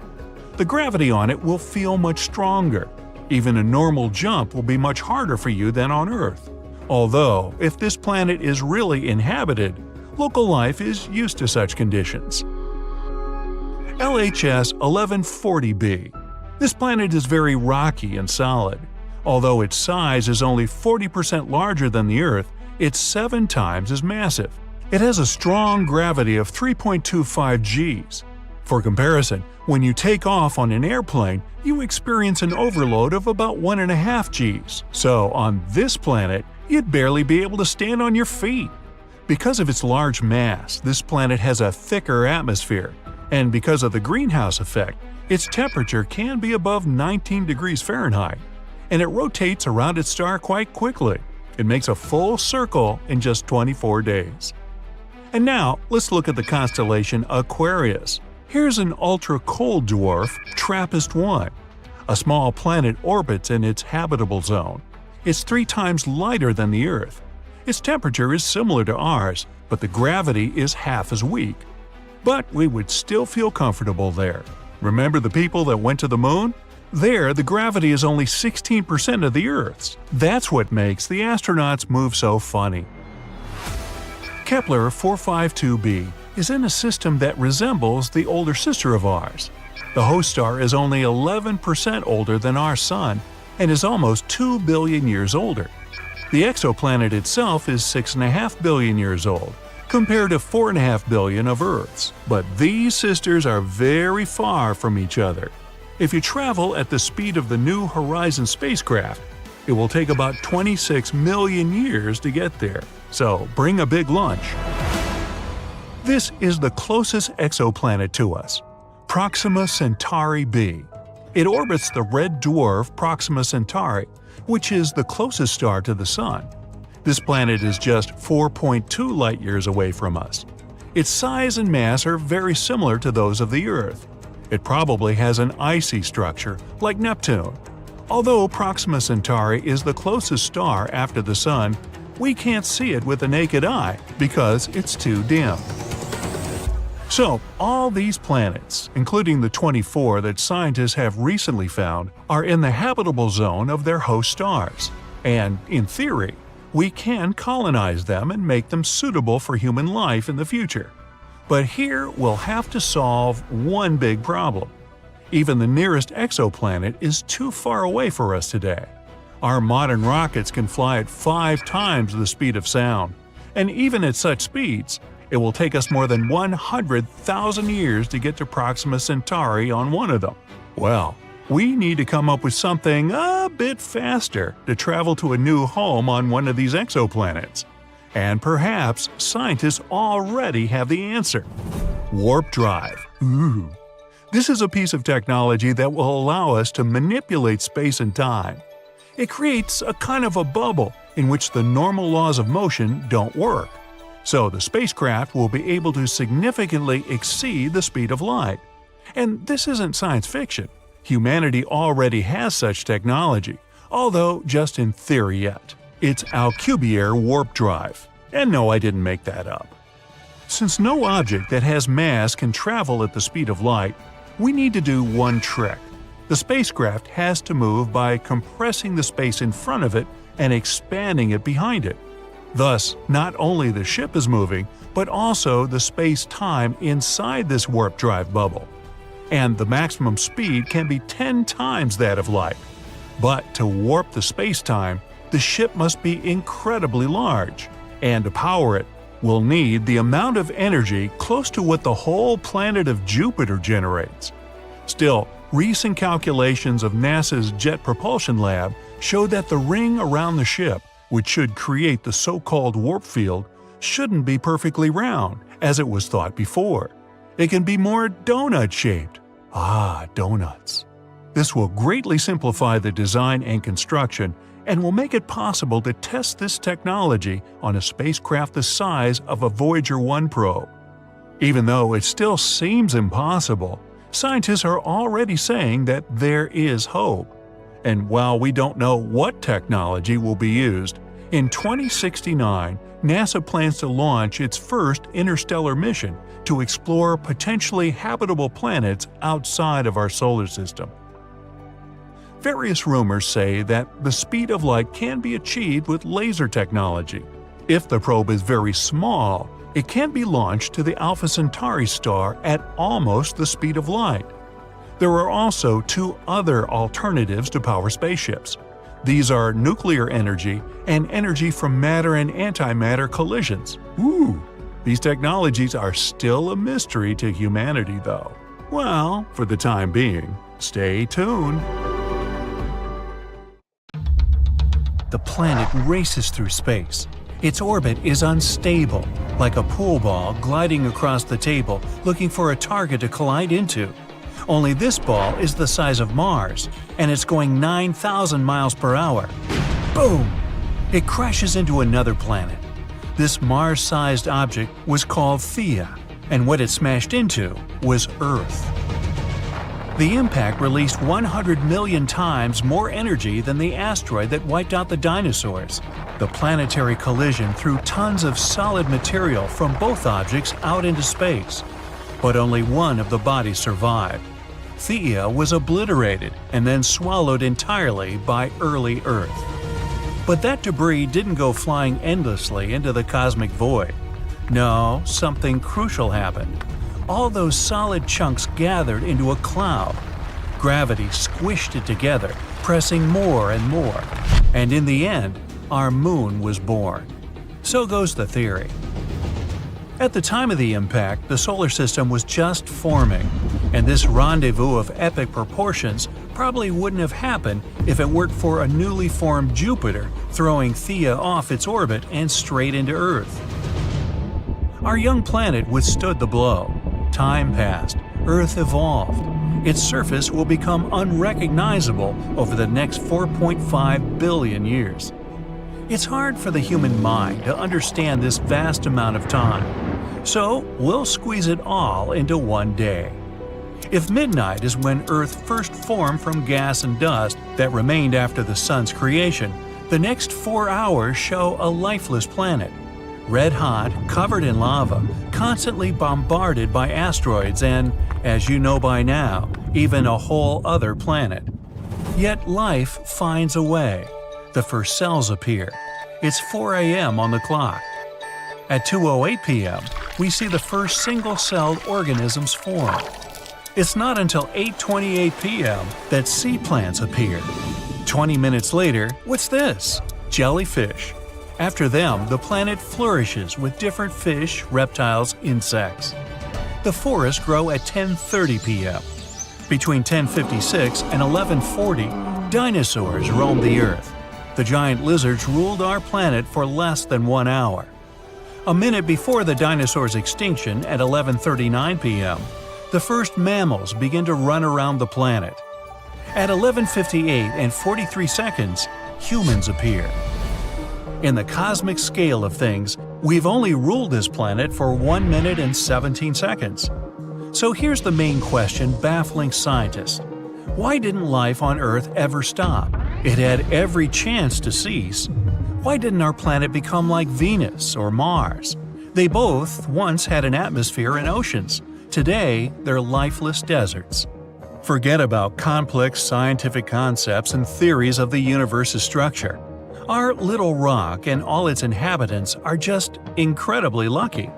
The gravity on it will feel much stronger. Even a normal jump will be much harder for you than on Earth. Although, if this planet is really inhabited, local life is used to such conditions. LHS 1140b. This planet is very rocky and solid. Although its size is only 40% larger than the Earth, it's 7 times as massive. It has a strong gravity of 3.25 Gs. For comparison, when you take off on an airplane, you experience an overload of about 1.5 Gs. So on this planet, you'd barely be able to stand on your feet. Because of its large mass, this planet has a thicker atmosphere, and because of the greenhouse effect, its temperature can be above 19 degrees Fahrenheit, and it rotates around its star quite quickly. It makes a full circle in just 24 days. And now, let's look at the constellation Aquarius. Here's an ultra-cold dwarf, TRAPPIST-1. A small planet orbits in its habitable zone. It's 3 times lighter than the Earth. Its temperature is similar to ours, but the gravity is half as weak. But we would still feel comfortable there. Remember the people that went to the moon? There, the gravity is only 16% of the Earth's. That's what makes the astronauts move so funny. Kepler 452b is in a system that resembles the older sister of ours. The host star is only 11% older than our Sun and is almost 2 billion years older. The exoplanet itself is 6.5 billion years old, compared to 4.5 billion of Earth's. But these sisters are very far from each other. If you travel at the speed of the New Horizons spacecraft, it will take about 26 million years to get there. So bring a big lunch. This is the closest exoplanet to us, Proxima Centauri b. It orbits the red dwarf Proxima Centauri, which is the closest star to the Sun. This planet is just 4.2 light-years away from us. Its size and mass are very similar to those of the Earth. It probably has an icy structure, like Neptune. Although Proxima Centauri is the closest star after the Sun, we can't see it with the naked eye because it's too dim. So, all these planets, including the 24 that scientists have recently found, are in the habitable zone of their host stars. And, in theory, we can colonize them and make them suitable for human life in the future. But here we'll have to solve one big problem. Even the nearest exoplanet is too far away for us today. Our modern rockets can fly at 5 times the speed of sound, and even at such speeds, it will take us more than 100,000 years to get to Proxima Centauri on one of them. Well, we need to come up with something a bit faster to travel to a new home on one of these exoplanets. And perhaps scientists already have the answer. Warp drive. Ooh. This is a piece of technology that will allow us to manipulate space and time. It creates a kind of a bubble in which the normal laws of motion don't work. So the spacecraft will be able to significantly exceed the speed of light. And this isn't science fiction. Humanity already has such technology, although just in theory yet. It's Alcubierre warp drive. And no, I didn't make that up. Since no object that has mass can travel at the speed of light, we need to do one trick. The spacecraft has to move by compressing the space in front of it and expanding it behind it. Thus, not only the ship is moving, but also the space-time inside this warp drive bubble. And the maximum speed can be 10 times that of light. But to warp the space-time, the ship must be incredibly large, and to power it, we'll need the amount of energy close to what the whole planet of Jupiter generates. Still, recent calculations of NASA's Jet Propulsion Lab show that the ring around the ship, which should create the so-called warp field, shouldn't be perfectly round, as it was thought before. It can be more donut-shaped. Ah, donuts. This will greatly simplify the design and construction and will make it possible to test this technology on a spacecraft the size of a Voyager 1 probe. Even though it still seems impossible, scientists are already saying that there is hope. And while we don't know what technology will be used, in 2069, NASA plans to launch its first interstellar mission to explore potentially habitable planets outside of our solar system. Various rumors say that the speed of light can be achieved with laser technology. If the probe is very small, it can be launched to the Alpha Centauri star at almost the speed of light. There are also two other alternatives to power spaceships. These are nuclear energy and energy from matter and antimatter collisions. Ooh! These technologies are still a mystery to humanity, though. Well, for the time being, stay tuned. The planet races through space. Its orbit is unstable, like a pool ball gliding across the table looking for a target to collide into. Only this ball is the size of Mars, and it's going 9,000 miles per hour. Boom! It crashes into another planet. This Mars-sized object was called Theia, and what it smashed into was Earth. The impact released 100 million times more energy than the asteroid that wiped out the dinosaurs. The planetary collision threw tons of solid material from both objects out into space. But only one of the bodies survived. Theia was obliterated and then swallowed entirely by early Earth. But that debris didn't go flying endlessly into the cosmic void. No, something crucial happened. All those solid chunks gathered into a cloud. Gravity squished it together, pressing more and more. And in the end, our moon was born. So goes the theory. At the time of the impact, the solar system was just forming, and this rendezvous of epic proportions probably wouldn't have happened if it weren't for a newly formed Jupiter throwing Theia off its orbit and straight into Earth. Our young planet withstood the blow. Time passed, Earth evolved. Its surface will become unrecognizable over the next 4.5 billion years. It's hard for the human mind to understand this vast amount of time, so we'll squeeze it all into one day. If midnight is when Earth first formed from gas and dust that remained after the Sun's creation, the next 4 hours show a lifeless planet. Red hot, covered in lava, constantly bombarded by asteroids and, as you know by now, even a whole other planet. Yet life finds a way. The first cells appear. It's 4 a.m. on the clock. At 2:08 p.m., we see the first single-celled organisms form. It's not until 8:28 p.m. that sea plants appear. 20 minutes later, what's this? Jellyfish. After them, the planet flourishes with different fish, reptiles, insects. The forests grow at 10:30 p.m. Between 10:56 and 11:40, dinosaurs roamed the Earth. The giant lizards ruled our planet for less than 1 hour. A minute before the dinosaurs' extinction at 11:39 p.m., the first mammals begin to run around the planet. At 11:58 and 43 seconds, humans appear. In the cosmic scale of things, we've only ruled this planet for 1 minute and 17 seconds. So here's the main question baffling scientists. Why didn't life on Earth ever stop? It had every chance to cease. Why didn't our planet become like Venus or Mars? They both once had an atmosphere and oceans. Today, they're lifeless deserts. Forget about complex scientific concepts and theories of the universe's structure. Our little rock and all its inhabitants are just incredibly lucky.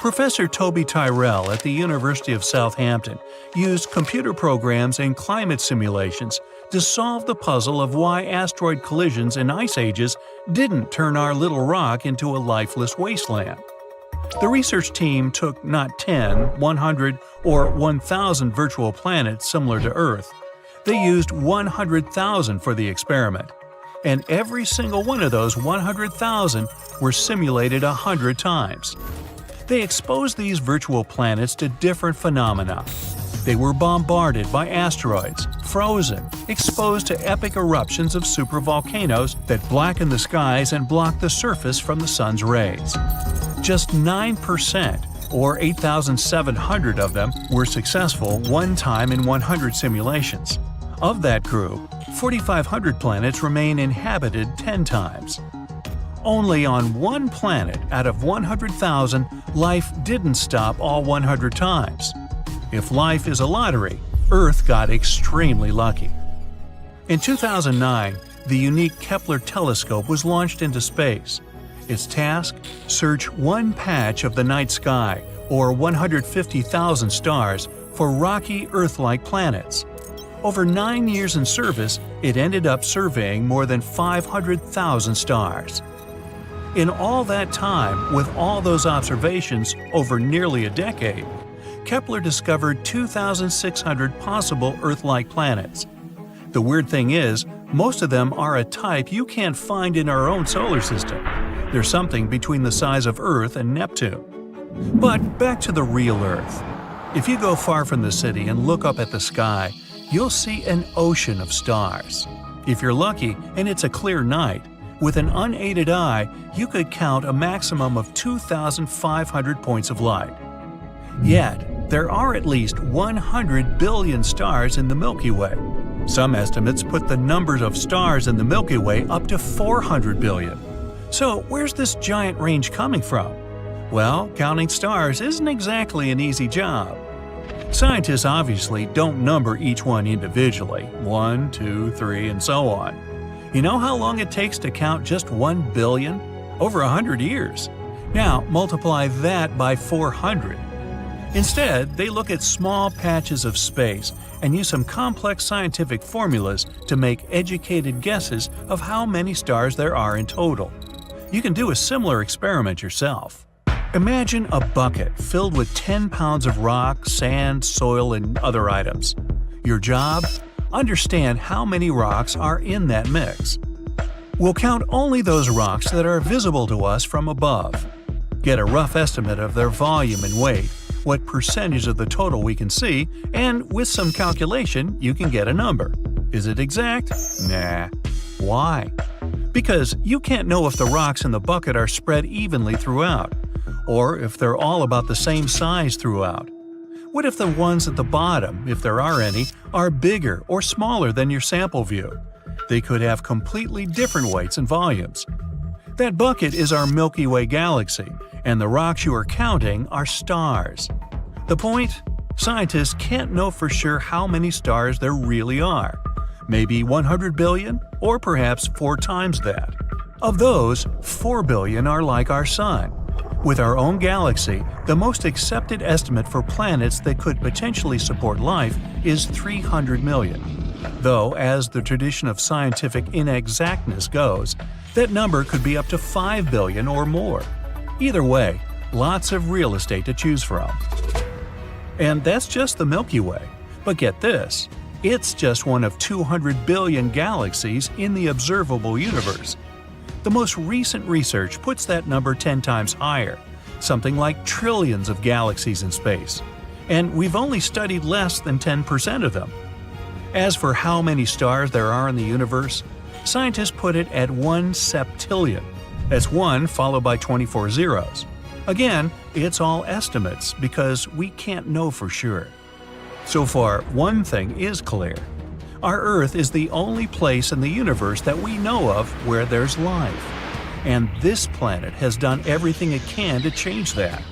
Professor Toby Tyrrell at the University of Southampton used computer programs and climate simulations to solve the puzzle of why asteroid collisions and ice ages didn't turn our little rock into a lifeless wasteland. The research team took not 10, 100, or 1,000 virtual planets similar to Earth. They used 100,000 for the experiment. and every single one of those 100,000 were simulated 100 times. They exposed these virtual planets to different phenomena. They were bombarded by asteroids, frozen, exposed to epic eruptions of supervolcanoes that blacken the skies and block the surface from the sun's rays. Just 9%, or 8,700 of them, were successful one time in 100 simulations. Of that group, 4,500 planets remain inhabited 10 times. Only on one planet out of 100,000, life didn't stop all 100 times. If life is a lottery, Earth got extremely lucky. In 2009, the unique Kepler telescope was launched into space. Its task? Search one patch of the night sky, or 150,000 stars, for rocky Earth-like planets. Over 9 years in service, it ended up surveying more than 500,000 stars. In all that time, with all those observations over nearly a decade, Kepler discovered 2,600 possible Earth-like planets. The weird thing is, most of them are a type you can't find in our own solar system. They're something between the size of Earth and Neptune. But back to the real Earth. If you go far from the city and look up at the sky, you'll see an ocean of stars. If you're lucky and it's a clear night, with an unaided eye, you could count a maximum of 2,500 points of light. Yet, there are at least 100 billion stars in the Milky Way. Some estimates put the numbers of stars in the Milky Way up to 400 billion. So, where's this giant range coming from? Well, counting stars isn't exactly an easy job. Scientists obviously don't number each one individually, 1, 2, 3, and so on. You know how long it takes to count just 1 billion? Over 100 years. Now, multiply that by 400. Instead, they look at small patches of space and use some complex scientific formulas to make educated guesses of how many stars there are in total. You can do a similar experiment yourself. Imagine a bucket filled with 10 pounds of rock, sand, soil, and other items. Your job? Understand how many rocks are in that mix. We'll count only those rocks that are visible to us from above. Get a rough estimate of their volume and weight, what percentage of the total we can see, and with some calculation, you can get a number. Is it exact? Nah. Why? Because you can't know if the rocks in the bucket are spread evenly throughout, or if they're all about the same size throughout. What if the ones at the bottom, if there are any, are bigger or smaller than your sample view? They could have completely different weights and volumes. That bucket is our Milky Way galaxy, and the rocks you are counting are stars. The point? Scientists can't know for sure how many stars there really are. Maybe 100 billion, or perhaps 4 times that. Of those, 4 billion are like our Sun. With our own galaxy, the most accepted estimate for planets that could potentially support life is 300 million. Though, as the tradition of scientific inexactness goes, that number could be up to 5 billion or more. Either way, lots of real estate to choose from. And that's just the Milky Way. But get this, it's just one of 200 billion galaxies in the observable universe. The most recent research puts that number 10 times higher, something like trillions of galaxies in space. And we've only studied less than 10% of them. As for how many stars there are in the universe, scientists put it at 1 septillion. That's 1 followed by 24 zeros. Again, it's all estimates because we can't know for sure. So far, one thing is clear. Our Earth is the only place in the universe that we know of where there's life. And this planet has done everything it can to change that.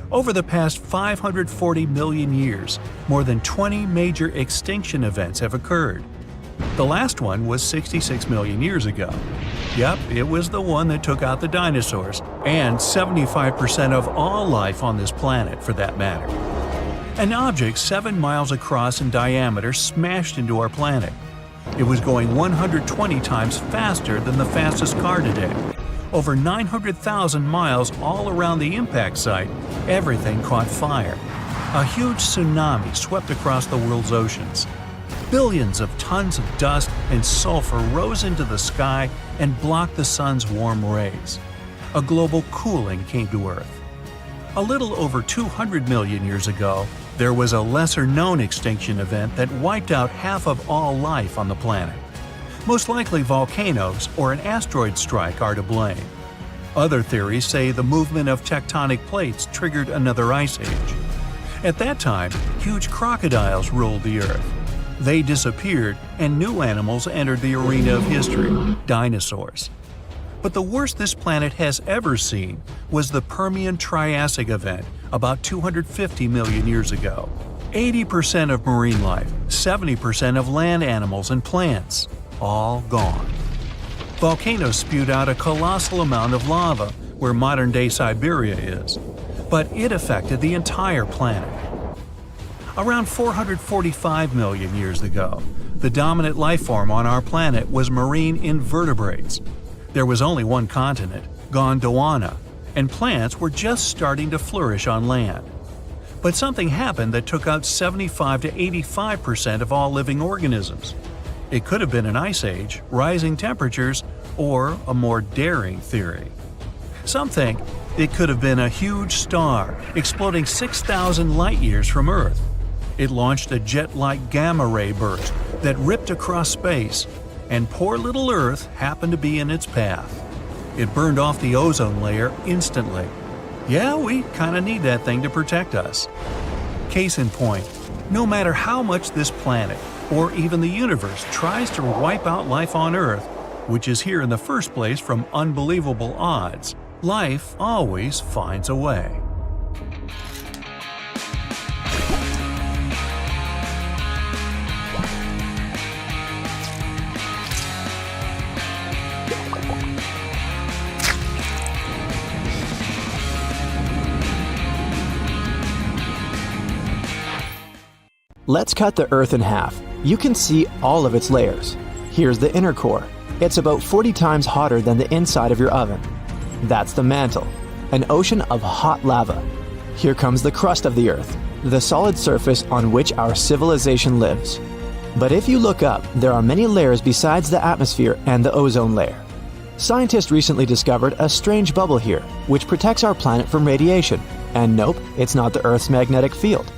Over the past 540 million years, more than 20 major extinction events have occurred. The last one was 66 million years ago. Yep, it was the one that took out the dinosaurs, and 75% of all life on this planet for that matter. An object 7 miles across in diameter smashed into our planet. It was going 120 times faster than the fastest car today. Over 900,000 miles all around the impact site, everything caught fire. A huge tsunami swept across the world's oceans. Billions of tons of dust and sulfur rose into the sky and blocked the sun's warm rays. A global cooling came to Earth. A little over 200 million years ago, there was a lesser-known extinction event that wiped out half of all life on the planet. Most likely volcanoes or an asteroid strike are to blame. Other theories say the movement of tectonic plates triggered another ice age. At that time, huge crocodiles ruled the Earth. They disappeared, and new animals entered the arena of history – dinosaurs. But the worst this planet has ever seen was the Permian-Triassic event about 250 million years ago. 80% of marine life, 70% of land animals and plants, all gone. Volcanoes spewed out a colossal amount of lava where modern-day Siberia is, but it affected the entire planet. Around 445 million years ago, the dominant life form on our planet was marine invertebrates. There was only one continent, Gondwana, and plants were just starting to flourish on land. But something happened that took out 75 to 85% of all living organisms. It could have been an ice age, rising temperatures, or a more daring theory. Some think it could have been a huge star exploding 6,000 light-years from Earth. It launched a jet-like gamma-ray burst that ripped across space, and poor little Earth happened to be in its path. It burned off the ozone layer instantly. Yeah, we kinda need that thing to protect us. Case in point, no matter how much this planet, or even the universe, tries to wipe out life on Earth, which is here in the first place from unbelievable odds, life always finds a way. Let's cut the Earth in half. You can see all of its layers. Here's the inner core. It's about 40 times hotter than the inside of your oven. That's the mantle, an ocean of hot lava. Here comes the crust of the Earth, the solid surface on which our civilization lives. But if you look up, there are many layers besides the atmosphere and the ozone layer. Scientists recently discovered a strange bubble here, which protects our planet from radiation. And nope, it's not the Earth's magnetic field.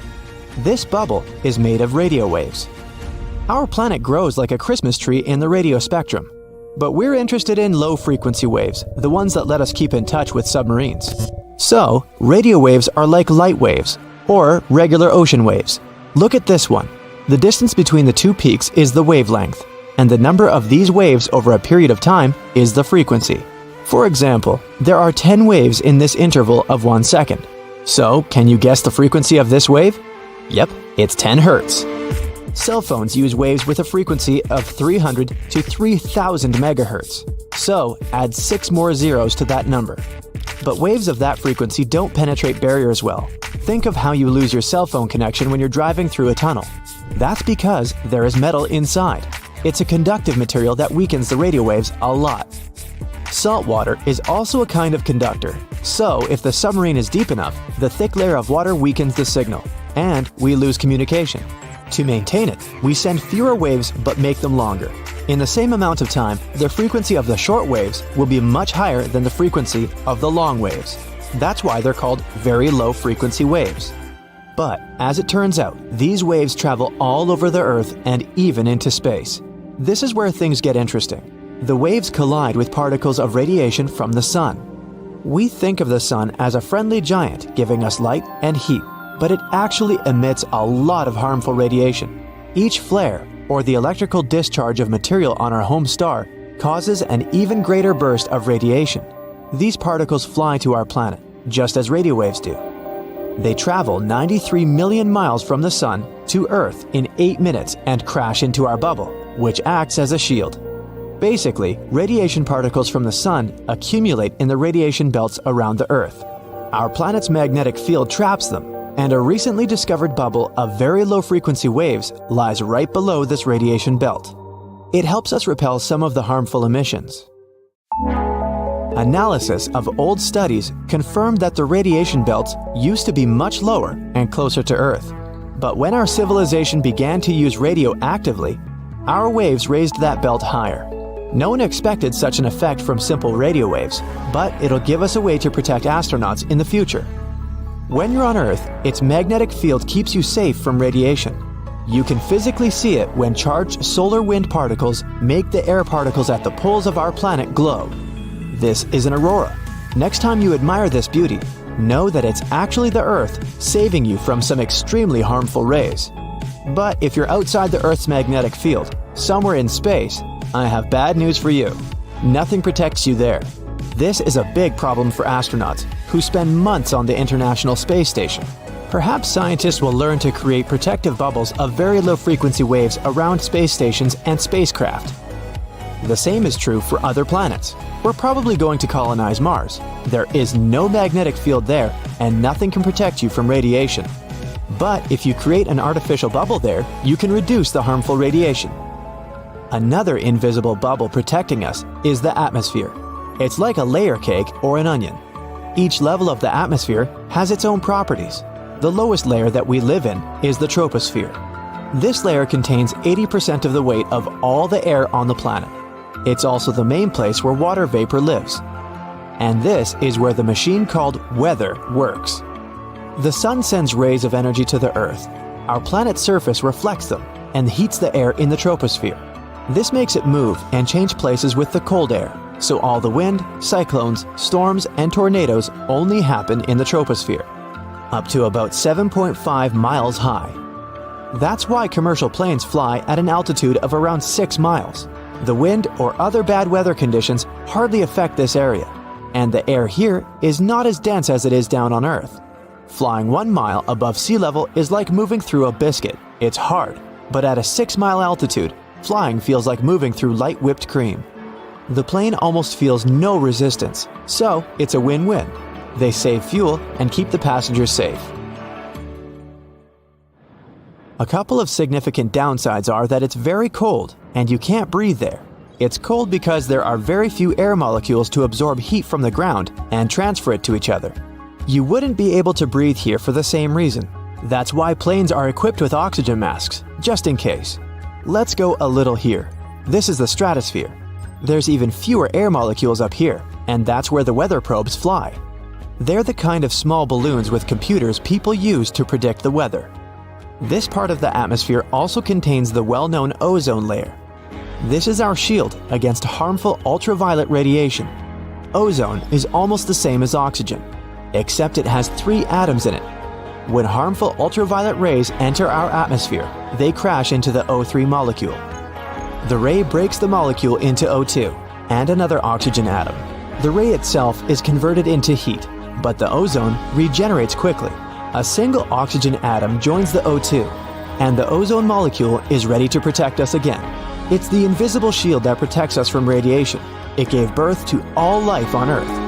This bubble is made of radio waves. Our planet grows like a Christmas tree in the radio spectrum. But we're interested in low-frequency waves, the ones that let us keep in touch with submarines. So, radio waves are like light waves, or regular ocean waves. Look at this one. The distance between the two peaks is the wavelength, and the number of these waves over a period of time is the frequency. For example, there are 10 waves in this interval of 1 second. So, can you guess the frequency of this wave? Yep, it's 10 Hertz. Cell phones use waves with a frequency of 300 to 3000 megahertz. So, add 6 more zeros to that number. But waves of that frequency don't penetrate barriers well. Think of how you lose your cell phone connection when you're driving through a tunnel. That's because there is metal inside. It's a conductive material that weakens the radio waves a lot. Salt water is also a kind of conductor. So, if the submarine is deep enough, the thick layer of water weakens the signal, and we lose communication. To maintain it, we send fewer waves but make them longer. In the same amount of time, the frequency of the short waves will be much higher than the frequency of the long waves. That's why they're called very low frequency waves. But, as it turns out, these waves travel all over the Earth and even into space. This is where things get interesting. The waves collide with particles of radiation from the sun. We think of the sun as a friendly giant giving us light and heat, but it actually emits a lot of harmful radiation. Each flare, or the electrical discharge of material on our home star, causes an even greater burst of radiation. These particles fly to our planet, just as radio waves do. They travel 93 million miles from the sun to Earth in 8 minutes and crash into our bubble, which acts as a shield. Basically, radiation particles from the sun accumulate in the radiation belts around the Earth. Our planet's magnetic field traps them, and a recently discovered bubble of very low-frequency waves lies right below this radiation belt. It helps us repel some of the harmful emissions. Analysis of old studies confirmed that the radiation belts used to be much lower and closer to Earth. But when our civilization began to use radio actively, our waves raised that belt higher. No one expected such an effect from simple radio waves, but it'll give us a way to protect astronauts in the future. When you're on Earth, its magnetic field keeps you safe from radiation. You can physically see it when charged solar wind particles make the air particles at the poles of our planet glow. This is an aurora. Next time you admire this beauty, know that it's actually the Earth saving you from some extremely harmful rays. But if you're outside the Earth's magnetic field, somewhere in space, I have bad news for you. Nothing protects you there. This is a big problem for astronauts who spend months on the International Space Station. Perhaps scientists will learn to create protective bubbles of very low frequency waves around space stations and spacecraft. The same is true for other planets. We're probably going to colonize Mars. There is no magnetic field there, and nothing can protect you from radiation. But if you create an artificial bubble there, you can reduce the harmful radiation. Another invisible bubble protecting us is the atmosphere. It's like a layer cake or an onion. Each level of the atmosphere has its own properties. The lowest layer that we live in is the troposphere. This layer contains 80% of the weight of all the air on the planet. It's also the main place where water vapor lives. And this is where the machine called weather works. The sun sends rays of energy to the Earth. Our planet's surface reflects them and heats the air in the troposphere. This makes it move and change places with the cold air, so all the wind, cyclones, storms, and tornadoes only happen in the troposphere, up to about 7.5 miles high. That's why commercial planes fly at an altitude of around 6 miles. The wind or other bad weather conditions hardly affect this area, and the air here is not as dense as it is down on Earth. Flying 1 mile above sea level is like moving through a biscuit. It's hard, but at a 6-mile altitude, flying feels like moving through light whipped cream. The plane almost feels no resistance, so it's a win-win. They save fuel and keep the passengers safe. A couple of significant downsides are that it's very cold and you can't breathe there. It's cold because there are very few air molecules to absorb heat from the ground and transfer it to each other. You wouldn't be able to breathe here for the same reason. That's why planes are equipped with oxygen masks, just in case. Let's go a little here. This is the stratosphere. There's even fewer air molecules up here, and that's where the weather probes fly. They're the kind of small balloons with computers people use to predict the weather. This part of the atmosphere also contains the well-known ozone layer. This is our shield against harmful ultraviolet radiation. Ozone is almost the same as oxygen, except it has 3 atoms in it. When harmful ultraviolet rays enter our atmosphere, they crash into the O3 molecule. The ray breaks the molecule into O2 and another oxygen atom. The ray itself is converted into heat, but the ozone regenerates quickly. A single oxygen atom joins the O2, and the ozone molecule is ready to protect us again. It's the invisible shield that protects us from radiation. It gave birth to all life on Earth.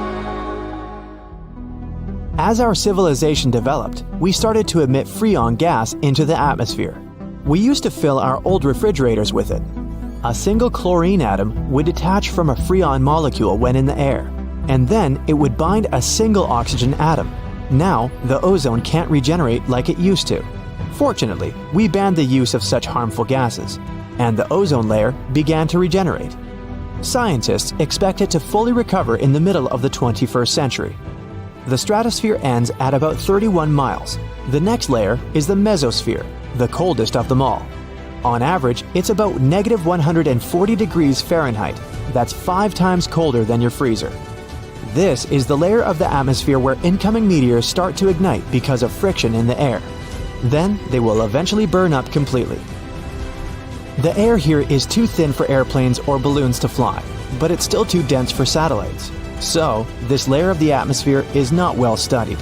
As our civilization developed, we started to emit freon gas into the atmosphere. We used to fill our old refrigerators with it. A single chlorine atom would detach from a freon molecule when in the air, and then it would bind a single oxygen atom. Now, the ozone can't regenerate like it used to. Fortunately, we banned the use of such harmful gases, and the ozone layer began to regenerate. Scientists expect it to fully recover in the middle of the 21st century. The stratosphere ends at about 31 miles. The next layer is the mesosphere, the coldest of them all. On average, it's about -140 degrees Fahrenheit. That's 5 times colder than your freezer. This is the layer of the atmosphere where incoming meteors start to ignite because of friction in the air. Then they will eventually burn up completely. The air here is too thin for airplanes or balloons to fly, but it's still too dense for satellites. So, this layer of the atmosphere is not well studied.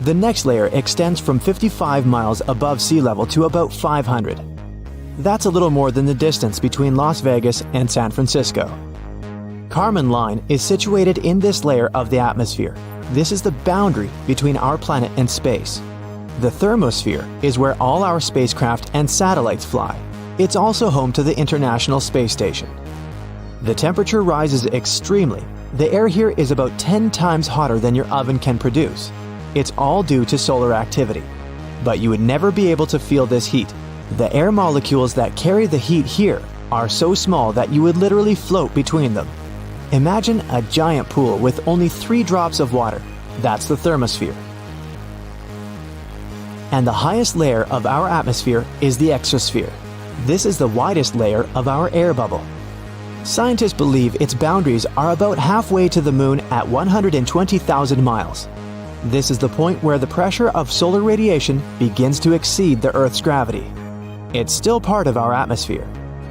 The next layer extends from 55 miles above sea level to about 500. That's a little more than the distance between Las Vegas and San Francisco. Kármán line is situated in this layer of the atmosphere. This is the boundary between our planet and space. The thermosphere is where all our spacecraft and satellites fly. It's also home to the International Space Station. The temperature rises extremely. The air here is about 10 times hotter than your oven can produce. It's all due to solar activity. but you would never be able to feel this heat. The air molecules that carry the heat here are so small that you would literally float between them. Imagine a giant pool with only 3 drops of water. That's the thermosphere. And the highest layer of our atmosphere is the exosphere. This is the widest layer of our air bubble. Scientists believe its boundaries are about halfway to the moon at 120,000 miles. This is the point where the pressure of solar radiation begins to exceed the Earth's gravity. It's still part of our atmosphere.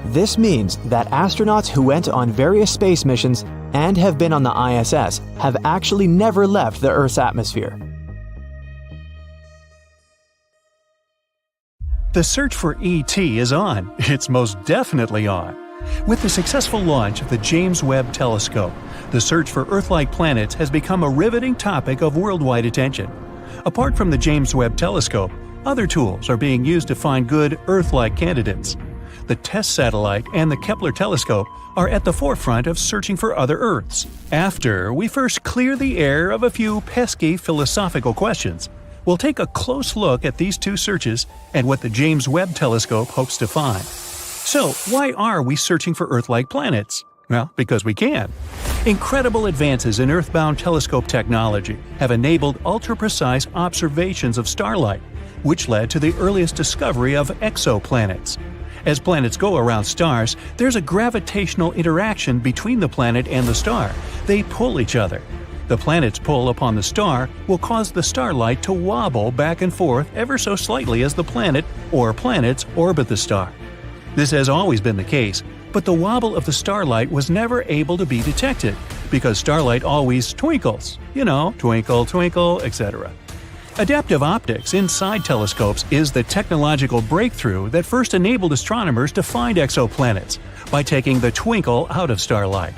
This means that astronauts who went on various space missions and have been on the ISS have actually never left the Earth's atmosphere. The search for ET is on. It's most definitely on. With the successful launch of the James Webb Telescope, the search for Earth-like planets has become a riveting topic of worldwide attention. Apart from the James Webb Telescope, other tools are being used to find good Earth-like candidates. The TESS satellite and the Kepler telescope are at the forefront of searching for other Earths. After we first clear the air of a few pesky philosophical questions, we'll take a close look at these two searches and what the James Webb Telescope hopes to find. So, why are we searching for Earth-like planets? Well, because we can. Incredible advances in Earthbound telescope technology have enabled ultra-precise observations of starlight, which led to the earliest discovery of exoplanets. As planets go around stars, there's a gravitational interaction between the planet and the star. They pull each other. The planet's pull upon the star will cause the starlight to wobble back and forth ever so slightly as the planet or planets orbit the star. This has always been the case, but the wobble of the starlight was never able to be detected, because starlight always twinkles. You know, twinkle, twinkle, etc. Adaptive optics inside telescopes is the technological breakthrough that first enabled astronomers to find exoplanets by taking the twinkle out of starlight.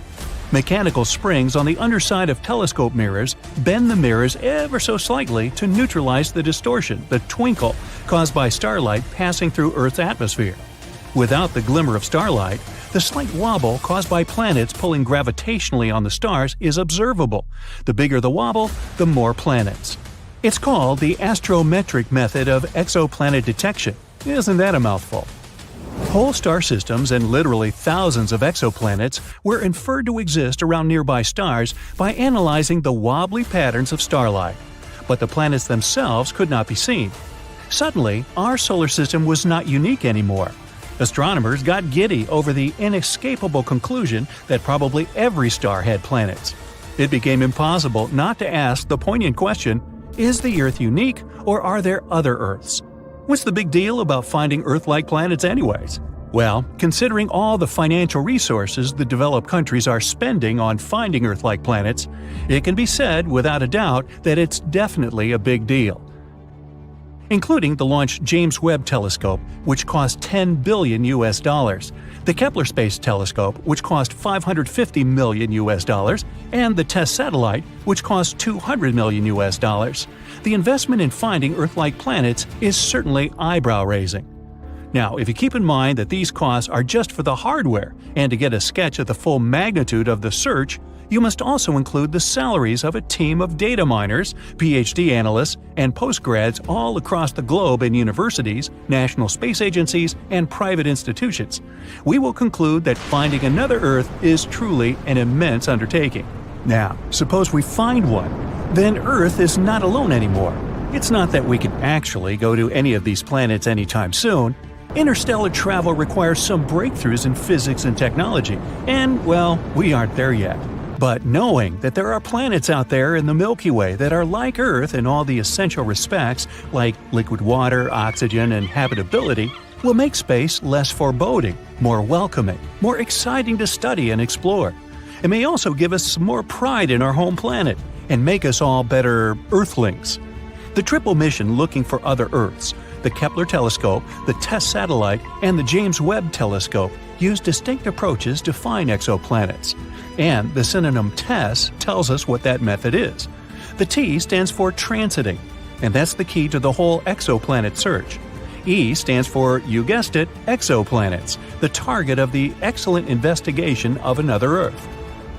Mechanical springs on the underside of telescope mirrors bend the mirrors ever so slightly to neutralize the distortion, the twinkle, caused by starlight passing through Earth's atmosphere. Without the glimmer of starlight, the slight wobble caused by planets pulling gravitationally on the stars is observable. The bigger the wobble, the more planets. It's called the astrometric method of exoplanet detection. Isn't that a mouthful? Whole star systems and literally thousands of exoplanets were inferred to exist around nearby stars by analyzing the wobbly patterns of starlight. But the planets themselves could not be seen. Suddenly, our solar system was not unique anymore. Astronomers got giddy over the inescapable conclusion that probably every star had planets. It became impossible not to ask the poignant question, is the Earth unique, or are there other Earths? What's the big deal about finding Earth-like planets anyways? Well, considering all the financial resources the developed countries are spending on finding Earth-like planets, it can be said without a doubt that it's definitely a big deal. Including the launched James Webb Telescope, which cost $10 billion, the Kepler Space Telescope, which cost $550 million, and the TESS satellite, which cost $200 million. The investment in finding Earth-like planets is certainly eyebrow-raising. Now, if you keep in mind that these costs are just for the hardware, and to get a sketch of the full magnitude of the search, you must also include the salaries of a team of data miners, PhD analysts, and postgrads all across the globe in universities, national space agencies, and private institutions. We will conclude that finding another Earth is truly an immense undertaking. Now, suppose we find one. Then Earth is not alone anymore. It's not that we can actually go to any of these planets anytime soon. Interstellar travel requires some breakthroughs in physics and technology, and, well, we aren't there yet. But knowing that there are planets out there in the Milky Way that are like Earth in all the essential respects, like liquid water, oxygen, and habitability, will make space less foreboding, more welcoming, more exciting to study and explore. It may also give us more pride in our home planet and make us all better Earthlings. The triple mission looking for other Earths, the Kepler telescope, the TESS satellite, and the James Webb telescope use distinct approaches to find exoplanets. And the synonym TESS tells us what that method is. The T stands for transiting, and that's the key to the whole exoplanet search. E stands for, you guessed it, exoplanets, the target of the excellent investigation of another Earth.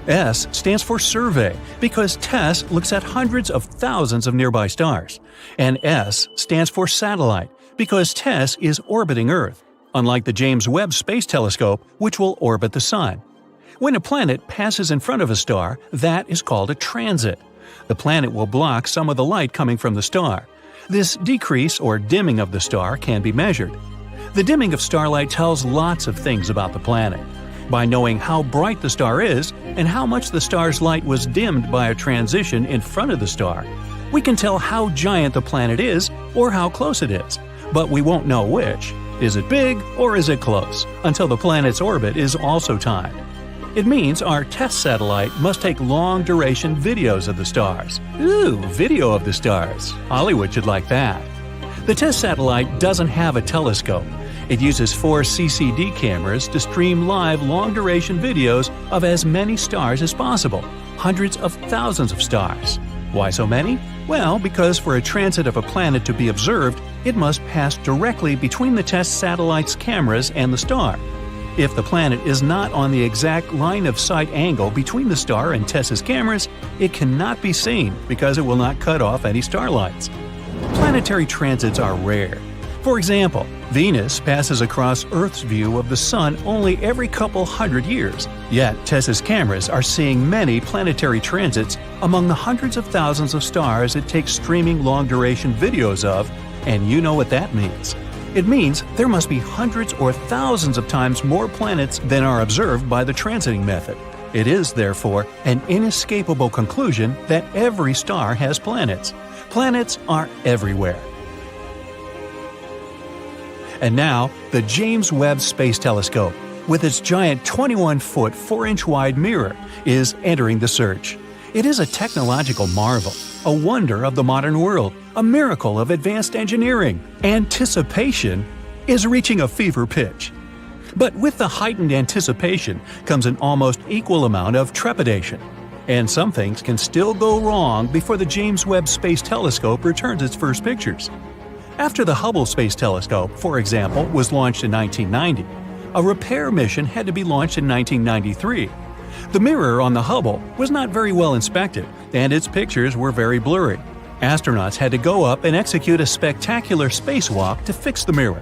S stands for survey because TESS looks at hundreds of thousands of nearby stars. And S stands for satellite because TESS is orbiting Earth, unlike the James Webb Space Telescope, which will orbit the Sun. When a planet passes in front of a star, that is called a transit. The planet will block some of the light coming from the star. This decrease or dimming of the star can be measured. The dimming of starlight tells lots of things about the planet. By knowing how bright the star is and how much the star's light was dimmed by a transition in front of the star, we can tell how giant the planet is or how close it is, but we won't know which. Is it big or is it close? Until the planet's orbit is also timed. It means our TESS satellite must take long-duration videos of the stars. Ooh, video of the stars. Hollywood should like that. The TESS satellite doesn't have a telescope. It uses 4 CCD cameras to stream live long-duration videos of as many stars as possible, hundreds of thousands of stars. Why so many? Well, because for a transit of a planet to be observed, it must pass directly between the TESS satellite's cameras and the star. If the planet is not on the exact line-of-sight angle between the star and TESS's cameras, it cannot be seen because it will not cut off any starlights. Planetary transits are rare. For example, Venus passes across Earth's view of the Sun only every couple hundred years, yet TESS's cameras are seeing many planetary transits among the hundreds of thousands of stars it takes streaming long-duration videos of, and you know what that means. It means there must be hundreds or thousands of times more planets than are observed by the transiting method. It is, therefore, an inescapable conclusion that every star has planets. Planets are everywhere. And now, the James Webb Space Telescope, with its giant 21-foot, 4-inch wide mirror, is entering the search. It is a technological marvel, a wonder of the modern world, a miracle of advanced engineering. Anticipation is reaching a fever pitch. But with the heightened anticipation comes an almost equal amount of trepidation. And some things can still go wrong before the James Webb Space Telescope returns its first pictures. After the Hubble Space Telescope, for example, was launched in 1990, a repair mission had to be launched in 1993. The mirror on the Hubble was not very well inspected, and its pictures were very blurry. Astronauts had to go up and execute a spectacular spacewalk to fix the mirror.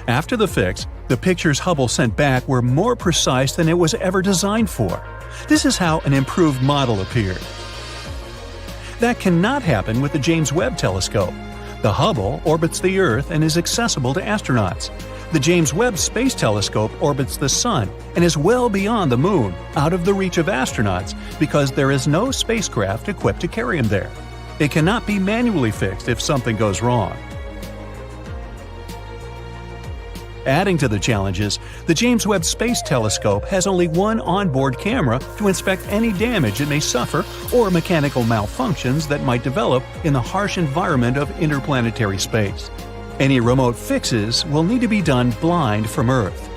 After the fix, the pictures Hubble sent back were more precise than it was ever designed for. This is how an improved model appeared. That cannot happen with the James Webb Telescope. The Hubble orbits the Earth and is accessible to astronauts. The James Webb Space Telescope orbits the Sun and is well beyond the Moon, out of the reach of astronauts, because there is no spacecraft equipped to carry them there. It cannot be manually fixed if something goes wrong. Adding to the challenges, the James Webb Space Telescope has only one onboard camera to inspect any damage it may suffer or mechanical malfunctions that might develop in the harsh environment of interplanetary space. Any remote fixes will need to be done blind from Earth.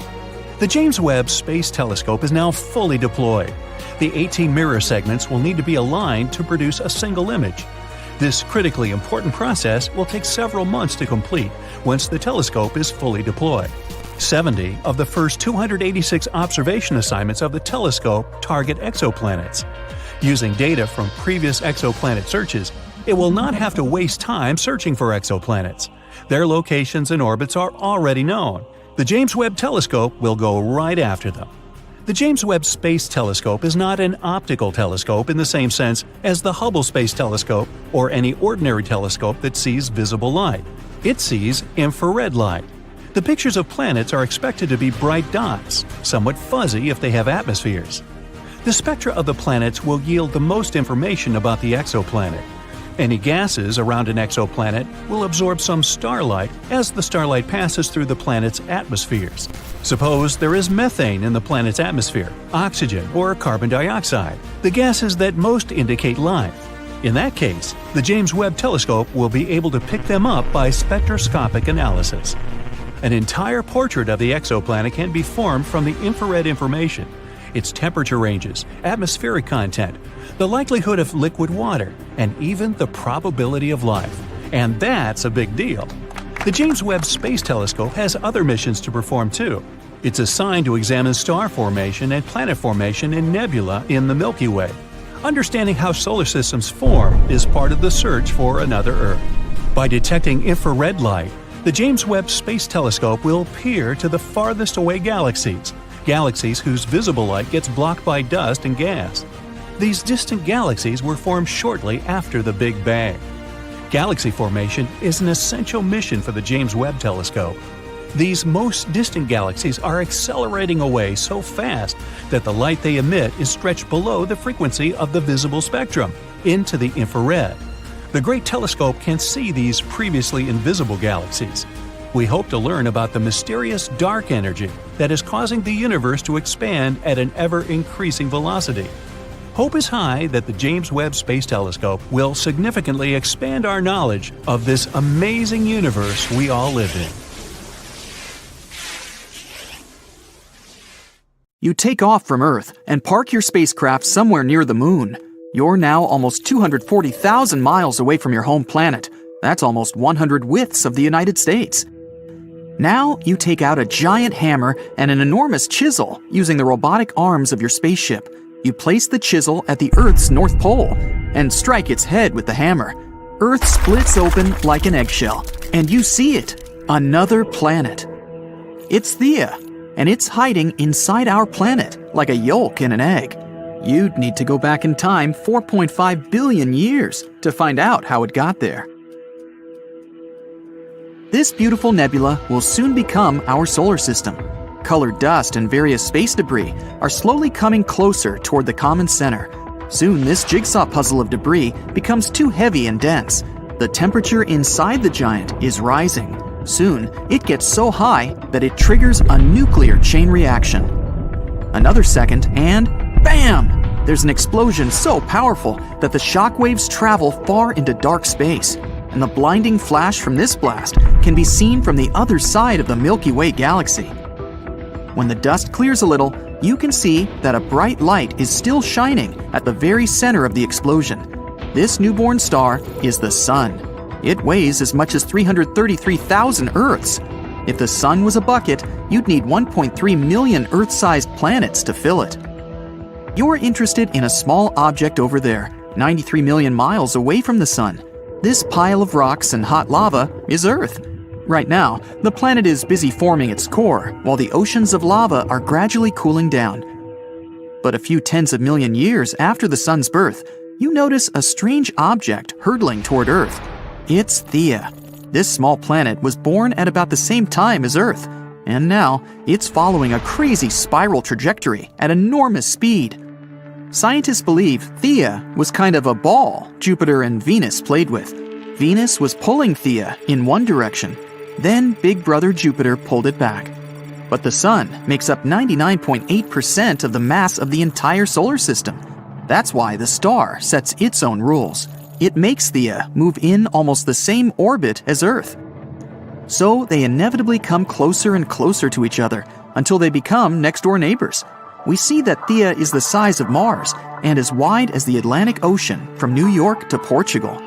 The James Webb Space Telescope is now fully deployed. The 18 mirror segments will need to be aligned to produce a single image. This critically important process will take several months to complete once the telescope is fully deployed. 70 of the first 286 observation assignments of the telescope target exoplanets. Using data from previous exoplanet searches, it will not have to waste time searching for exoplanets. Their locations and orbits are already known. The James Webb Telescope will go right after them. The James Webb Space Telescope is not an optical telescope in the same sense as the Hubble Space Telescope or any ordinary telescope that sees visible light. It sees infrared light. The pictures of planets are expected to be bright dots, somewhat fuzzy if they have atmospheres. The spectra of the planets will yield the most information about the exoplanet. Any gases around an exoplanet will absorb some starlight as the starlight passes through the planet's atmospheres. Suppose there is methane in the planet's atmosphere, oxygen, or carbon dioxide, the gases that most indicate life. In that case, the James Webb Telescope will be able to pick them up by spectroscopic analysis. An entire portrait of the exoplanet can be formed from the infrared information, its temperature ranges, atmospheric content, the likelihood of liquid water, and even the probability of life. And that's a big deal. The James Webb Space Telescope has other missions to perform too. It's assigned to examine star formation and planet formation in nebula in the Milky Way. Understanding how solar systems form is part of the search for another Earth. By detecting infrared light, the James Webb Space Telescope will peer to the farthest away galaxies whose visible light gets blocked by dust and gas. These distant galaxies were formed shortly after the Big Bang. Galaxy formation is an essential mission for the James Webb Telescope. These most distant galaxies are accelerating away so fast that the light they emit is stretched below the frequency of the visible spectrum, into the infrared. The Great Telescope can see these previously invisible galaxies. We hope to learn about the mysterious dark energy that is causing the universe to expand at an ever-increasing velocity. Hope is high that the James Webb Space Telescope will significantly expand our knowledge of this amazing universe we all live in. You take off from Earth and park your spacecraft somewhere near the Moon. You're now almost 240,000 miles away from your home planet. That's almost 100 widths of the United States. Now you take out a giant hammer and an enormous chisel using the robotic arms of your spaceship. You place the chisel at the Earth's North Pole and strike its head with the hammer. Earth splits open like an eggshell, and you see it, another planet. It's Theia, and it's hiding inside our planet like a yolk in an egg. You'd need to go back in time 4.5 billion years to find out how it got there. This beautiful nebula will soon become our solar system. Colored dust and various space debris are slowly coming closer toward the common center. Soon this jigsaw puzzle of debris becomes too heavy and dense. The temperature inside the giant is rising. Soon it gets so high that it triggers a nuclear chain reaction. Another second and bam! There's an explosion so powerful that the shockwaves travel far into dark space, and the blinding flash from this blast can be seen from the other side of the Milky Way galaxy. When the dust clears a little, you can see that a bright light is still shining at the very center of the explosion. This newborn star is the Sun. It weighs as much as 333,000 Earths. If the Sun was a bucket, you'd need 1.3 million Earth-sized planets to fill it. You're interested in a small object over there, 93 million miles away from the Sun. This pile of rocks and hot lava is Earth. Right now, the planet is busy forming its core, while the oceans of lava are gradually cooling down. But a few tens of million years after the Sun's birth, you notice a strange object hurtling toward Earth. It's Theia. This small planet was born at about the same time as Earth, and now it's following a crazy spiral trajectory at enormous speed. Scientists believe Theia was kind of a ball Jupiter and Venus played with. Venus was pulling Theia in one direction, then Big Brother Jupiter pulled it back. But the Sun makes up 99.8% of the mass of the entire solar system. That's why the star sets its own rules. It makes Theia move in almost the same orbit as Earth. So they inevitably come closer and closer to each other until they become next-door neighbors. We see that Theia is the size of Mars and as wide as the Atlantic Ocean from New York to Portugal.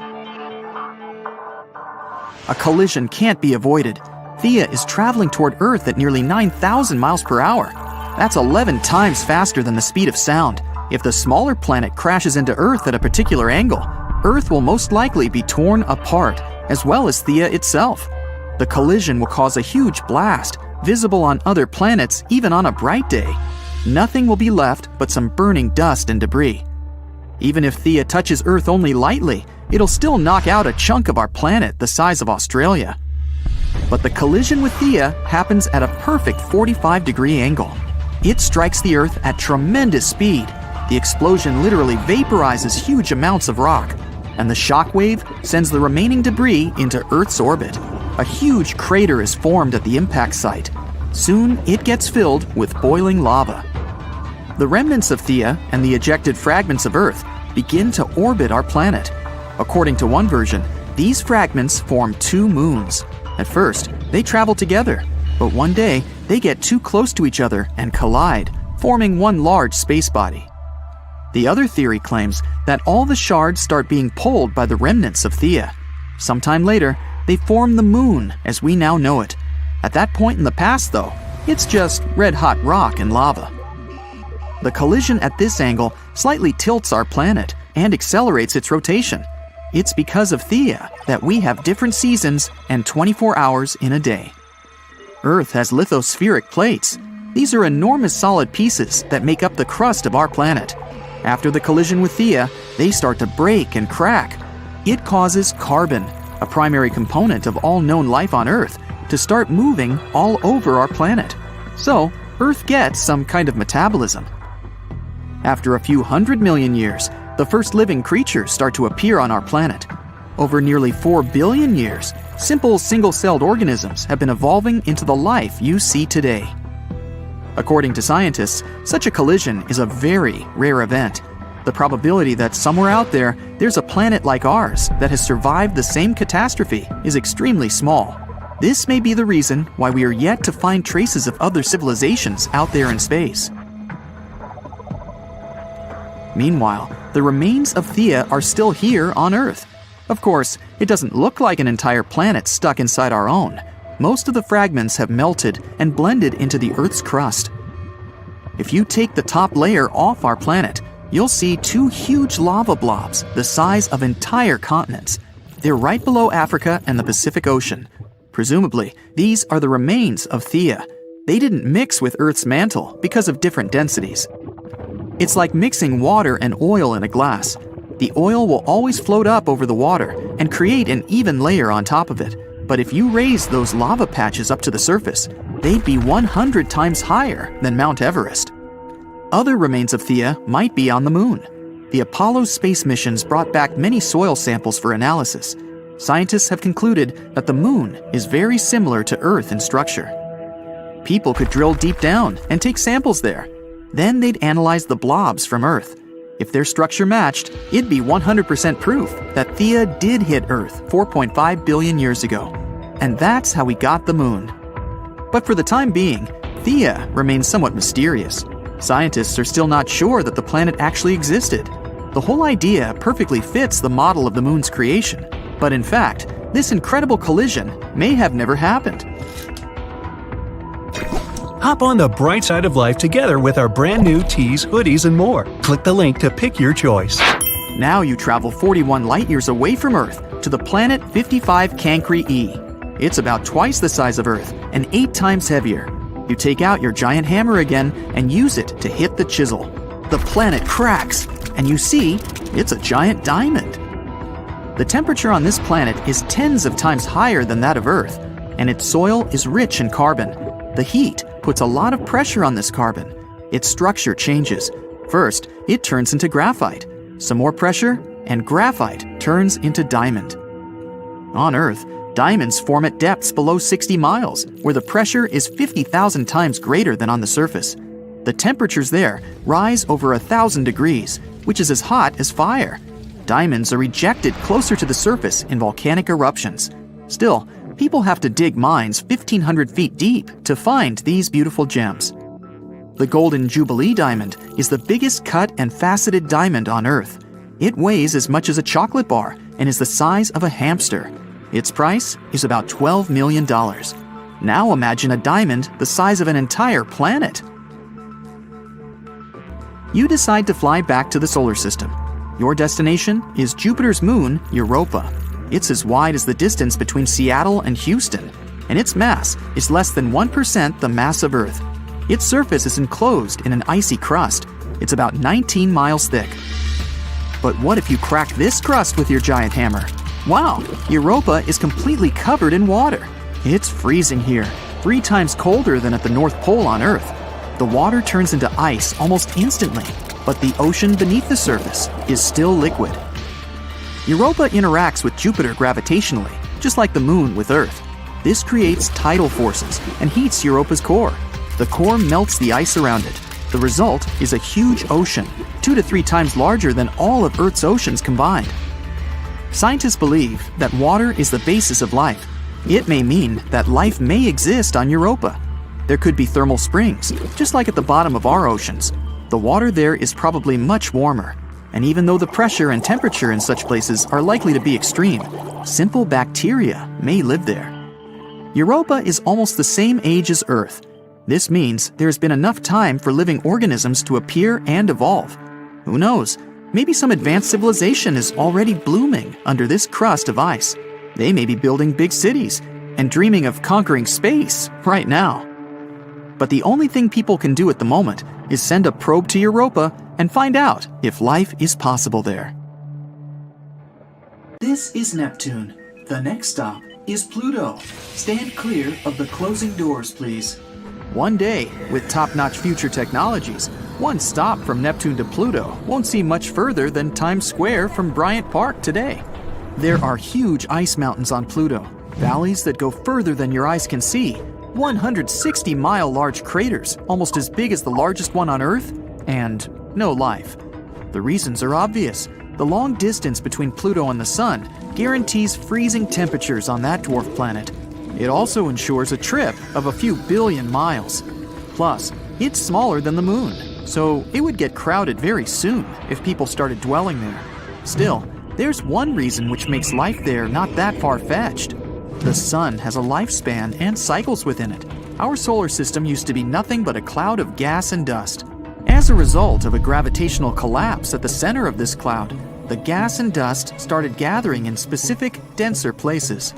A collision can't be avoided. Theia is traveling toward Earth at nearly 9,000 miles per hour. That's 11 times faster than the speed of sound. If the smaller planet crashes into Earth at a particular angle, Earth will most likely be torn apart, as well as Theia itself. The collision will cause a huge blast, visible on other planets even on a bright day. Nothing will be left but some burning dust and debris. Even if Theia touches Earth only lightly, it'll still knock out a chunk of our planet the size of Australia. But the collision with Theia happens at a perfect 45-degree angle. It strikes the Earth at tremendous speed. The explosion literally vaporizes huge amounts of rock, and the shockwave sends the remaining debris into Earth's orbit. A huge crater is formed at the impact site. Soon, it gets filled with boiling lava. The remnants of Theia and the ejected fragments of Earth begin to orbit our planet. According to one version, these fragments form two moons. At first, they travel together, but one day they get too close to each other and collide, forming one large space body. The other theory claims that all the shards start being pulled by the remnants of Theia. Sometime later, they form the Moon as we now know it. At that point in the past, though, It's just red-hot rock and lava. The collision at this angle slightly tilts our planet and accelerates its rotation. It's because of Theia that we have different seasons and 24 hours in a day. Earth has lithospheric plates. These are enormous solid pieces that make up the crust of our planet. After the collision with Theia, they start to break and crack. It causes carbon, a primary component of all known life on Earth, to start moving all over our planet. So, Earth gets some kind of metabolism. After a few 100 million years, the first living creatures start to appear on our planet. Over nearly 4 billion years, simple single-celled organisms have been evolving into the life you see today. According to scientists, such a collision is a very rare event. The probability that somewhere out there, there's a planet like ours that has survived the same catastrophe is extremely small. This may be the reason why we are yet to find traces of other civilizations out there in space. Meanwhile, the remains of Theia are still here on Earth. Of course, it doesn't look like an entire planet stuck inside our own. Most of the fragments have melted and blended into the Earth's crust. If you take the top layer off our planet, you'll see 2 huge lava blobs the size of entire continents. They're right below Africa and the Pacific Ocean. Presumably, these are the remains of Theia. They didn't mix with Earth's mantle because of different densities. It's like mixing water and oil in a glass. The oil will always float up over the water and create an even layer on top of it. But if you raise those lava patches up to the surface, they'd be 100 times higher than Mount Everest. Other remains of Theia might be on the moon. The Apollo space missions brought back many soil samples for analysis. Scientists have concluded that the moon is very similar to Earth in structure. People could drill deep down and take samples there. Then they'd analyze the blobs from Earth. If their structure matched, it'd be 100% proof that Theia did hit Earth 4.5 billion years ago. And that's how we got the moon. But for the time being, Theia remains somewhat mysterious. Scientists are still not sure that the planet actually existed. The whole idea perfectly fits the model of the moon's creation. But in fact, this incredible collision may have never happened. Hop on the bright side of life together with our brand new tees, hoodies, and more. Click the link to pick your choice. Now you travel 41 light years away from Earth to the planet 55 Cancri E. It's about twice the size of Earth and 8 times heavier. You take out your giant hammer again and use it to hit the chisel. The planet cracks, and you see it's a giant diamond. The temperature on this planet is tens of times higher than that of Earth, and its soil is rich in carbon. The heat puts a lot of pressure on this carbon. Its structure changes. First, it turns into graphite. Some more pressure, and graphite turns into diamond. On Earth, diamonds form at depths below 60 miles, where the pressure is 50,000 times greater than on the surface. The temperatures there rise over 1,000 degrees, which is as hot as fire. Diamonds are ejected closer to the surface in volcanic eruptions. Still, people have to dig mines 1,500 feet deep to find these beautiful gems. The Golden Jubilee diamond is the biggest cut and faceted diamond on Earth. It weighs as much as a chocolate bar and is the size of a hamster. Its price is about $12 million. Now imagine a diamond the size of an entire planet. You decide to fly back to the solar system. Your destination is Jupiter's moon, Europa. It's as wide as the distance between Seattle and Houston, and its mass is less than 1% the mass of Earth. Its surface is enclosed in an icy crust. It's about 19 miles thick. But what if you crack this crust with your giant hammer? Wow, Europa is completely covered in water. It's freezing here, 3 times colder than at the North Pole on Earth. The water turns into ice almost instantly, but the ocean beneath the surface is still liquid. Europa interacts with Jupiter gravitationally, just like the moon with Earth. This creates tidal forces and heats Europa's core. The core melts the ice around it. The result is a huge ocean, 2 to 3 times larger than all of Earth's oceans combined. Scientists believe that water is the basis of life. It may mean that life may exist on Europa. There could be thermal springs, just like at the bottom of our oceans. The water there is probably much warmer. And even though the pressure and temperature in such places are likely to be extreme, simple bacteria may live there. Europa is almost the same age as Earth. This means there has been enough time for living organisms to appear and evolve. Who knows? Maybe some advanced civilization is already blooming under this crust of ice. They may be building big cities and dreaming of conquering space right now. But the only thing people can do at the moment is send a probe to Europa and find out if life is possible there. This is Neptune. The next stop is Pluto. Stand clear of the closing doors, please. One day, with top-notch future technologies, one stop from Neptune to Pluto won't seem much further than Times Square from Bryant Park today. There are huge ice mountains on Pluto, valleys that go further than your eyes can see, 160-mile large craters, almost as big as the largest one on Earth, and no life. The reasons are obvious. The long distance between Pluto and the Sun guarantees freezing temperatures on that dwarf planet. It also ensures a trip of a few billion miles. Plus, it's smaller than the Moon, so it would get crowded very soon if people started dwelling there. Still, there's one reason which makes life there not that far-fetched. The Sun has a lifespan and cycles within it. Our solar system used to be nothing but a cloud of gas and dust. As a result of a gravitational collapse at the center of this cloud, the gas and dust started gathering in specific, denser places.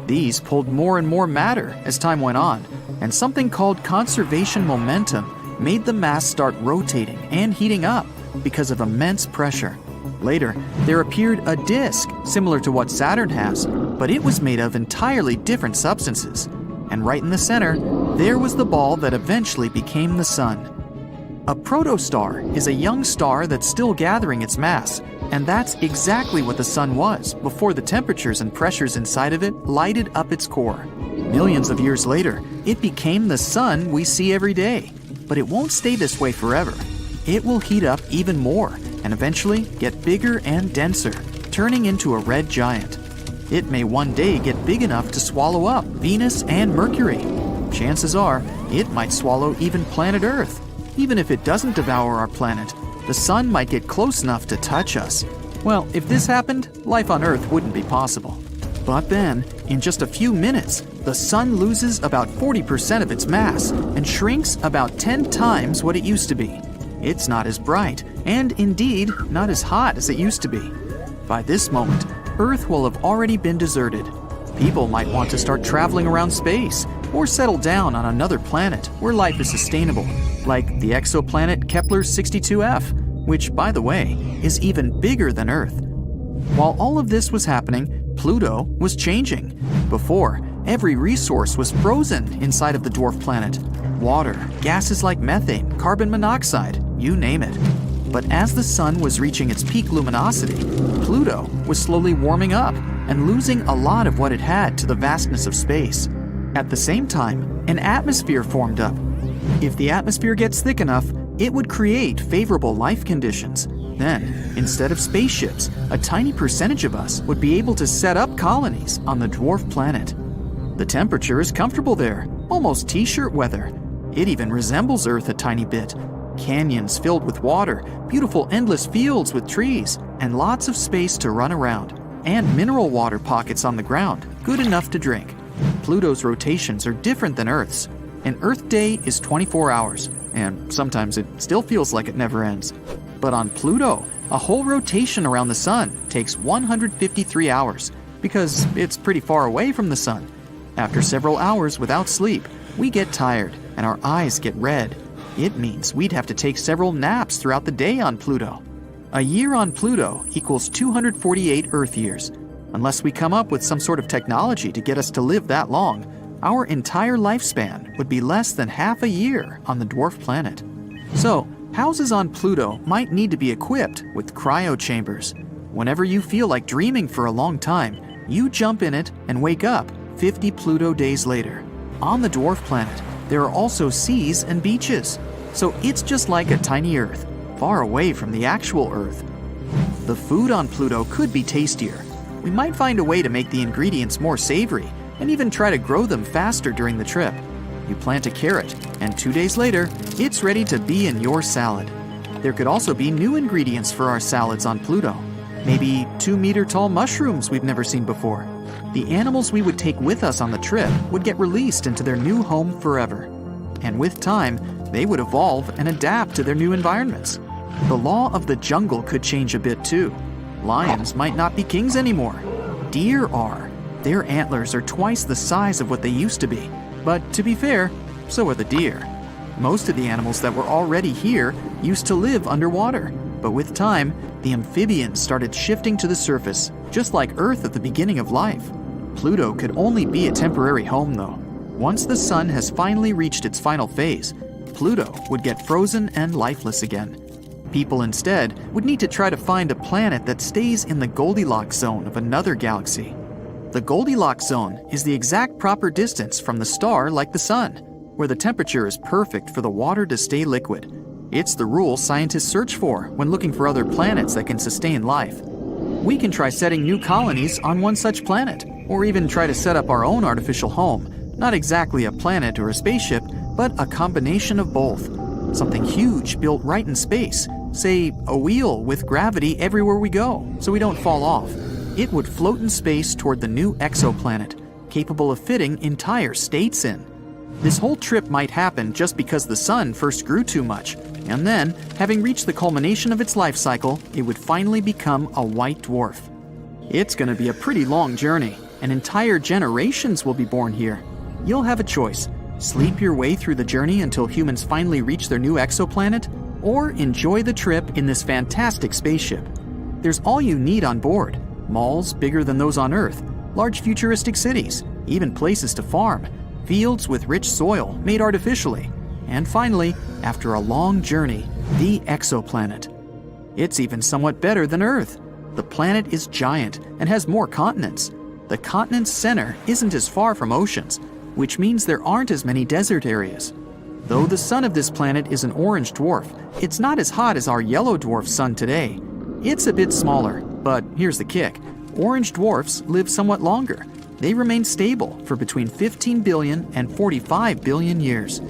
These pulled more and more matter as time went on, and something called conservation momentum made the mass start rotating and heating up because of immense pressure. Later, there appeared a disk similar to what Saturn has, but it was made of entirely different substances. And right in the center, there was the ball that eventually became the Sun. A protostar is a young star that's still gathering its mass, and that's exactly what the Sun was before the temperatures and pressures inside of it lighted up its core. Millions of years later, it became the Sun we see every day. But it won't stay this way forever. It will heat up even more and eventually get bigger and denser, turning into a red giant. It may one day get big enough to swallow up Venus and Mercury. Chances are, it might swallow even planet Earth. Even if it doesn't devour our planet, the Sun might get close enough to touch us. Well, if this happened, life on Earth wouldn't be possible. But then, in just a few minutes, the Sun loses about 40% of its mass and shrinks about 10 times what it used to be. It's not as bright, and indeed, not as hot as it used to be. By this moment, Earth will have already been deserted. People might want to start traveling around space, or settle down on another planet where life is sustainable, like the exoplanet Kepler-62f, which, by the way, is even bigger than Earth. While all of this was happening, Pluto was changing. Before, every resource was frozen inside of the dwarf planet. Water, gases like methane, carbon monoxide, you name it. But as the Sun was reaching its peak luminosity, Pluto was slowly warming up and losing a lot of what it had to the vastness of space. At the same time, an atmosphere formed up. If the atmosphere gets thick enough, it would create favorable life conditions. Then, instead of spaceships, a tiny percentage of us would be able to set up colonies on the dwarf planet. The temperature is comfortable there, almost t-shirt weather. It even resembles Earth a tiny bit. Canyons filled with water, beautiful endless fields with trees, and lots of space to run around, and mineral water pockets on the ground, good enough to drink. Pluto's rotations are different than Earth's. An Earth day is 24 hours, and sometimes it still feels like it never ends. But on Pluto, a whole rotation around the Sun takes 153 hours, because it's pretty far away from the Sun. After several hours without sleep, we get tired, and our eyes get red. It means we'd have to take several naps throughout the day on Pluto. A year on Pluto equals 248 Earth years. Unless we come up with some sort of technology to get us to live that long, our entire lifespan would be less than half a year on the dwarf planet. So, houses on Pluto might need to be equipped with cryo chambers. Whenever you feel like dreaming for a long time, you jump in it and wake up 50 Pluto days later. On the dwarf planet, there are also seas and beaches, so it's just like a tiny Earth, far away from the actual Earth. The food on Pluto could be tastier. We might find a way to make the ingredients more savory, and even try to grow them faster during the trip. You plant a carrot, and 2 days later, it's ready to be in your salad. There could also be new ingredients for our salads on Pluto. Maybe 2-meter-tall mushrooms we've never seen before. The animals we would take with us on the trip would get released into their new home forever. and with time, they would evolve and adapt to their new environments. The law of the jungle could change a bit too. Lions might not be kings anymore. Deer are. Their antlers are twice the size of what they used to be. But to be fair, so are the deer. Most of the animals that were already here used to live underwater, but with time, the amphibians started shifting to the surface, just like Earth at the beginning of life. Pluto could only be a temporary home though. Once the sun has finally reached its final phase, Pluto would get frozen and lifeless again. People instead would need to try to find a planet that stays in the Goldilocks zone of another galaxy. The Goldilocks zone is the exact proper distance from the star like the sun, where the temperature is perfect for the water to stay liquid. It's the rule scientists search for when looking for other planets that can sustain life. We can try setting new colonies on one such planet, or even try to set up our own artificial home, not exactly a planet or a spaceship, but a combination of both. Something huge built right in space, say a wheel with gravity everywhere we go, so we don't fall off. It would float in space toward the new exoplanet, capable of fitting entire states in. This whole trip might happen just because the sun first grew too much, and then, having reached the culmination of its life cycle, it would finally become a white dwarf. It's going to be a pretty long journey, and entire generations will be born here. You'll have a choice: sleep your way through the journey until humans finally reach their new exoplanet, or enjoy the trip in this fantastic spaceship. There's all you need on board: malls bigger than those on Earth, large futuristic cities, even places to farm, fields with rich soil made artificially, and finally, after a long journey, the exoplanet. It's even somewhat better than Earth. The planet is giant and has more continents. The continent's center isn't as far from oceans, which means there aren't as many desert areas. Though the sun of this planet is an orange dwarf, it's not as hot as our yellow dwarf sun today. It's a bit smaller, but here's the kick: orange dwarfs live somewhat longer. They remain stable for between 15 billion and 45 billion years.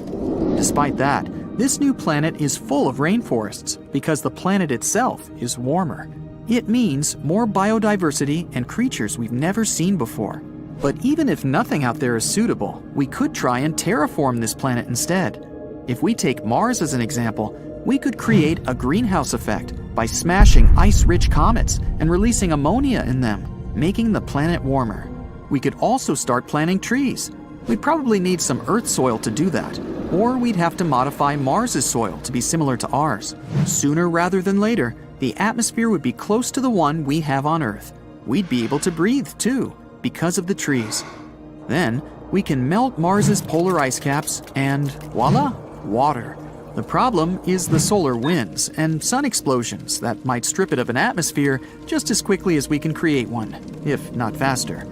Despite that, this new planet is full of rainforests because the planet itself is warmer. It means more biodiversity and creatures we've never seen before. But even if nothing out there is suitable, we could try and terraform this planet instead. If we take Mars as an example, we could create a greenhouse effect by smashing ice-rich comets and releasing ammonia in them, making the planet warmer. We could also start planting trees. We'd probably need some Earth soil to do that, or we'd have to modify Mars's soil to be similar to ours. Sooner rather than later, the atmosphere would be close to the one we have on Earth. We'd be able to breathe too, because of the trees. Then, we can melt Mars's polar ice caps and voila, water. The problem is the solar winds and sun explosions that might strip it of an atmosphere just as quickly as we can create one, if not faster.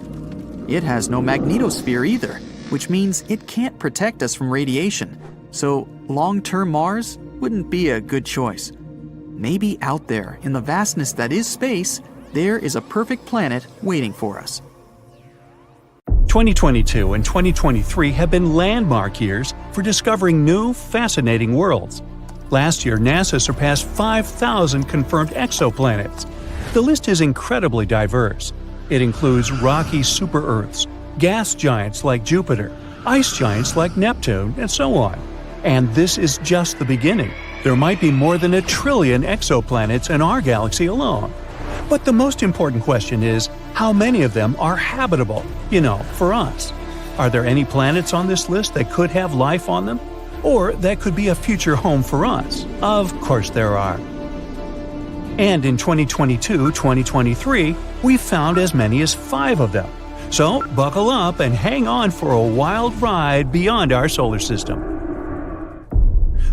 It has no magnetosphere either, which means it can't protect us from radiation, so long-term Mars wouldn't be a good choice. Maybe out there, in the vastness that is space, there is a perfect planet waiting for us. 2022 and 2023 have been landmark years for discovering new, fascinating worlds. Last year, NASA surpassed 5,000 confirmed exoplanets. The list is incredibly diverse. It includes rocky super-Earths, gas giants like Jupiter, ice giants like Neptune, and so on. And this is just the beginning. There might be more than 1 trillion exoplanets in our galaxy alone. But the most important question is, how many of them are habitable, for us? Are there any planets on this list that could have life on them? Or that could be a future home for us? Of course there are. And in 2022-2023, we found as many as 5 of them. So buckle up and hang on for a wild ride beyond our solar system.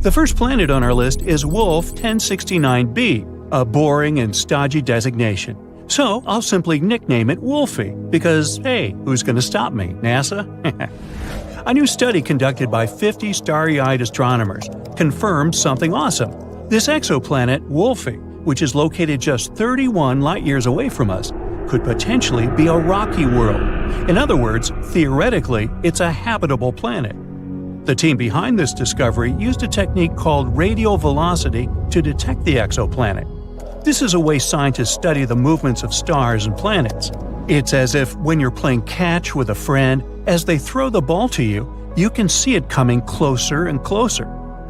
The first planet on our list is Wolf 1069b, a boring and stodgy designation. So I'll simply nickname it Wolfie, because hey, who's going to stop me, NASA? A new study conducted by 50 starry-eyed astronomers confirmed something awesome. This exoplanet, Wolfie, which is located just 31 light-years away from us, could potentially be a rocky world. In other words, theoretically, it's a habitable planet. The team behind this discovery used a technique called radial velocity to detect the exoplanet. This is a way scientists study the movements of stars and planets. It's as if when you're playing catch with a friend, as they throw the ball to you, you can see it coming closer and closer.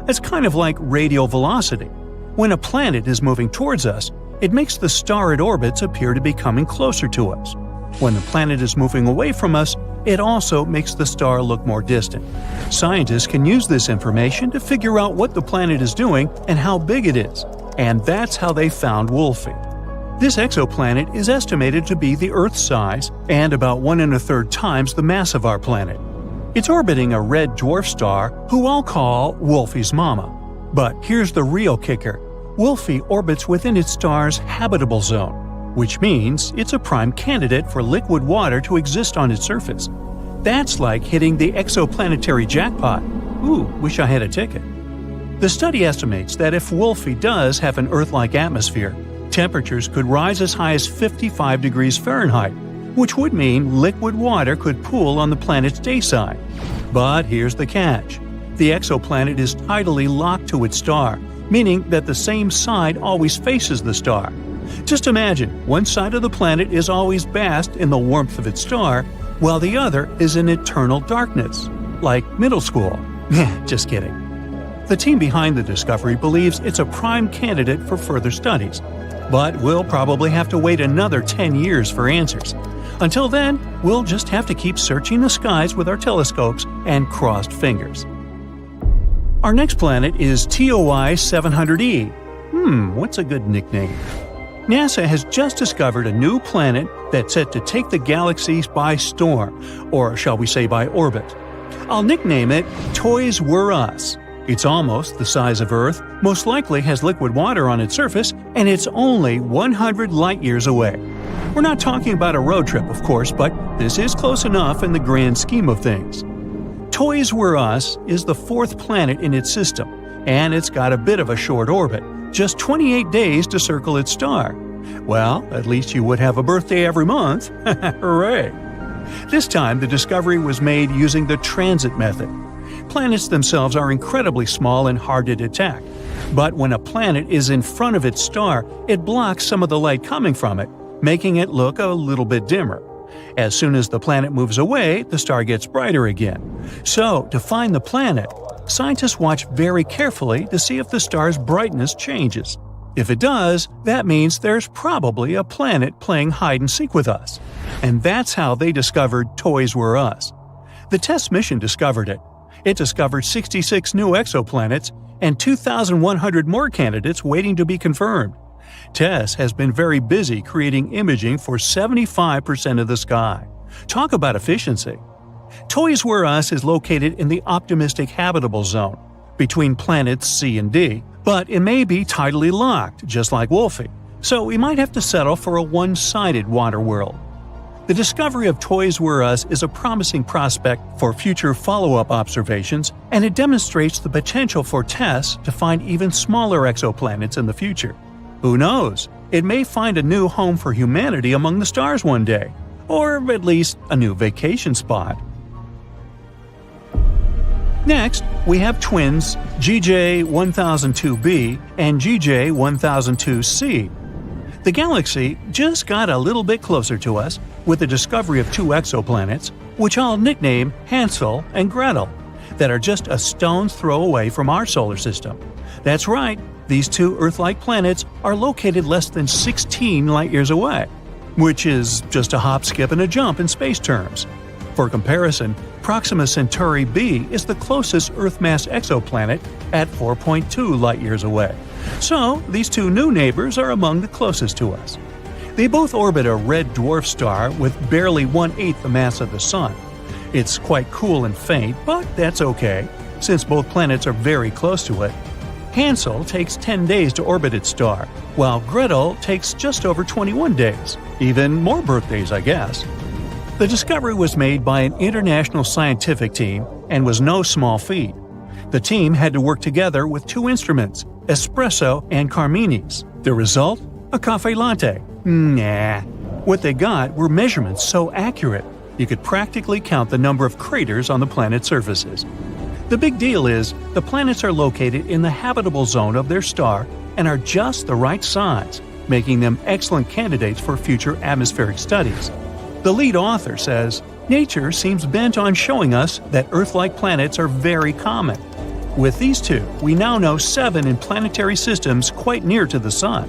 It's kind of like radial velocity. When a planet is moving towards us, it makes the star it orbits appear to be coming closer to us. When the planet is moving away from us, it also makes the star look more distant. Scientists can use this information to figure out what the planet is doing and how big it is, and that's how they found Wolfie. This exoplanet is estimated to be the Earth's size and about 1 1/3 times the mass of our planet. It's orbiting a red dwarf star who I'll call Wolfie's mama. But here's the real kicker. Wolfie orbits within its star's habitable zone, which means it's a prime candidate for liquid water to exist on its surface. That's like hitting the exoplanetary jackpot. Ooh, wish I had a ticket. The study estimates that if Wolfie does have an Earth-like atmosphere, temperatures could rise as high as 55 degrees Fahrenheit, which would mean liquid water could pool on the planet's day side. But here's the catch. The exoplanet is tidally locked to its star, meaning that the same side always faces the star. Just imagine, one side of the planet is always basked in the warmth of its star, while the other is in eternal darkness. Like middle school. Just kidding. The team behind the discovery believes it's a prime candidate for further studies, but we'll probably have to wait another 10 years for answers. Until then, we'll just have to keep searching the skies with our telescopes and crossed fingers. Our next planet is TOI 700e. What's a good nickname? NASA has just discovered a new planet that's set to take the galaxies by storm, or shall we say by orbit. I'll nickname it Toys Were Us. It's almost the size of Earth, most likely has liquid water on its surface, and it's only 100 light-years away. We're not talking about a road trip, of course, but this is close enough in the grand scheme of things. Toys Were Us is the 4th planet in its system, and it's got a bit of a short orbit, just 28 days to circle its star. Well, at least you would have a birthday every month. Hooray! This time, the discovery was made using the transit method. Planets themselves are incredibly small and hard to detect, but when a planet is in front of its star, it blocks some of the light coming from it, making it look a little bit dimmer. As soon as the planet moves away, the star gets brighter again. So, to find the planet, scientists watch very carefully to see if the star's brightness changes. If it does, that means there's probably a planet playing hide-and-seek with us. And that's how they discovered Toys Were Us. The TESS mission discovered it. It discovered 66 new exoplanets and 2,100 more candidates waiting to be confirmed. TESS has been very busy creating imaging for 75% of the sky. Talk about efficiency. Toys Were Us is located in the optimistic habitable zone, between planets C and D, but it may be tidally locked, just like Wolfie, so we might have to settle for a one-sided water world. The discovery of Toys Were Us is a promising prospect for future follow-up observations, and it demonstrates the potential for TESS to find even smaller exoplanets in the future. Who knows? It may find a new home for humanity among the stars one day, or at least a new vacation spot. Next, we have twins GJ1002b and GJ1002c. The galaxy just got a little bit closer to us with the discovery of 2 exoplanets, which I'll nickname Hansel and Gretel, that are just a stone's throw away from our solar system. That's right, these 2 Earth-like planets are located less than 16 light-years away, which is just a hop, skip, and a jump in space terms. For comparison, Proxima Centauri b is the closest Earth-mass exoplanet at 4.2 light-years away. So, these 2 new neighbors are among the closest to us. They both orbit a red dwarf star with barely 1/8 the mass of the Sun. It's quite cool and faint, but that's okay, since both planets are very close to it. Hansel takes 10 days to orbit its star, while Gretel takes just over 21 days. Even more birthdays, I guess. The discovery was made by an international scientific team and was no small feat. The team had to work together with 2 instruments, espresso and Carmini's. The result? A cafe latte. Nah. What they got were measurements so accurate, you could practically count the number of craters on the planet's surfaces. The big deal is, the planets are located in the habitable zone of their star and are just the right size, making them excellent candidates for future atmospheric studies. The lead author says, Nature seems bent on showing us that Earth-like planets are very common. With these two, we now know 7 in planetary systems quite near to the Sun.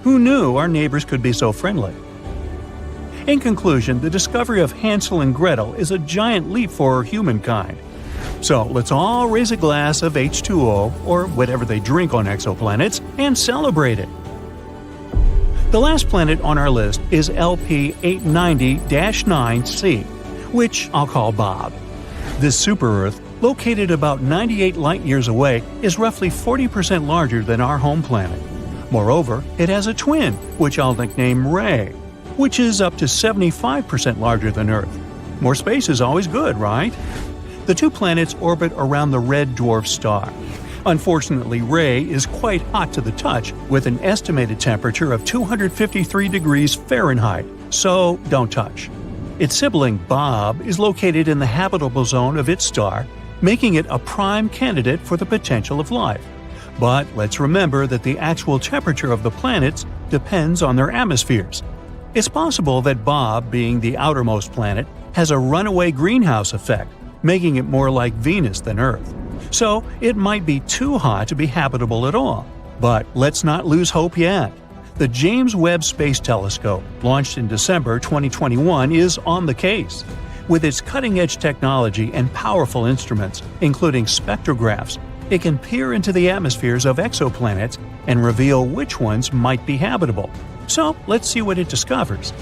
Who knew our neighbors could be so friendly? In conclusion, the discovery of Hansel and Gretel is a giant leap for humankind. So let's all raise a glass of H2O, or whatever they drink on exoplanets, and celebrate it. The last planet on our list is LP 890-9c, which I'll call Bob. This super-Earth, located about 98 light-years away, is roughly 40% larger than our home planet. Moreover, it has a twin, which I'll nickname Ray, which is up to 75% larger than Earth. More space is always good, right? The two planets orbit around the red dwarf star. Unfortunately, Ray is quite hot to the touch, with an estimated temperature of 253 degrees Fahrenheit, so don't touch. Its sibling, Bob, is located in the habitable zone of its star, making it a prime candidate for the potential of life. But let's remember that the actual temperature of the planets depends on their atmospheres. It's possible that Bob, being the outermost planet, has a runaway greenhouse effect, making it more like Venus than Earth. So it might be too hot to be habitable at all. But let's not lose hope yet. The James Webb Space Telescope, launched in December 2021, is on the case. With its cutting-edge technology and powerful instruments, including spectrographs, it can peer into the atmospheres of exoplanets and reveal which ones might be habitable. So let's see what it discovers.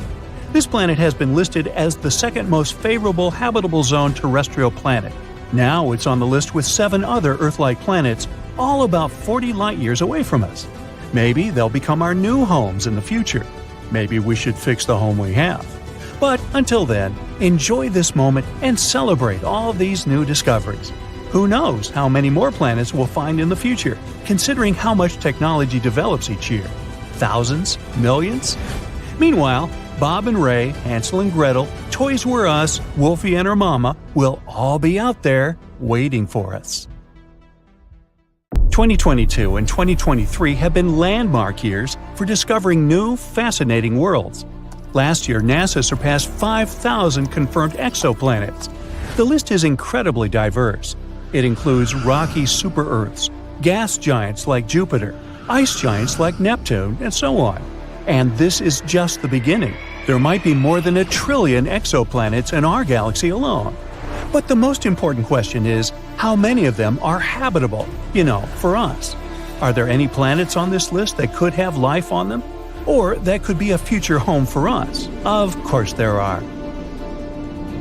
This planet has been listed as the second most favorable habitable zone terrestrial planet. Now it's on the list with 7 other Earth-like planets, all about 40 light-years away from us. Maybe they'll become our new homes in the future. Maybe we should fix the home we have. But until then, enjoy this moment and celebrate all these new discoveries. Who knows how many more planets we'll find in the future, considering how much technology develops each year? Thousands? Millions? Meanwhile, Bob and Ray, Hansel and Gretel, Toys Were Us, Wolfie and her mama will all be out there waiting for us. 2022 and 2023 have been landmark years for discovering new, fascinating worlds. Last year, NASA surpassed 5,000 confirmed exoplanets. The list is incredibly diverse. It includes rocky super-Earths, gas giants like Jupiter, ice giants like Neptune, and so on. And this is just the beginning. There might be more than 1 trillion exoplanets in our galaxy alone. But the most important question is, how many of them are habitable, for us? Are there any planets on this list that could have life on them? Or that could be a future home for us? Of course there are.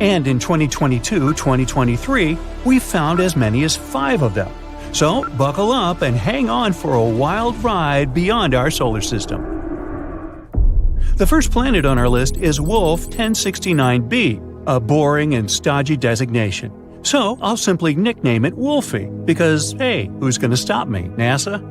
And in 2022-2023, we found as many as 5 of them. So buckle up and hang on for a wild ride beyond our solar system. The first planet on our list is Wolf 1069b, a boring and stodgy designation. So I'll simply nickname it Wolfie, because hey, who's going to stop me, NASA?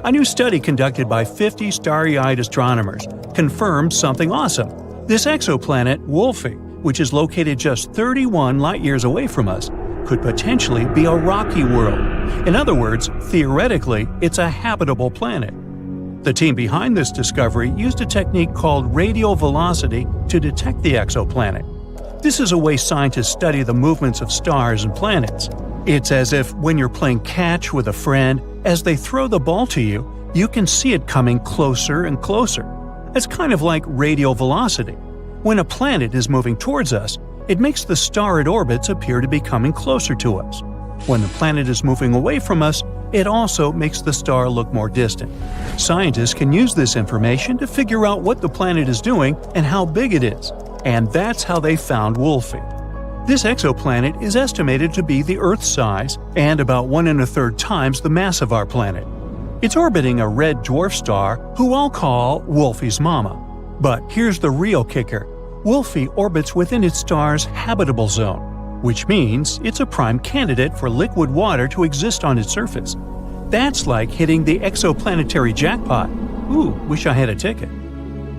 A new study conducted by 50 starry-eyed astronomers confirmed something awesome. This exoplanet, Wolfie, which is located just 31 light-years away from us, could potentially be a rocky world. In other words, theoretically, it's a habitable planet. The team behind this discovery used a technique called radial velocity to detect the exoplanet. This is a way scientists study the movements of stars and planets. It's as if when you're playing catch with a friend, as they throw the ball to you, you can see it coming closer and closer. It's kind of like radial velocity. When a planet is moving towards us, it makes the star it orbits appear to be coming closer to us. When the planet is moving away from us, it also makes the star look more distant. Scientists can use this information to figure out what the planet is doing and how big it is. And that's how they found Wolfie. This exoplanet is estimated to be the Earth's size and about 1 1/3 times the mass of our planet. It's orbiting a red dwarf star who I'll call Wolfie's mama. But here's the real kicker. Wolfie orbits within its star's habitable zone, which means it's a prime candidate for liquid water to exist on its surface. That's like hitting the exoplanetary jackpot. Ooh, wish I had a ticket.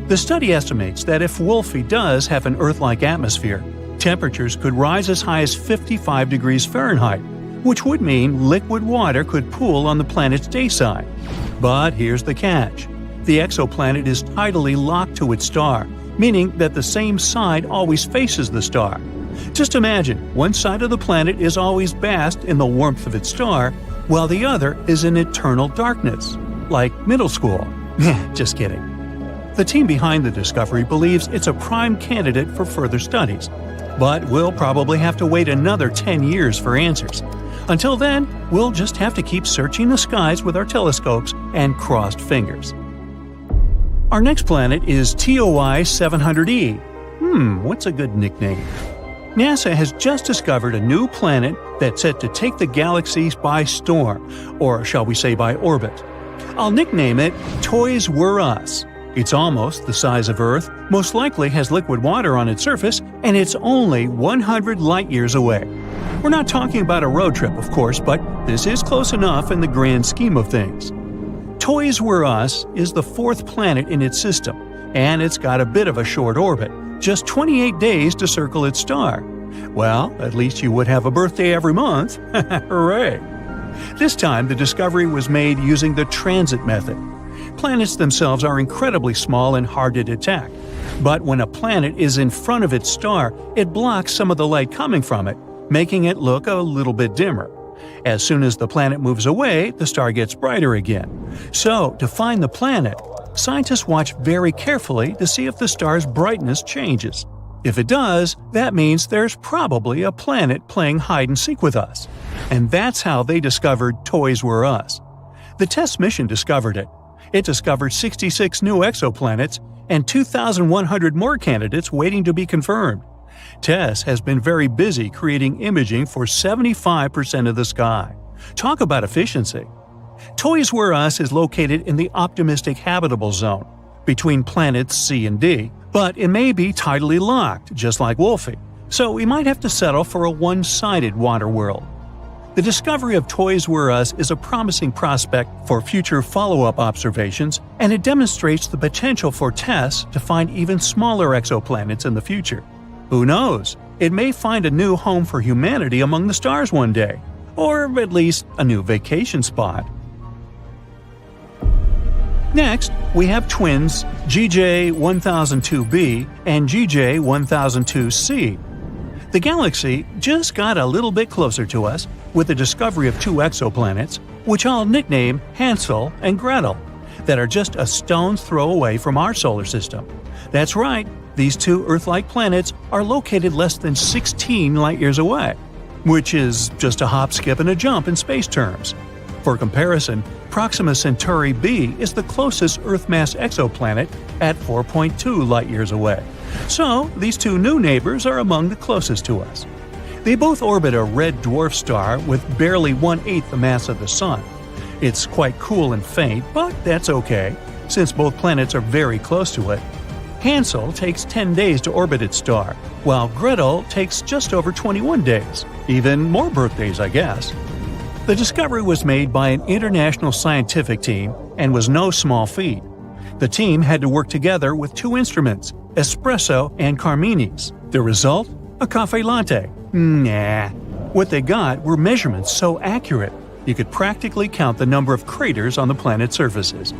The study estimates that if Wolfie does have an Earth-like atmosphere, temperatures could rise as high as 55 degrees Fahrenheit, which would mean liquid water could pool on the planet's day side. But here's the catch. The exoplanet is tidally locked to its star, meaning that the same side always faces the star. Just imagine, one side of the planet is always basked in the warmth of its star, while the other is in eternal darkness. Like middle school. Just kidding. The team behind the discovery believes it's a prime candidate for further studies, but we'll probably have to wait another 10 years for answers. Until then, we'll just have to keep searching the skies with our telescopes and crossed fingers. Our next planet is TOI 700e. What's a good nickname? NASA has just discovered a new planet that's set to take the galaxies by storm, or shall we say by orbit. I'll nickname it Toys Were Us. It's almost the size of Earth, most likely has liquid water on its surface, and it's only 100 light-years away. We're not talking about a road trip, of course, but this is close enough in the grand scheme of things. Toys Were Us is the fourth planet in its system, and it's got a bit of a short orbit, just 28 days to circle its star. Well, at least you would have a birthday every month. Hooray! This time, the discovery was made using the transit method. Planets themselves are incredibly small and hard to detect. But when a planet is in front of its star, it blocks some of the light coming from it, making it look a little bit dimmer. As soon as the planet moves away, the star gets brighter again. So, to find the planet, scientists watch very carefully to see if the star's brightness changes. If it does, that means there's probably a planet playing hide-and-seek with us. And that's how they discovered Toys Were Us. The TESS mission discovered it. It discovered 66 new exoplanets and 2,100 more candidates waiting to be confirmed. TESS has been very busy creating imaging for 75% of the sky. Talk about efficiency. Toys Were Us is located in the optimistic habitable zone, between planets C and D, but it may be tidally locked, just like Wolfie, so we might have to settle for a one-sided water world. The discovery of Toys Were Us is a promising prospect for future follow-up observations, and it demonstrates the potential for TESS to find even smaller exoplanets in the future. Who knows? It may find a new home for humanity among the stars one day, or at least a new vacation spot. Next, we have twins GJ1002b and GJ1002c. The galaxy just got a little bit closer to us with the discovery of two exoplanets, which I'll nickname Hansel and Gretel, that are just a stone's throw away from our solar system. That's right, these two Earth-like planets are located less than 16 light-years away, which is just a hop, skip, and a jump in space terms. For comparison, Proxima Centauri b is the closest Earth-mass exoplanet at 4.2 light-years away. So, these two new neighbors are among the closest to us. They both orbit a red dwarf star with barely 1/8 the mass of the Sun. It's quite cool and faint, but that's okay, since both planets are very close to it. Hansel takes 10 days to orbit its star, while Gretel takes just over 21 days. Even more birthdays, I guess. The discovery was made by an international scientific team and was no small feat. The team had to work together with two instruments, espresso and Carmini's. The result? A cafe latte. Nah. What they got were measurements so accurate, you could practically count the number of craters on the planet's surfaces.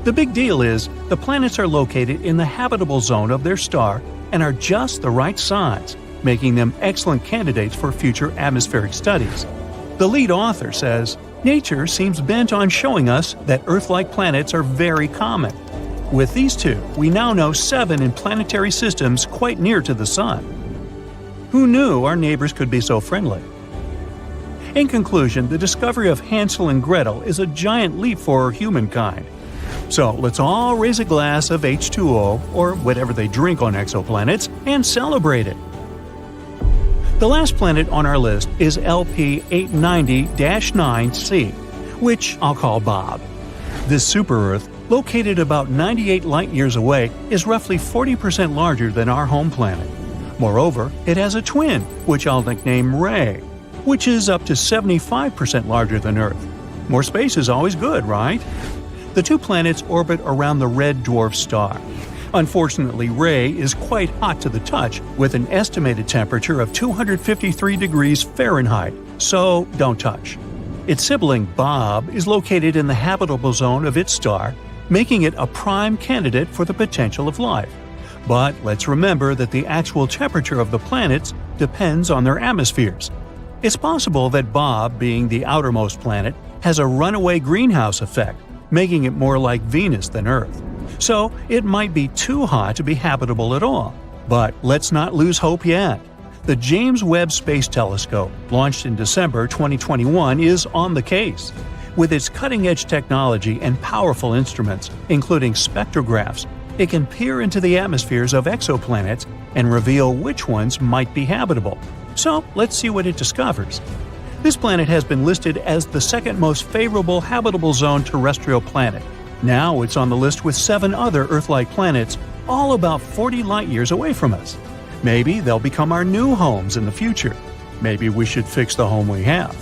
The big deal is, the planets are located in the habitable zone of their star and are just the right size, making them excellent candidates for future atmospheric studies. The lead author says, "Nature seems bent on showing us that Earth-like planets are very common. With these two, we now know 7 in planetary systems quite near to the Sun." Who knew our neighbors could be so friendly? In conclusion, the discovery of Hansel and Gretel is a giant leap for humankind. So let's all raise a glass of H2O, or whatever they drink on exoplanets, and celebrate it. The last planet on our list is LP 890-9c, which I'll call Bob. This super-Earth, located about 98 light-years away, is roughly 40% larger than our home planet. Moreover, it has a twin, which I'll nickname Ray, which is up to 75% larger than Earth. More space is always good, right? The two planets orbit around the red dwarf star. Unfortunately, Ray is quite hot to the touch, with an estimated temperature of 253 degrees Fahrenheit, so don't touch. Its sibling, Bob, is located in the habitable zone of its star, making it a prime candidate for the potential of life. But let's remember that the actual temperature of the planets depends on their atmospheres. It's possible that Bob, being the outermost planet, has a runaway greenhouse effect, making it more like Venus than Earth. So it might be too hot to be habitable at all. But let's not lose hope yet. The James Webb Space Telescope, launched in December 2021, is on the case. With its cutting-edge technology and powerful instruments, including spectrographs, it can peer into the atmospheres of exoplanets and reveal which ones might be habitable. So let's see what it discovers. This planet has been listed as the second most favorable habitable zone terrestrial planet. Now it's on the list with 7 other Earth-like planets, all about 40 light-years away from us. Maybe they'll become our new homes in the future. Maybe we should fix the home we have.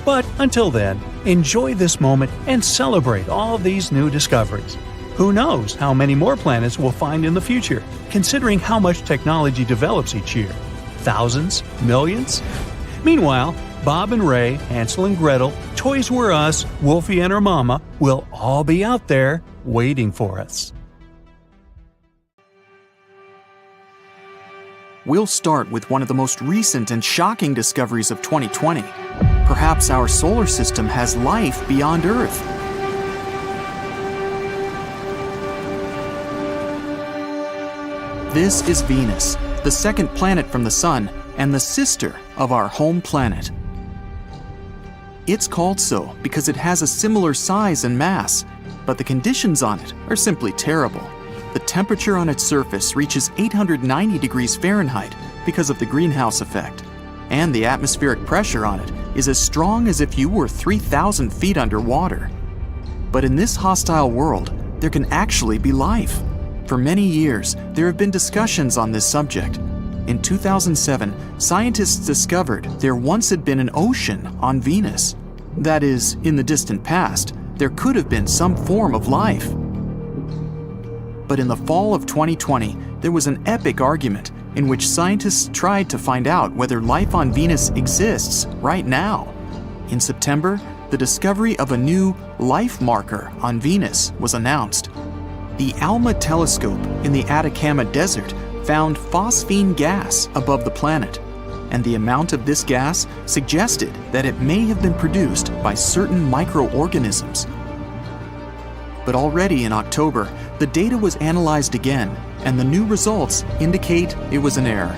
But until then, enjoy this moment and celebrate all these new discoveries. Who knows how many more planets we'll find in the future, considering how much technology develops each year? Thousands? Millions? Meanwhile, Bob and Ray, Hansel and Gretel, Toys Were Us, Wolfie and her mama will all be out there waiting for us. We'll start with one of the most recent and shocking discoveries of 2020. Perhaps our solar system has life beyond Earth. This is Venus, the second planet from the Sun and the sister of our home planet. It's called so because it has a similar size and mass, but the conditions on it are simply terrible. The temperature on its surface reaches 890 degrees Fahrenheit because of the greenhouse effect, and the atmospheric pressure on it is as strong as if you were 3,000 feet underwater. But in this hostile world, there can actually be life. For many years, there have been discussions on this subject. In 2007, scientists discovered there once had been an ocean on Venus. That is, in the distant past, there could have been some form of life. But in the fall of 2020, there was an epic argument in which scientists tried to find out whether life on Venus exists right now. In September, the discovery of a new life marker on Venus was announced. The ALMA telescope in the Atacama Desert found phosphine gas above the planet, and the amount of this gas suggested that it may have been produced by certain microorganisms. But already in October, the data was analyzed again, and the new results indicate it was an error.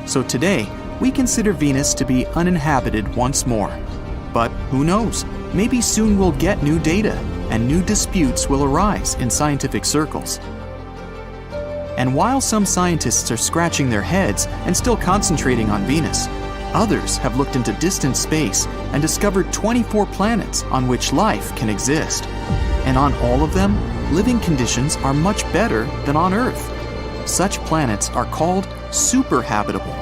So today, we consider Venus to be uninhabited once more. But who knows? Maybe soon we'll get new data, and new disputes will arise in scientific circles. And while some scientists are scratching their heads and still concentrating on Venus, others have looked into distant space and discovered 24 planets on which life can exist. And on all of them, living conditions are much better than on Earth. Such planets are called superhabitable.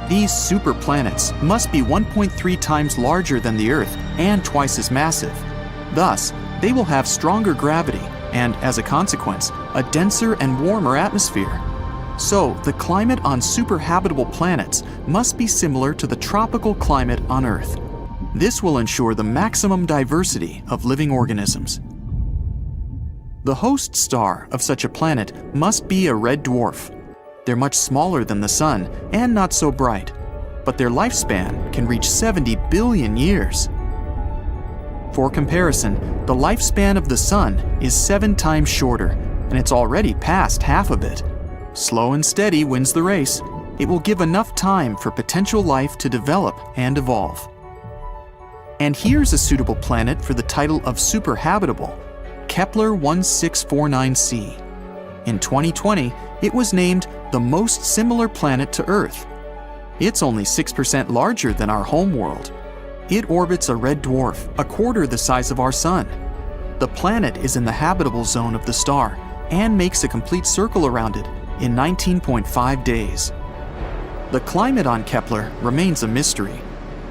These superplanets must be 1.3 times larger than the Earth and twice as massive. Thus, they will have stronger gravity and, as a consequence, a denser and warmer atmosphere. So, the climate on superhabitable planets must be similar to the tropical climate on Earth. This will ensure the maximum diversity of living organisms. The host star of such a planet must be a red dwarf. They're much smaller than the Sun and not so bright, but their lifespan can reach 70 billion years. For comparison, the lifespan of the Sun is 7 times shorter, and it's already past half of it. Slow and steady wins the race. It will give enough time for potential life to develop and evolve. And here's a suitable planet for the title of superhabitable, Kepler 1649c. In 2020, it was named the most similar planet to Earth. It's only 6% larger than our home world. It orbits a red dwarf, a quarter the size of our Sun. The planet is in the habitable zone of the star and makes a complete circle around it in 19.5 days. The climate on Kepler remains a mystery.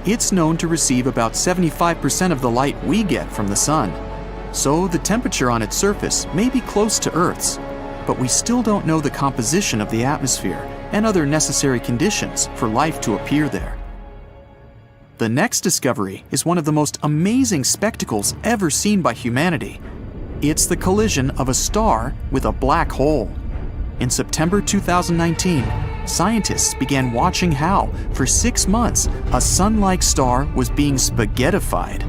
It's known to receive about 75% of the light we get from the Sun, so the temperature on its surface may be close to Earth's, but we still don't know the composition of the atmosphere and other necessary conditions for life to appear there. The next discovery is one of the most amazing spectacles ever seen by humanity. It's the collision of a star with a black hole. In September 2019, scientists began watching how, for 6 months, a sun-like star was being spaghettified.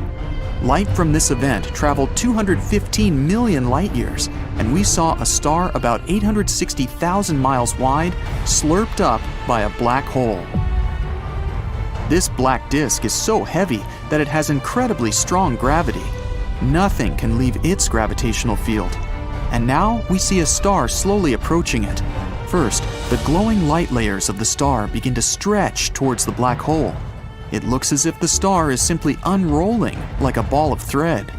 Light from this event traveled 215 million light-years, and we saw a star about 860,000 miles wide slurped up by a black hole. This black disk is so heavy that it has incredibly strong gravity. Nothing can leave its gravitational field. And now we see a star slowly approaching it. First, the glowing light layers of the star begin to stretch towards the black hole. It looks as if the star is simply unrolling like a ball of thread.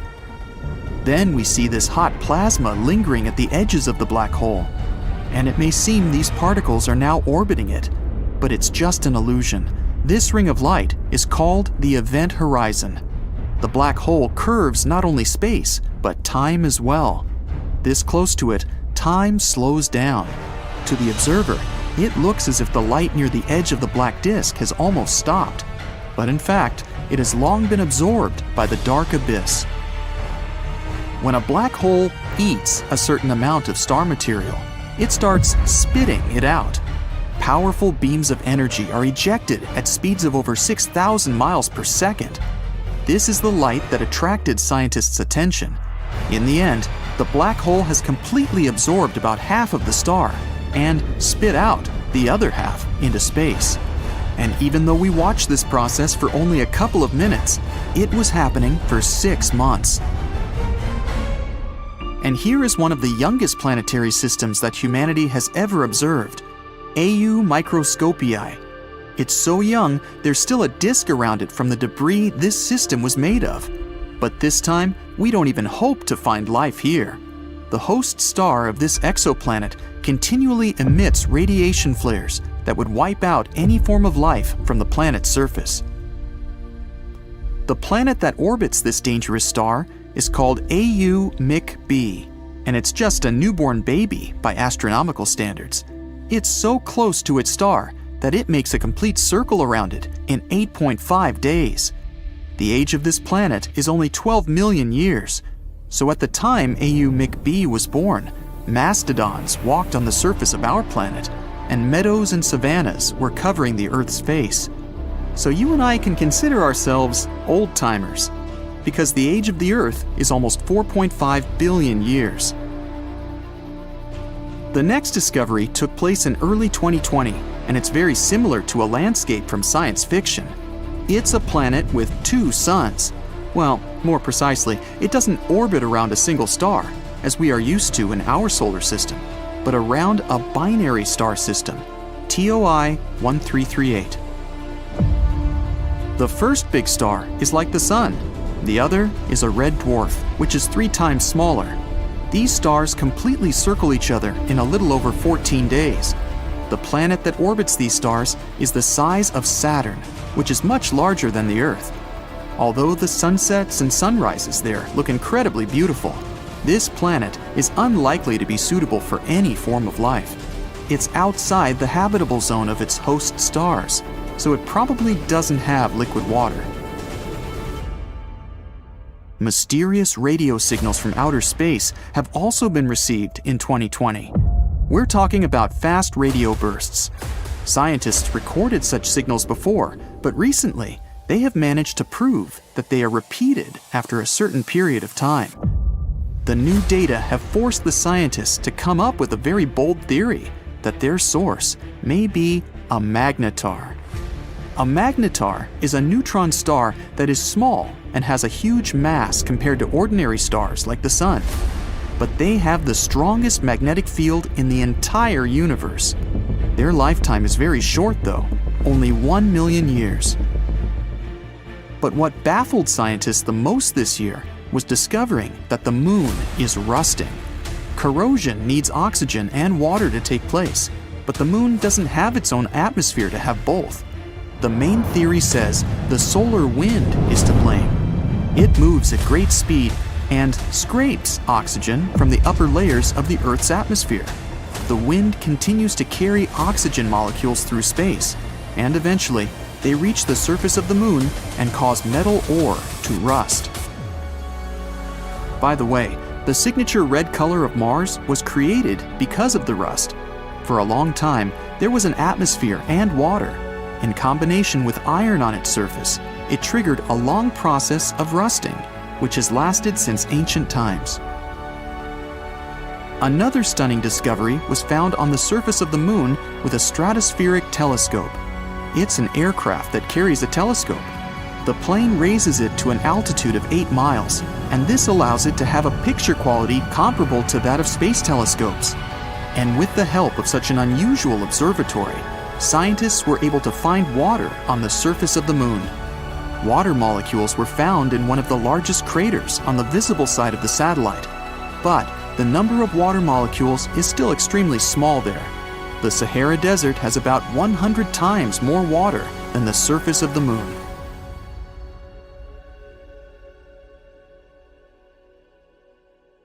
Then we see this hot plasma lingering at the edges of the black hole. And it may seem these particles are now orbiting it, but it's just an illusion. This ring of light is called the event horizon. The black hole curves not only space, but time as well. This close to it, time slows down. To the observer, it looks as if the light near the edge of the black disk has almost stopped. But in fact, it has long been absorbed by the dark abyss. When a black hole eats a certain amount of star material, it starts spitting it out. Powerful beams of energy are ejected at speeds of over 6,000 miles per second. This is the light that attracted scientists' attention. In the end, the black hole has completely absorbed about half of the star and spit out the other half into space. And even though we watched this process for only a couple of minutes, it was happening for 6 months. And here is one of the youngest planetary systems that humanity has ever observed, AU Microscopii. It's so young, there's still a disk around it from the debris this system was made of. But this time, we don't even hope to find life here. The host star of this exoplanet continually emits radiation flares that would wipe out any form of life from the planet's surface. The planet that orbits this dangerous star is called AU Mc-B, and it's just a newborn baby by astronomical standards. It's so close to its star that it makes a complete circle around it in 8.5 days. The age of this planet is only 12 million years, so at the time AU Mc-B was born, mastodons walked on the surface of our planet, and meadows and savannas were covering the Earth's face. So you and I can consider ourselves old-timers, because the age of the Earth is almost 4.5 billion years. The next discovery took place in early 2020, and it's very similar to a landscape from science fiction. It's a planet with 2 suns. Well, more precisely, it doesn't orbit around a single star, as we are used to in our solar system, but around a binary star system, TOI 1338. The first big star is like the Sun. The other is a red dwarf, which is 3 times smaller. These stars completely circle each other in a little over 14 days. The planet that orbits these stars is the size of Saturn, which is much larger than the Earth. Although the sunsets and sunrises there look incredibly beautiful, this planet is unlikely to be suitable for any form of life. It's outside the habitable zone of its host stars, so it probably doesn't have liquid water. Mysterious radio signals from outer space have also been received in 2020. We're talking about fast radio bursts. Scientists recorded such signals before, but recently they have managed to prove that they are repeated after a certain period of time. The new data have forced the scientists to come up with a very bold theory that their source may be a magnetar. A magnetar is a neutron star that is small and has a huge mass compared to ordinary stars like the Sun. But they have the strongest magnetic field in the entire universe. Their lifetime is very short though, only 1 million years. But what baffled scientists the most this year was discovering that the moon is rusting. Corrosion needs oxygen and water to take place, but the moon doesn't have its own atmosphere to have both. The main theory says the solar wind is to blame. It moves at great speed and scrapes oxygen from the upper layers of the Earth's atmosphere. The wind continues to carry oxygen molecules through space, and eventually they reach the surface of the moon and cause metal ore to rust. By the way, the signature red color of Mars was created because of the rust. For a long time, there was an atmosphere and water. In combination with iron on its surface, it triggered a long process of rusting, which has lasted since ancient times. Another stunning discovery was found on the surface of the Moon with a stratospheric telescope. It's an aircraft that carries a telescope. The plane raises it to an altitude of 8 miles, and this allows it to have a picture quality comparable to that of space telescopes. And with the help of such an unusual observatory, scientists were able to find water on the surface of the Moon. Water molecules were found in one of the largest craters on the visible side of the satellite. But the number of water molecules is still extremely small there. The Sahara Desert has about 100 times more water than the surface of the Moon.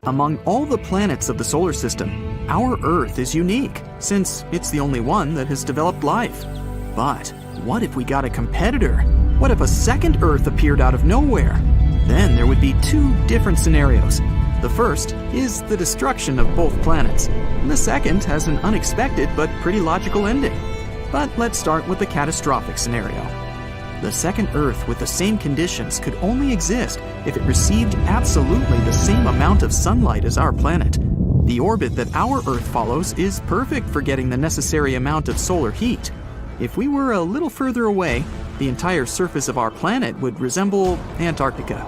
Among all the planets of the solar system, our Earth is unique, since it's the only one that has developed life. But what if we got a competitor? What if a second Earth appeared out of nowhere? Then there would be two different scenarios. The first is the destruction of both planets. And the second has an unexpected but pretty logical ending. But let's start with the catastrophic scenario. The second Earth with the same conditions could only exist if it received absolutely the same amount of sunlight as our planet. The orbit that our Earth follows is perfect for getting the necessary amount of solar heat. If we were a little further away, the entire surface of our planet would resemble Antarctica.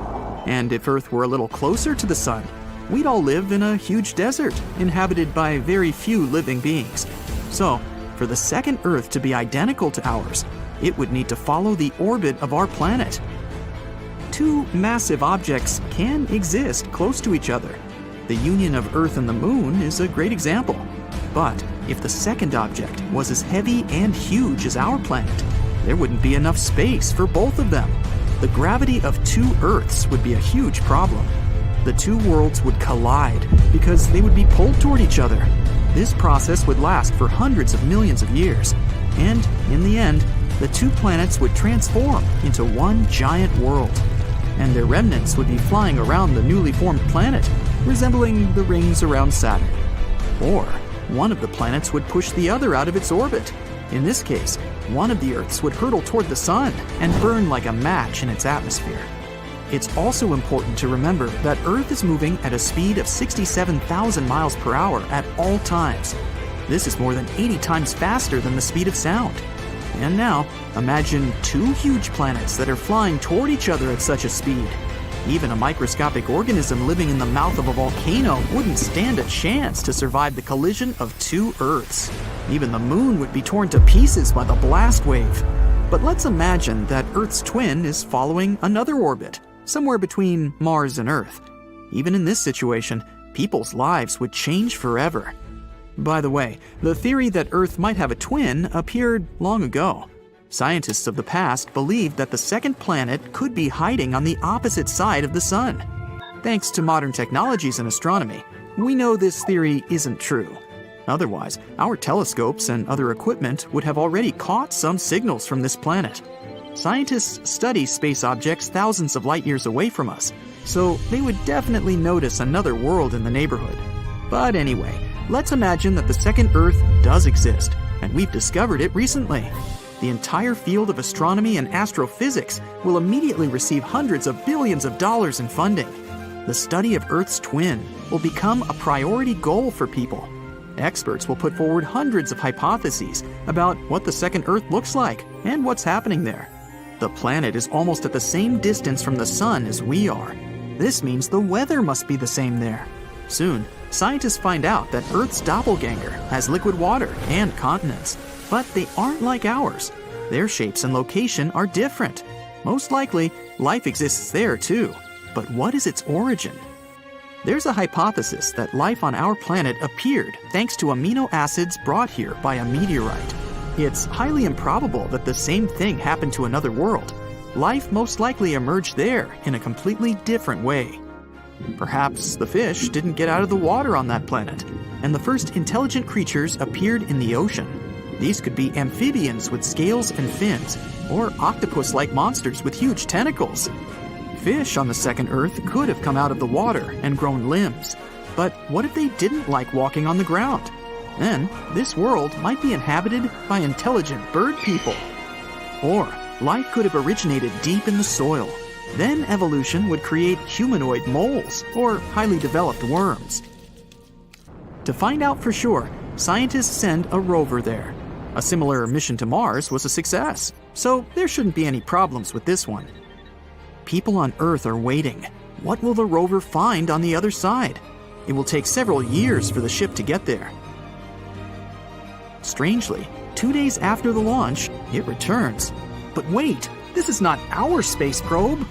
And if Earth were a little closer to the sun, we'd all live in a huge desert, inhabited by very few living beings. So, for the second Earth to be identical to ours, it would need to follow the orbit of our planet. Two massive objects can exist close to each other. The union of Earth and the Moon is a great example. But if the second object was as heavy and huge as our planet, there wouldn't be enough space for both of them. The gravity of two Earths would be a huge problem. The two worlds would collide because they would be pulled toward each other. This process would last for hundreds of millions of years. And in the end, the two planets would transform into one giant world. And their remnants would be flying around the newly formed planet, resembling the rings around Saturn. Or one of the planets would push the other out of its orbit. In this case, one of the Earths would hurtle toward the sun and burn like a match in its atmosphere. It's also important to remember that Earth is moving at a speed of 67,000 miles per hour at all times. This is more than 80 times faster than the speed of sound. And now, imagine two huge planets that are flying toward each other at such a speed. Even a microscopic organism living in the mouth of a volcano wouldn't stand a chance to survive the collision of two Earths. Even the Moon would be torn to pieces by the blast wave. But let's imagine that Earth's twin is following another orbit, somewhere between Mars and Earth. Even in this situation, people's lives would change forever. By the way, the theory that Earth might have a twin appeared long ago. Scientists of the past believed that the second planet could be hiding on the opposite side of the Sun. Thanks to modern technologies in astronomy, we know this theory isn't true. Otherwise, our telescopes and other equipment would have already caught some signals from this planet. Scientists study space objects thousands of light years away from us, so they would definitely notice another world in the neighborhood. But anyway, let's imagine that the second Earth does exist, and we've discovered it recently. The entire field of astronomy and astrophysics will immediately receive hundreds of billions of dollars in funding. The study of Earth's twin will become a priority goal for people. Experts will put forward hundreds of hypotheses about what the second Earth looks like and what's happening there. The planet is almost at the same distance from the Sun as we are. This means the weather must be the same there. Soon, scientists find out that Earth's doppelganger has liquid water and continents, but they aren't like ours. Their shapes and location are different. Most likely, life exists there too. But what is its origin? There's a hypothesis that life on our planet appeared thanks to amino acids brought here by a meteorite. It's highly improbable that the same thing happened to another world. Life most likely emerged there in a completely different way. Perhaps the fish didn't get out of the water on that planet, and the first intelligent creatures appeared in the ocean. These could be amphibians with scales and fins, or octopus-like monsters with huge tentacles. Fish on the second Earth could have come out of the water and grown limbs. But what if they didn't like walking on the ground? Then, this world might be inhabited by intelligent bird people. Or, life could have originated deep in the soil. Then evolution would create humanoid moles or highly developed worms. To find out for sure, scientists send a rover there. A similar mission to Mars was a success, so there shouldn't be any problems with this one. People on Earth are waiting. What will the rover find on the other side? It will take several years for the ship to get there. Strangely, 2 days after the launch, it returns. But wait, this is not our space probe.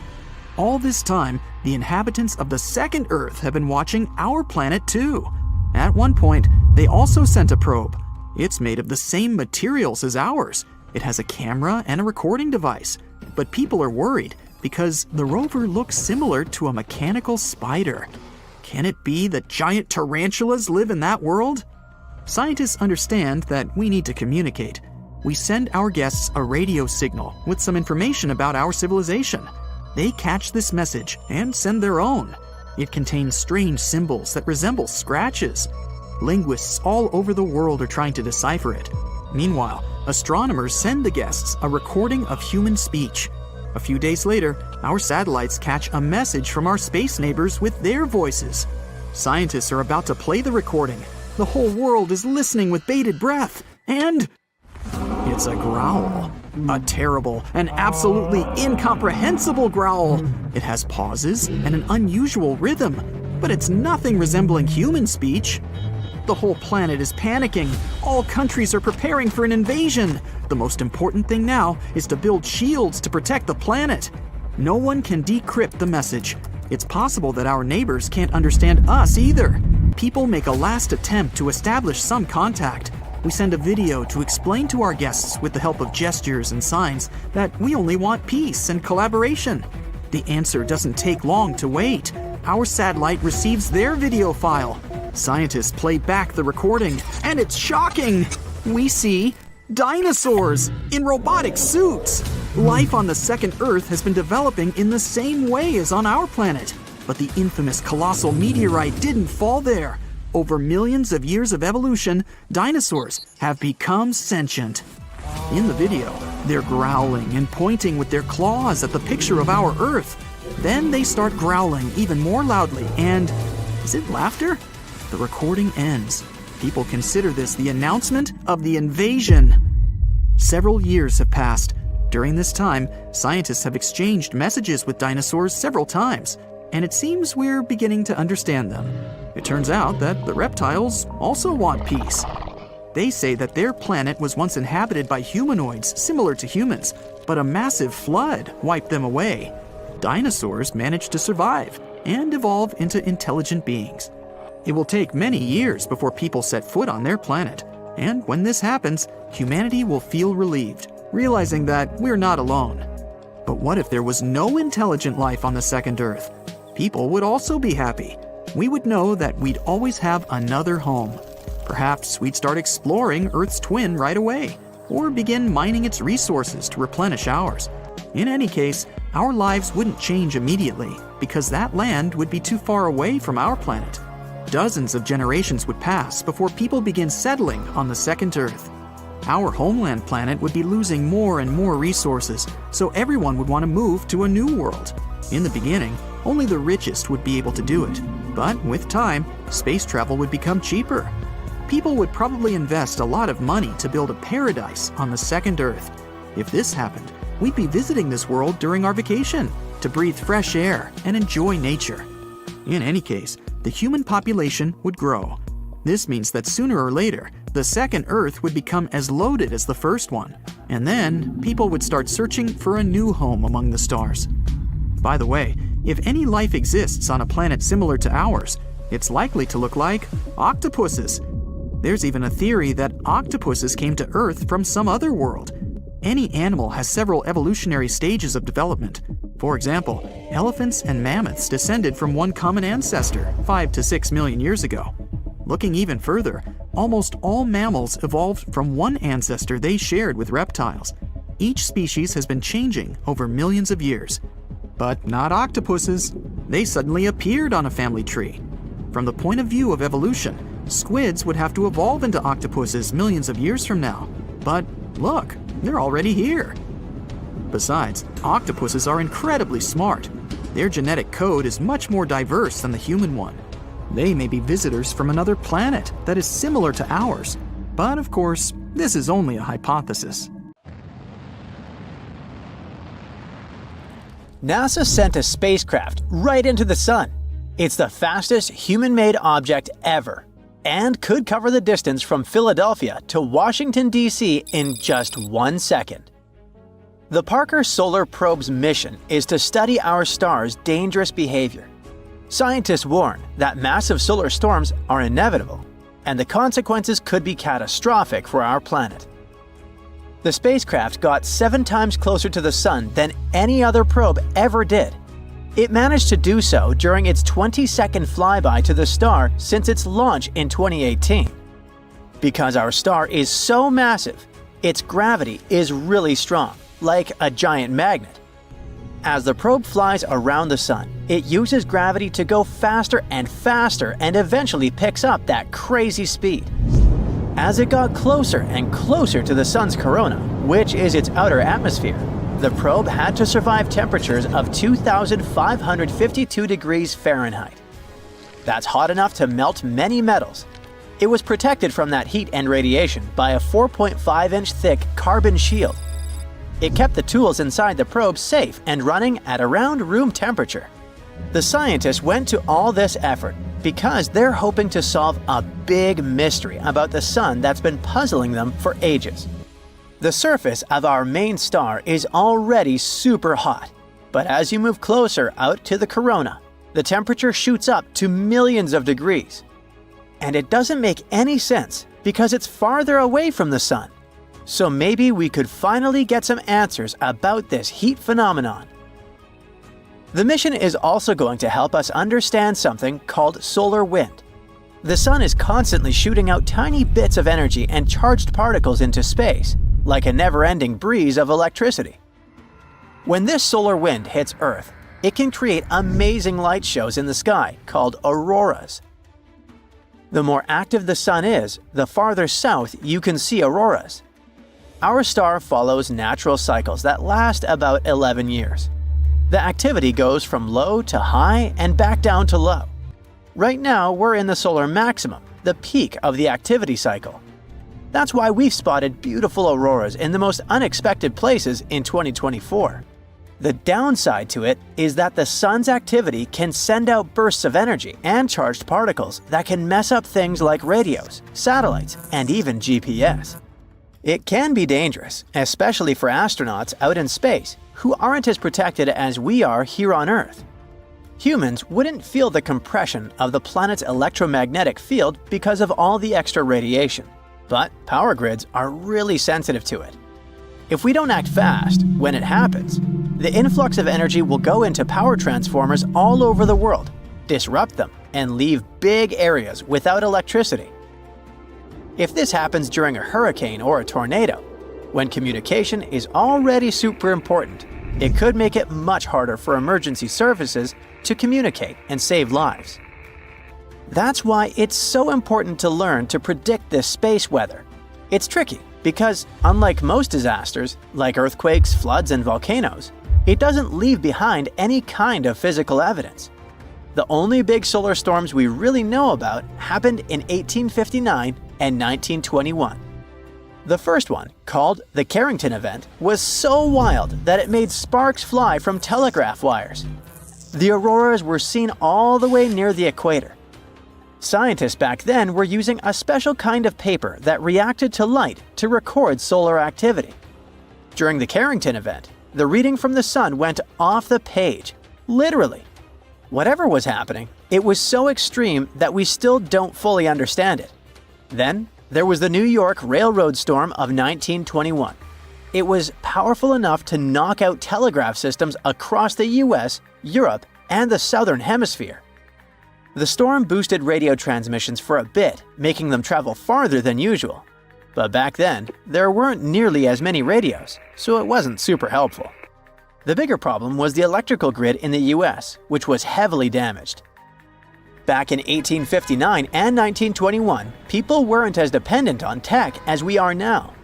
All this time, the inhabitants of the second Earth have been watching our planet too. At one point, they also sent a probe. It's made of the same materials as ours. It has a camera and a recording device. But people are worried because the rover looks similar to a mechanical spider. Can it be that giant tarantulas live in that world? Scientists understand that we need to communicate. We send our guests a radio signal with some information about our civilization. They catch this message and send their own. It contains strange symbols that resemble scratches. Linguists all over the world are trying to decipher it. Meanwhile, astronomers send the guests a recording of human speech. A few days later, our satellites catch a message from our space neighbors with their voices. Scientists are about to play the recording. The whole world is listening with bated breath, and it's a growl. A terrible and absolutely incomprehensible growl. It has pauses and an unusual rhythm, but it's nothing resembling human speech. The whole planet is panicking. All countries are preparing for an invasion. The most important thing now is to build shields to protect the planet. No one can decrypt the message. It's possible that our neighbors can't understand us either. People make a last attempt to establish some contact. We send a video to explain to our guests with the help of gestures and signs that we only want peace and collaboration. The answer doesn't take long to wait. Our satellite receives their video file. Scientists play back the recording, and it's shocking! We see dinosaurs in robotic suits! Life on the second Earth has been developing in the same way as on our planet. But the infamous colossal meteorite didn't fall there. Over millions of years of evolution, dinosaurs have become sentient. In the video, they're growling and pointing with their claws at the picture of our Earth. Then they start growling even more loudly, and is it laughter? The recording ends. People consider this the announcement of the invasion. Several years have passed. During this time, scientists have exchanged messages with dinosaurs several times, and it seems we're beginning to understand them. It turns out that the reptiles also want peace. They say that their planet was once inhabited by humanoids similar to humans, but a massive flood wiped them away. Dinosaurs managed to survive and evolve into intelligent beings. It will take many years before people set foot on their planet, and when this happens, humanity will feel relieved, realizing that we're not alone. But what if there was no intelligent life on the second Earth? People would also be happy. We would know that we'd always have another home. Perhaps we'd start exploring Earth's twin right away, or begin mining its resources to replenish ours. In any case, our lives wouldn't change immediately, because that land would be too far away from our planet. Dozens of generations would pass before people begin settling on the second Earth. Our homeland planet would be losing more and more resources, so everyone would want to move to a new world. In the beginning, only the richest would be able to do it, but with time, space travel would become cheaper. People would probably invest a lot of money to build a paradise on the second Earth. If this happened, we'd be visiting this world during our vacation to breathe fresh air and enjoy nature. In any case, the human population would grow. This means that sooner or later, the second Earth would become as loaded as the first one, and then people would start searching for a new home among the stars. By the way, if any life exists on a planet similar to ours, it's likely to look like octopuses. There's even a theory that octopuses came to Earth from some other world. Any animal has several evolutionary stages of development. For example, elephants and mammoths descended from one common ancestor 5 to 6 million years ago. Looking even further, almost all mammals evolved from one ancestor they shared with reptiles. Each species has been changing over millions of years. But not octopuses. They suddenly appeared on a family tree. From the point of view of evolution, Squids would have to evolve into octopuses millions of years from now. But look, they're already here. Besides, octopuses are incredibly smart. Their genetic code is much more diverse than the human one. They may be visitors from another planet that is similar to ours. But of course, this is only a hypothesis. NASA sent a spacecraft right into the sun. It's the fastest human-made object ever, and could cover the distance from Philadelphia to Washington, D.C. in just 1 second. The Parker Solar Probe's mission is to study our star's dangerous behavior. Scientists warn that massive solar storms are inevitable, and the consequences could be catastrophic for our planet. The spacecraft got 7 times closer to the sun than any other probe ever did. It managed to do so during its 20-second flyby to the star since its launch in 2018. Because our star is so massive, its gravity is really strong, like a giant magnet. As the probe flies around the sun, it uses gravity to go faster and faster and eventually picks up that crazy speed. As it got closer and closer to the sun's corona, which is its outer atmosphere, the probe had to survive temperatures of 2,552 degrees Fahrenheit. That's hot enough to melt many metals. It was protected from that heat and radiation by a 4.5-inch thick carbon shield. It kept the tools inside the probe safe and running at around room temperature. The scientists went to all this effort because they're hoping to solve a big mystery about the sun that's been puzzling them for ages. The surface of our main star is already super hot, but as you move closer out to the corona, the temperature shoots up to millions of degrees. And it doesn't make any sense because it's farther away from the sun. So maybe we could finally get some answers about this heat phenomenon. The mission is also going to help us understand something called solar wind. The sun is constantly shooting out tiny bits of energy and charged particles into space, like a never-ending breeze of electricity. When this solar wind hits Earth, it can create amazing light shows in the sky called auroras. The more active the sun is, the farther south you can see auroras. Our star follows natural cycles that last about 11 years. The activity goes from low to high and back down to low. Right now, we're in the solar maximum, the peak of the activity cycle. That's why we've spotted beautiful auroras in the most unexpected places in 2024. The downside to it is that the sun's activity can send out bursts of energy and charged particles that can mess up things like radios, satellites, and even GPS. It can be dangerous, especially for astronauts out in space who aren't as protected as we are here on Earth. Humans wouldn't feel the compression of the planet's electromagnetic field because of all the extra radiation, but power grids are really sensitive to it. If we don't act fast when it happens, the influx of energy will go into power transformers all over the world, disrupt them, and leave big areas without electricity. If this happens during a hurricane or a tornado, when communication is already super important, it could make it much harder for emergency services to communicate and save lives. That's why it's so important to learn to predict this space weather. It's tricky because, unlike most disasters, like earthquakes, floods, and volcanoes, it doesn't leave behind any kind of physical evidence. The only big solar storms we really know about happened in 1859 and 1921. The first one, called the Carrington event, was so wild that it made sparks fly from telegraph wires. The auroras were seen all the way near the equator. Scientists back then were using a special kind of paper that reacted to light to record solar activity. During the Carrington event, the reading from the sun went off the page, literally. Whatever was happening, it was so extreme that we still don't fully understand it. Then, there was the New York Railroad Storm of 1921. It was powerful enough to knock out telegraph systems across the US, Europe, and the Southern Hemisphere. The storm boosted radio transmissions for a bit, making them travel farther than usual. But back then, there weren't nearly as many radios, so it wasn't super helpful. The bigger problem was the electrical grid in the US, which was heavily damaged. Back in 1859 and 1921, people weren't as dependent on tech as we are now.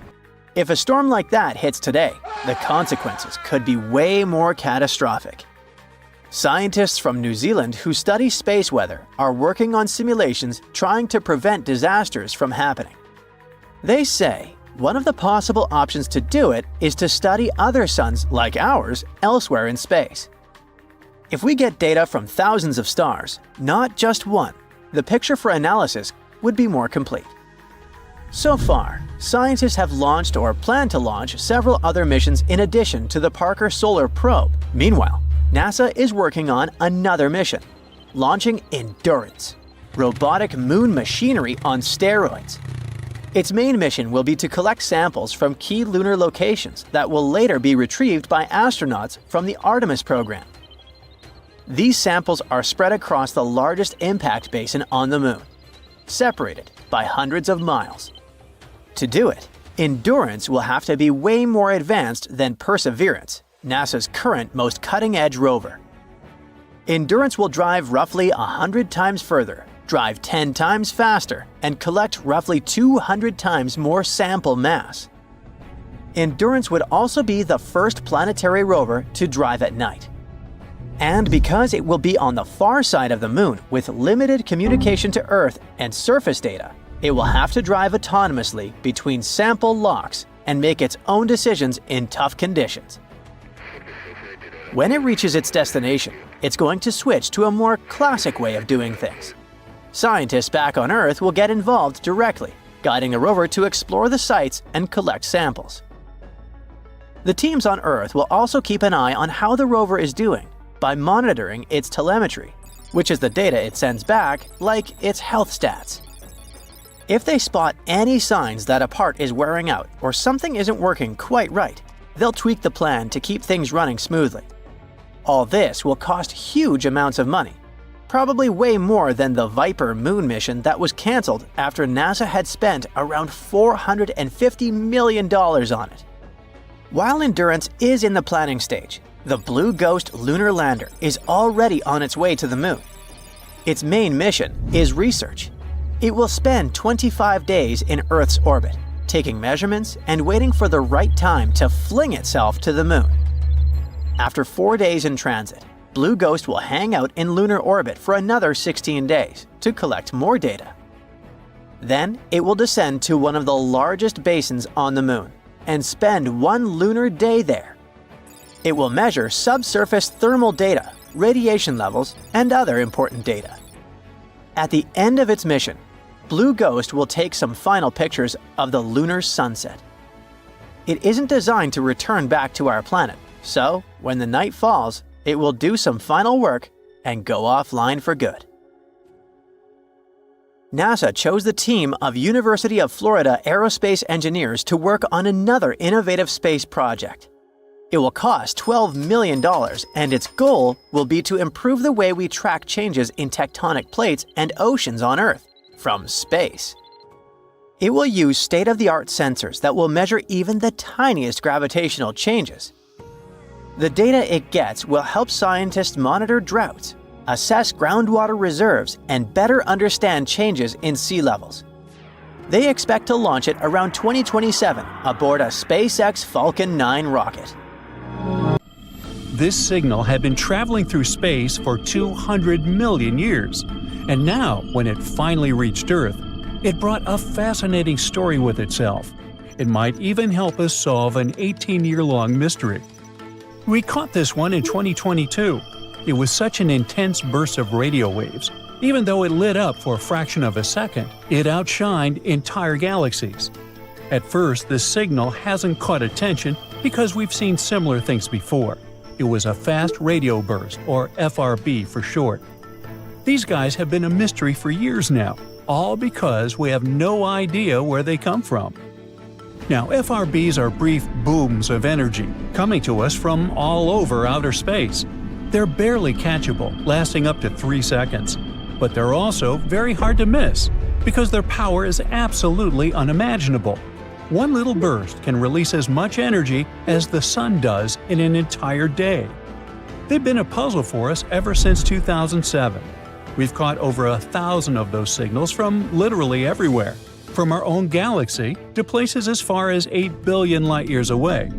If a storm like that hits today, the consequences could be way more catastrophic. Scientists from New Zealand who study space weather are working on simulations trying to prevent disasters from happening. They say one of the possible options to do it is to study other suns like ours elsewhere in space. If we get data from thousands of stars, not just one, the picture for analysis would be more complete. So far, scientists have launched or plan to launch several other missions in addition to the Parker Solar Probe. Meanwhile, NASA is working on another mission, launching Endurance, robotic moon machinery on steroids. Its main mission will be to collect samples from key lunar locations that will later be retrieved by astronauts from the Artemis program. These samples are spread across the largest impact basin on the Moon, separated by hundreds of miles. To do it, Endurance will have to be way more advanced than Perseverance, NASA's current most cutting-edge rover. Endurance will drive roughly 100 times further, drive 10 times faster, and collect roughly 200 times more sample mass. Endurance would also be the first planetary rover to drive at night. And because it will be on the far side of the Moon with limited communication to Earth and surface data, it will have to drive autonomously between sample locks and make its own decisions in tough conditions. When it reaches its destination, it's going to switch to a more classic way of doing things. Scientists back on Earth will get involved directly, guiding the rover to explore the sites and collect samples. The teams on Earth will also keep an eye on how the rover is doing by monitoring its telemetry, which is the data it sends back, like its health stats. If they spot any signs that a part is wearing out or something isn't working quite right, they'll tweak the plan to keep things running smoothly. All this will cost huge amounts of money, probably way more than the Viper moon mission that was cancelled after NASA had spent around $450 million on it. While Endurance is in the planning stage, the Blue Ghost lunar lander is already on its way to the Moon. Its main mission is research. It will spend 25 days in Earth's orbit, taking measurements and waiting for the right time to fling itself to the Moon. After 4 days in transit, Blue Ghost will hang out in lunar orbit for another 16 days to collect more data. Then it will descend to one of the largest basins on the Moon and spend one lunar day there. It will measure subsurface thermal data, radiation levels, and other important data. At the end of its mission, Blue Ghost will take some final pictures of the lunar sunset. It isn't designed to return back to our planet, so when the night falls, it will do some final work and go offline for good. NASA chose the team of University of Florida aerospace engineers to work on another innovative space project. It will cost $12 million, and its goal will be to improve the way we track changes in tectonic plates and oceans on Earth from space. It will use state-of-the-art sensors that will measure even the tiniest gravitational changes. The data it gets will help scientists monitor droughts, assess groundwater reserves, and better understand changes in sea levels. They expect to launch it around 2027 aboard a SpaceX Falcon 9 rocket. This signal had been traveling through space for 200 million years, and now, when it finally reached Earth, it brought a fascinating story with itself. It might even help us solve an 18-year-long mystery. We caught this one in 2022. It was such an intense burst of radio waves. Even though it lit up for a fraction of a second, it outshined entire galaxies. At first, the signal hasn't caught attention because we've seen similar things before. It was a fast radio burst, or FRB for short. These guys have been a mystery for years now, all because we have no idea where they come from. Now, FRBs are brief booms of energy coming to us from all over outer space. They're barely catchable, lasting up to 3 seconds. But they're also very hard to miss because their power is absolutely unimaginable. One little burst can release as much energy as the sun does in an entire day. They've been a puzzle for us ever since 2007. We've caught over 1,000 of those signals from literally everywhere, from our own galaxy to places as far as 8 billion light-years away.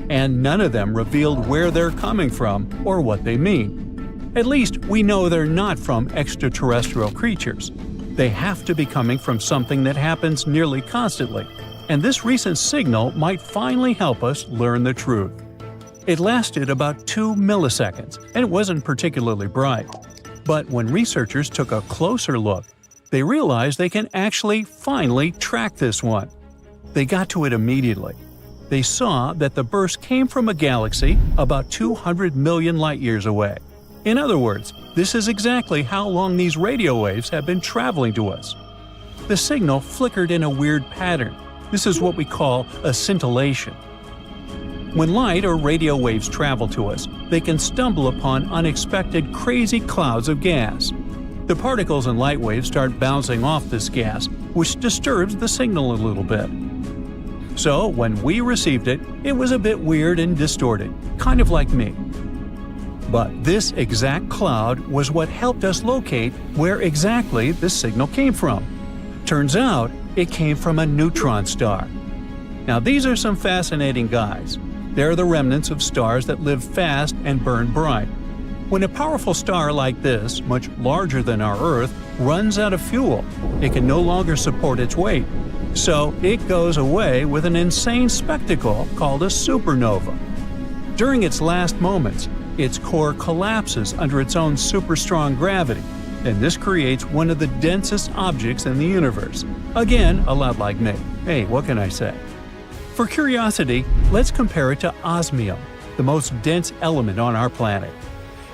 And none of them revealed where they're coming from or what they mean. At least we know they're not from extraterrestrial creatures. They have to be coming from something that happens nearly constantly, and this recent signal might finally help us learn the truth. It lasted about 2 milliseconds, and it wasn't particularly bright. But when researchers took a closer look, they realized they can actually finally track this one. They got to it immediately. They saw that the burst came from a galaxy about 200 million light-years away. In other words, this is exactly how long these radio waves have been traveling to us. The signal flickered in a weird pattern. This is what we call a scintillation. When light or radio waves travel to us, they can stumble upon unexpected crazy clouds of gas. The particles in light waves start bouncing off this gas, which disturbs the signal a little bit. So, when we received it, it was a bit weird and distorted, kind of like me. But this exact cloud was what helped us locate where exactly this signal came from. Turns out, it came from a neutron star. Now, these are some fascinating guys. They're the remnants of stars that live fast and burn bright. When a powerful star like this, much larger than our Earth, runs out of fuel, it can no longer support its weight. So it goes away with an insane spectacle called a supernova. During its last moments, its core collapses under its own super-strong gravity, and this creates one of the densest objects in the universe. Again, a lot like me. Hey, what can I say? For curiosity, let's compare it to osmium, the most dense element on our planet.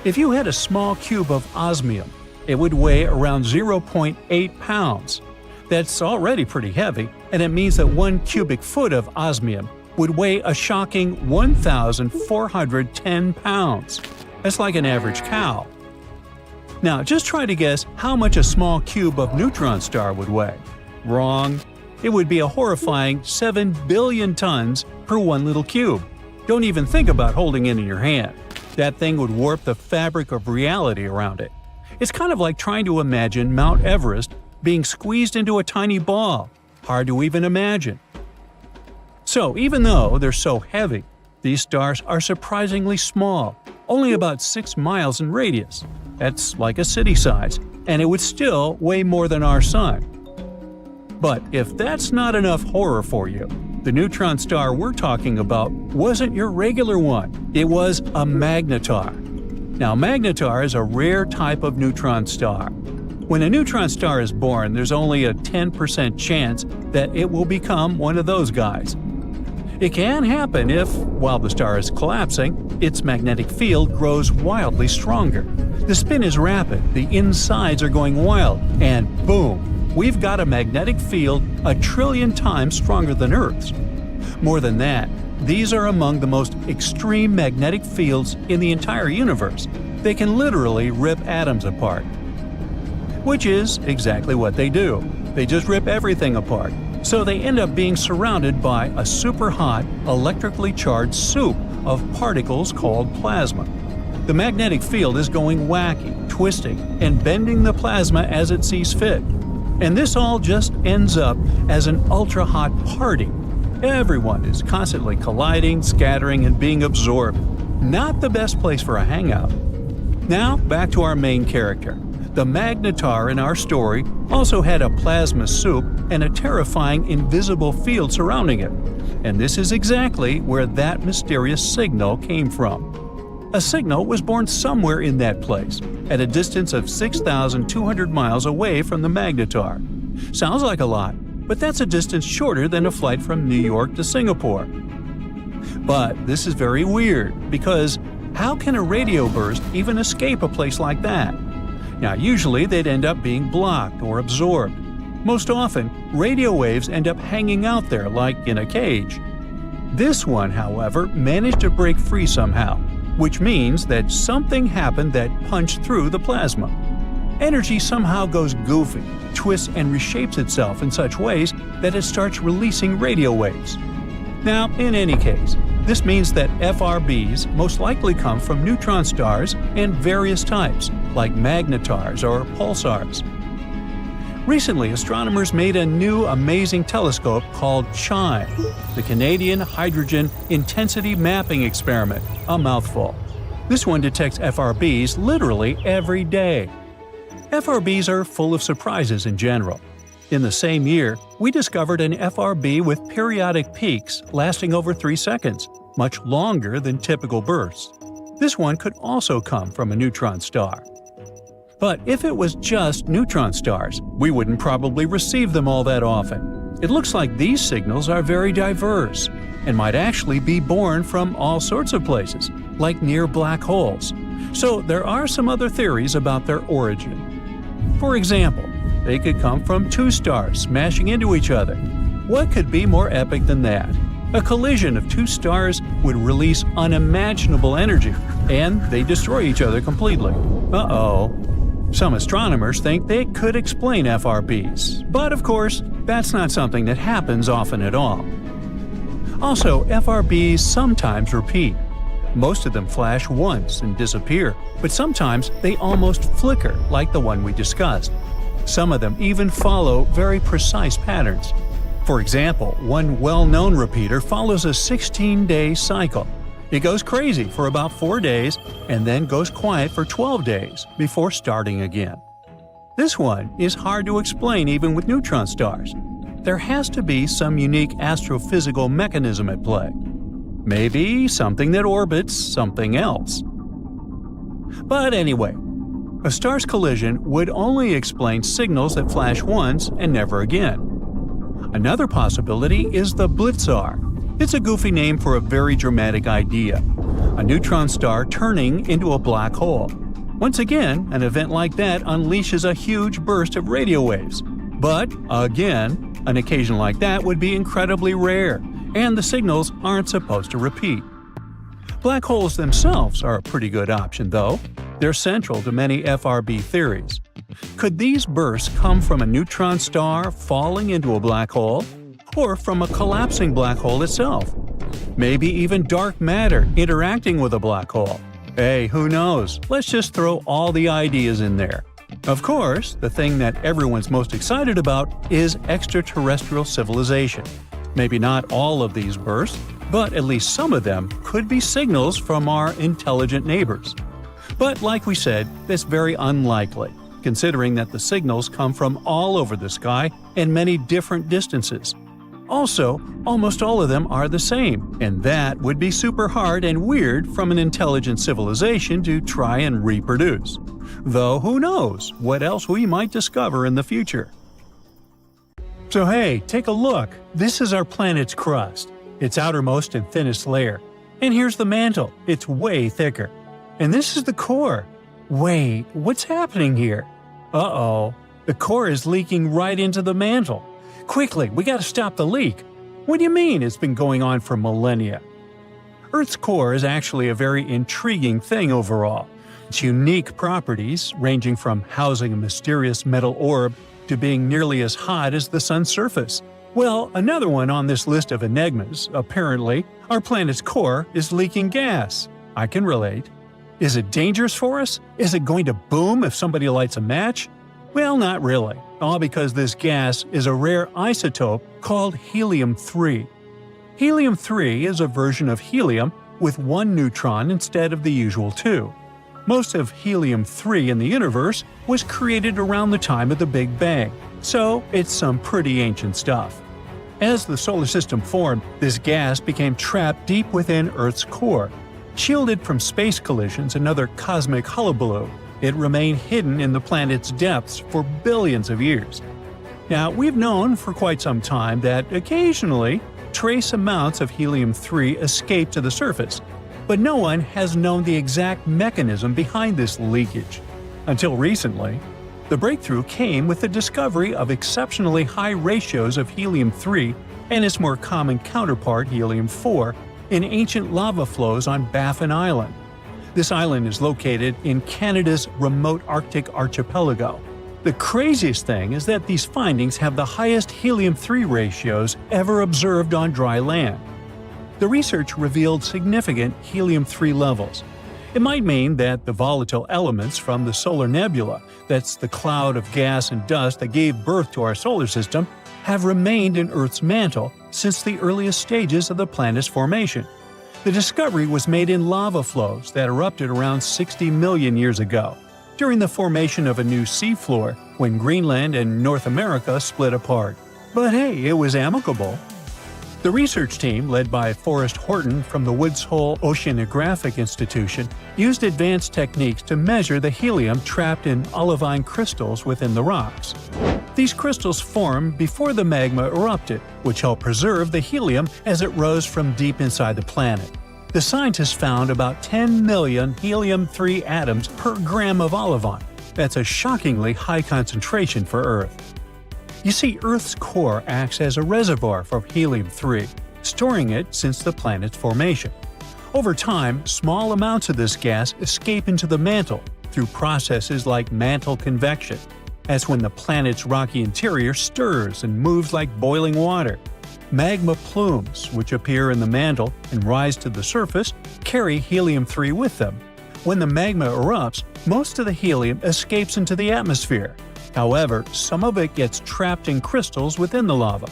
If you had a small cube of osmium, it would weigh around 0.8 pounds. That's already pretty heavy, and it means that 1 cubic foot of osmium would weigh a shocking 1,410 pounds. That's like an average cow. Now, just try to guess how much a small cube of neutron star would weigh. Wrong. It would be a horrifying 7 billion tons per one little cube. Don't even think about holding it in your hand. That thing would warp the fabric of reality around it. It's kind of like trying to imagine Mount Everest being squeezed into a tiny ball. Hard to even imagine. So, even though they're so heavy, these stars are surprisingly small, only about 6 miles in radius. That's like a city size, and it would still weigh more than our Sun. But if that's not enough horror for you, the neutron star we're talking about wasn't your regular one. It was a magnetar. Now, magnetar is a rare type of neutron star. When a neutron star is born, there's only a 10% chance that it will become one of those guys. It can happen if, while the star is collapsing, its magnetic field grows wildly stronger. The spin is rapid, the insides are going wild, and boom! We've got a magnetic field 1 trillion times stronger than Earth's. More than that, these are among the most extreme magnetic fields in the entire universe. They can literally rip atoms apart. Which is exactly what they do. They just rip everything apart. So they end up being surrounded by a super hot, electrically charged soup of particles called plasma. The magnetic field is going wacky, twisting, and bending the plasma as it sees fit. And this all just ends up as an ultra-hot party. Everyone is constantly colliding, scattering, and being absorbed. Not the best place for a hangout. Now, back to our main character. The magnetar in our story also had a plasma soup and a terrifying invisible field surrounding it. And this is exactly where that mysterious signal came from. A signal was born somewhere in that place, at a distance of 6,200 miles away from the magnetar. Sounds like a lot, but that's a distance shorter than a flight from New York to Singapore. But this is very weird, because how can a radio burst even escape a place like that? Now, usually they'd end up being blocked or absorbed. Most often, radio waves end up hanging out there like in a cage. This one, however, managed to break free somehow, which means that something happened that punched through the plasma. Energy somehow goes goofy, twists and reshapes itself in such ways that it starts releasing radio waves. Now, in any case, This means that FRBs most likely come from neutron stars and various types, like magnetars or pulsars. Recently, astronomers made a new amazing telescope called CHIME, the Canadian Hydrogen Intensity Mapping Experiment, a mouthful. This one detects FRBs literally every day. FRBs are full of surprises in general. In the same year, we discovered an FRB with periodic peaks lasting over 3 seconds, much longer than typical bursts. This one could also come from a neutron star. But if it was just neutron stars, we wouldn't probably receive them all that often. It looks like these signals are very diverse and might actually be born from all sorts of places, like near black holes. So there are some other theories about their origin. For example, they could come from 2 stars smashing into each other. What could be more epic than that? A collision of 2 stars would release unimaginable energy, and they destroy each other completely. Uh-oh. Some astronomers think they could explain FRBs, but of course, that's not something that happens often at all. Also, FRBs sometimes repeat. Most of them flash once and disappear, but sometimes they almost flicker like the one we discussed. Some of them even follow very precise patterns. For example, one well-known repeater follows a 16-day cycle. It goes crazy for about 4 days and then goes quiet for 12 days before starting again. This one is hard to explain even with neutron stars. There has to be some unique astrophysical mechanism at play. Maybe something that orbits something else. But anyway, a star's collision would only explain signals that flash once and never again. Another possibility is the blitzar. It's a goofy name for a very dramatic idea: a neutron star turning into a black hole. Once again, an event like that unleashes a huge burst of radio waves. But, again, an occasion like that would be incredibly rare, and the signals aren't supposed to repeat. Black holes themselves are a pretty good option, though. They're central to many FRB theories. Could these bursts come from a neutron star falling into a black hole? Or from a collapsing black hole itself? Maybe even dark matter interacting with a black hole? Hey, who knows? Let's just throw all the ideas in there. Of course, the thing that everyone's most excited about is extraterrestrial civilization. Maybe not all of these bursts, but at least some of them could be signals from our intelligent neighbors. But like we said, that's very unlikely, considering that the signals come from all over the sky and many different distances. Also, almost all of them are the same, and that would be super hard and weird from an intelligent civilization to try and reproduce. Though who knows what else we might discover in the future. So hey, take a look. This is our planet's crust, its outermost and thinnest layer. And here's the mantle, it's way thicker. And this is the core. Wait, what's happening here? Uh-oh, the core is leaking right into the mantle. Quickly, we gotta stop the leak. What do you mean it's been going on for millennia? Earth's core is actually a very intriguing thing overall. Its unique properties, ranging from housing a mysterious metal orb to being nearly as hot as the sun's surface. Well, another one on this list of enigmas, apparently, our planet's core is leaking gas. I can relate. Is it dangerous for us? Is it going to boom if somebody lights a match? Well, not really, all because this gas is a rare isotope called helium-3. Helium-3 is a version of helium with 1 neutron instead of the usual 2. Most of helium-3 in the universe was created around the time of the Big Bang, so it's some pretty ancient stuff. As the solar system formed, this gas became trapped deep within Earth's core. Shielded from space collisions and other cosmic hullabaloo, it remained hidden in the planet's depths for billions of years. Now, we've known for quite some time that occasionally, trace amounts of helium-3 escape to the surface, but no one has known the exact mechanism behind this leakage. Until recently, the breakthrough came with the discovery of exceptionally high ratios of helium-3 and its more common counterpart helium-4 in ancient lava flows on Baffin Island. This island is located in Canada's remote Arctic archipelago. The craziest thing is that these findings have the highest helium-3 ratios ever observed on dry land. The research revealed significant helium-3 levels. It might mean that the volatile elements from the solar nebula, that's the cloud of gas and dust that gave birth to our solar system, have remained in Earth's mantle since the earliest stages of the planet's formation. The discovery was made in lava flows that erupted around 60 million years ago, during the formation of a new seafloor when Greenland and North America split apart. But hey, it was amicable. The research team, led by Forrest Horton from the Woods Hole Oceanographic Institution, used advanced techniques to measure the helium trapped in olivine crystals within the rocks. These crystals formed before the magma erupted, which helped preserve the helium as it rose from deep inside the planet. The scientists found about 10 million helium-3 atoms per gram of olivine. That's a shockingly high concentration for Earth. You see, Earth's core acts as a reservoir for helium-3, storing it since the planet's formation. Over time, small amounts of this gas escape into the mantle through processes like mantle convection. That's when the planet's rocky interior stirs and moves like boiling water. Magma plumes, which appear in the mantle and rise to the surface, carry helium-3 with them. When the magma erupts, most of the helium escapes into the atmosphere. However, some of it gets trapped in crystals within the lava.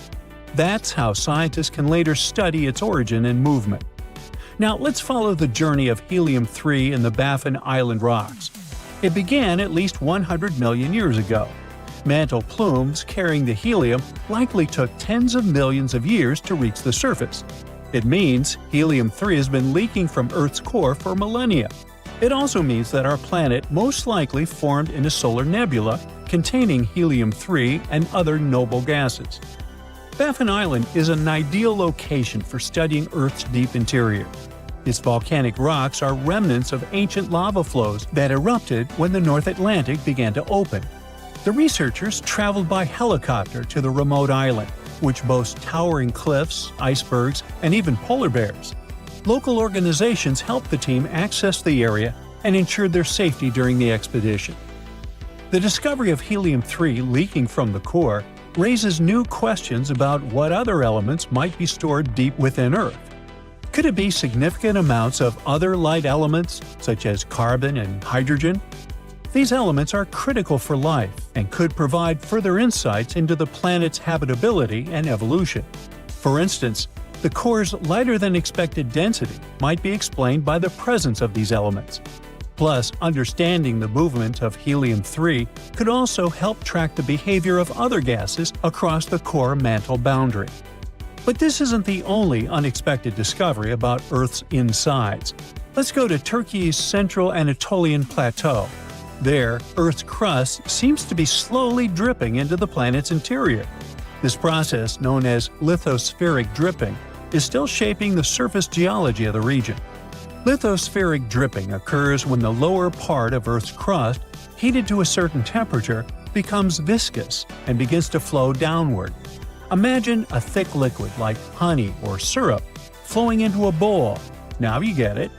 That's how scientists can later study its origin and movement. Now let's follow the journey of helium-3 in the Baffin Island rocks. It began at least 100 million years ago. Mantle plumes carrying the helium likely took tens of millions of years to reach the surface. It means helium-3 has been leaking from Earth's core for millennia. It also means that our planet most likely formed in a solar nebula containing helium-3 and other noble gases. Baffin Island is an ideal location for studying Earth's deep interior. Its volcanic rocks are remnants of ancient lava flows that erupted when the North Atlantic began to open. The researchers traveled by helicopter to the remote island, which boasts towering cliffs, icebergs, and even polar bears. Local organizations helped the team access the area and ensured their safety during the expedition. The discovery of helium-3 leaking from the core raises new questions about what other elements might be stored deep within Earth. Could it be significant amounts of other light elements, such as carbon and hydrogen? These elements are critical for life and could provide further insights into the planet's habitability and evolution. For instance, the core's lighter-than-expected density might be explained by the presence of these elements. Plus, understanding the movement of helium-3 could also help track the behavior of other gases across the core mantle boundary. But this isn't the only unexpected discovery about Earth's insides. Let's go to Turkey's Central Anatolian Plateau. There, Earth's crust seems to be slowly dripping into the planet's interior. This process, known as lithospheric dripping, is still shaping the surface geology of the region. Lithospheric dripping occurs when the lower part of Earth's crust, heated to a certain temperature, becomes viscous and begins to flow downward. Imagine a thick liquid like honey or syrup flowing into a bowl. Now you get it.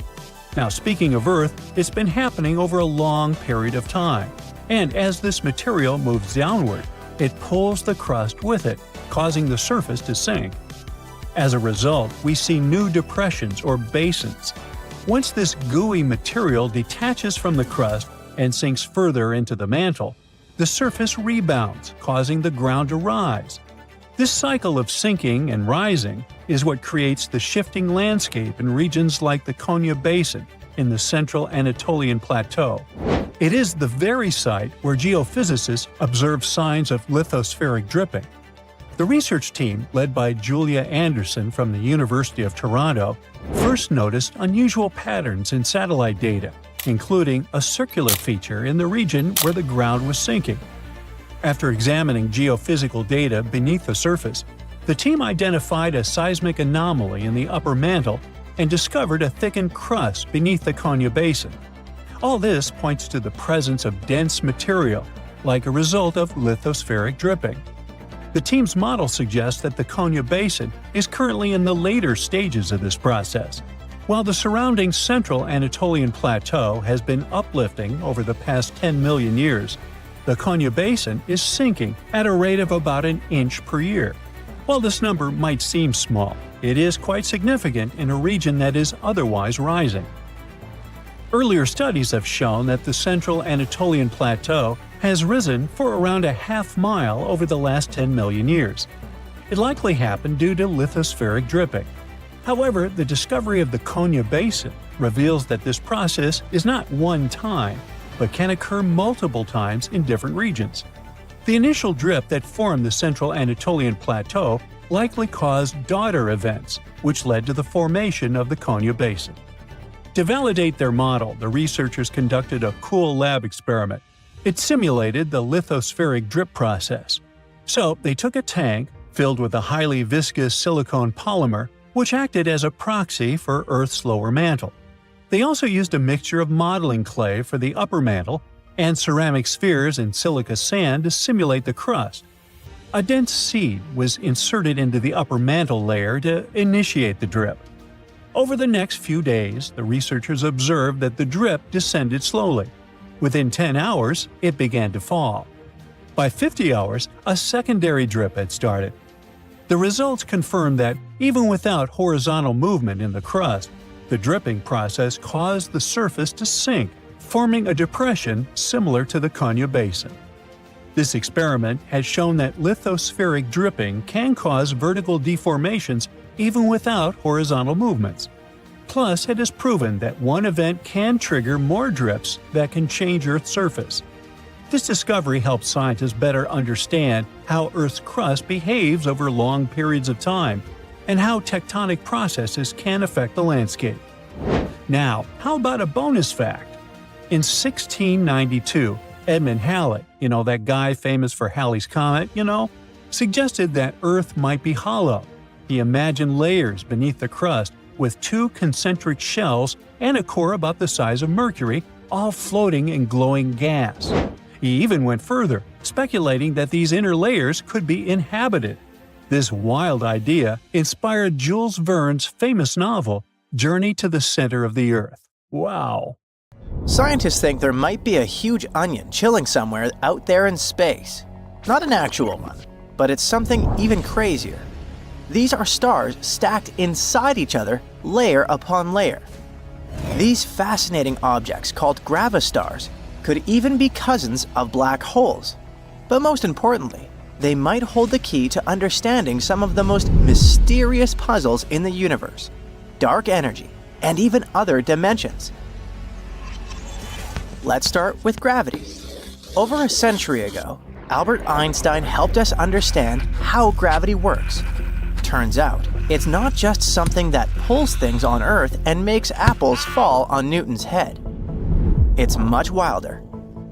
Now, speaking of Earth, it's been happening over a long period of time. And as this material moves downward, it pulls the crust with it, causing the surface to sink. As a result, we see new depressions or basins. Once this gooey material detaches from the crust and sinks further into the mantle, the surface rebounds, causing the ground to rise. This cycle of sinking and rising is what creates the shifting landscape in regions like the Konya Basin in the Central Anatolian Plateau. It is the very site where geophysicists observe signs of lithospheric dripping. The research team, led by Julia Anderson from the University of Toronto, first noticed unusual patterns in satellite data, including a circular feature in the region where the ground was sinking. After examining geophysical data beneath the surface, the team identified a seismic anomaly in the upper mantle and discovered a thickened crust beneath the Konya Basin. All this points to the presence of dense material, like a result of lithospheric dripping. The team's model suggests that the Konya Basin is currently in the later stages of this process. While the surrounding Central Anatolian Plateau has been uplifting over the past 10 million years, the Konya Basin is sinking at a rate of about an inch per year. While this number might seem small, it is quite significant in a region that is otherwise rising. Earlier studies have shown that the central Anatolian plateau has risen for around a half mile over the last 10 million years. It likely happened due to lithospheric dripping. However, the discovery of the Konya Basin reveals that this process is not one time, but can occur multiple times in different regions. The initial drip that formed the central Anatolian plateau likely caused daughter events, which led to the formation of the Konya Basin. To validate their model, the researchers conducted a cool lab experiment. It simulated the lithospheric drip process. So they took a tank filled with a highly viscous silicone polymer, which acted as a proxy for Earth's lower mantle. They also used a mixture of modeling clay for the upper mantle and ceramic spheres and silica sand to simulate the crust. A dense seed was inserted into the upper mantle layer to initiate the drip. Over the next few days, the researchers observed that the drip descended slowly. Within 10 hours, it began to fall. By 50 hours, a secondary drip had started. The results confirmed that, even without horizontal movement in the crust, the dripping process caused the surface to sink, forming a depression similar to the Konya Basin. This experiment has shown that lithospheric dripping can cause vertical deformations even without horizontal movements. Plus, it has proven that one event can trigger more drips that can change Earth's surface. This discovery helps scientists better understand how Earth's crust behaves over long periods of time and how tectonic processes can affect the landscape. Now, how about a bonus fact? In 1692, Edmund Halley, that guy famous for Halley's Comet, suggested that Earth might be hollow. He imagined layers beneath the crust with two concentric shells and a core about the size of Mercury, all floating in glowing gas. He even went further, speculating that these inner layers could be inhabited. This wild idea inspired Jules Verne's famous novel, Journey to the Center of the Earth. Wow! Scientists think there might be a huge onion chilling somewhere out there in space. Not an actual one, but it's something even crazier. These are stars stacked inside each other, layer upon layer. These fascinating objects, called gravastars, could even be cousins of black holes. But most importantly, they might hold the key to understanding some of the most mysterious puzzles in the universe, dark energy, and even other dimensions. Let's start with gravity. Over a century ago, Albert Einstein helped us understand how gravity works. Turns out, it's not just something that pulls things on Earth and makes apples fall on Newton's head. It's much wilder.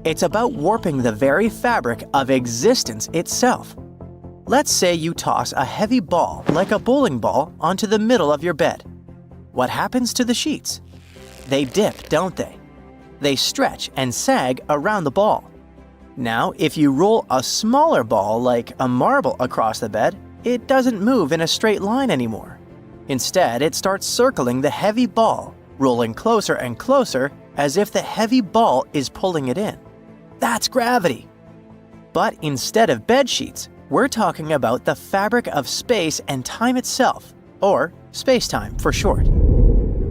It's about warping the very fabric of existence itself. Let's say you toss a heavy ball like a bowling ball onto the middle of your bed. What happens to the sheets? They dip, don't they? They stretch and sag around the ball. Now, if you roll a smaller ball like a marble across the bed, it doesn't move in a straight line anymore. Instead, it starts circling the heavy ball, rolling closer and closer as if the heavy ball is pulling it in. That's gravity. But instead of bed sheets, we're talking about the fabric of space and time itself, or space-time for short.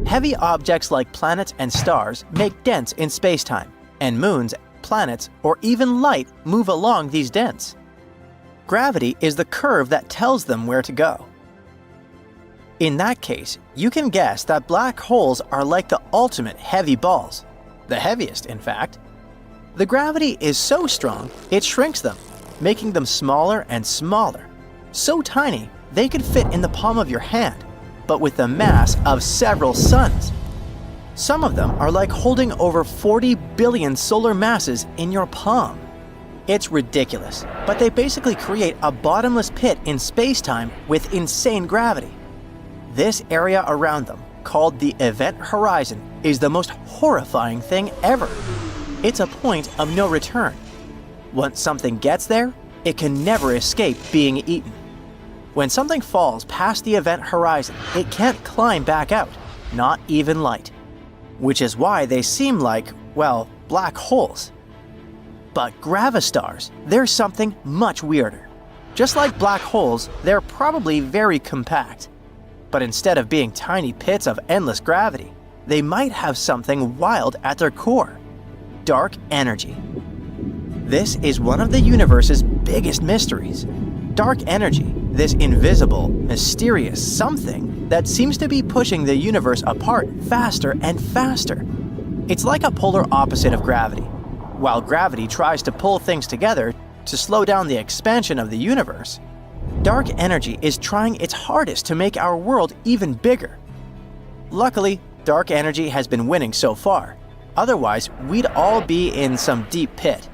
Heavy objects like planets and stars make dents in space-time, and moons, planets, or even light move along these dents. Gravity is the curve that tells them where to go. In that case, you can guess that black holes are like the ultimate heavy balls. The heaviest, in fact. The gravity is so strong, it shrinks them, making them smaller and smaller. So tiny, they could fit in the palm of your hand, but with the mass of several suns. Some of them are like holding over 40 billion solar masses in your palm. It's ridiculous, but they basically create a bottomless pit in space-time with insane gravity. This area around them, called the event horizon, is the most horrifying thing ever. It's a point of no return. Once something gets there, it can never escape being eaten. When something falls past the event horizon, it can't climb back out, not even light. Which is why they seem like, well, black holes. But gravastars, they're something much weirder. Just like black holes, they're probably very compact. But instead of being tiny pits of endless gravity, they might have something wild at their core: dark energy. This is one of the universe's biggest mysteries. Dark energy, this invisible, mysterious something that seems to be pushing the universe apart faster and faster. It's like a polar opposite of gravity. While gravity tries to pull things together to slow down the expansion of the universe, dark energy is trying its hardest to make our world even bigger. Luckily, dark energy has been winning so far. Otherwise, we'd all be in some deep pit.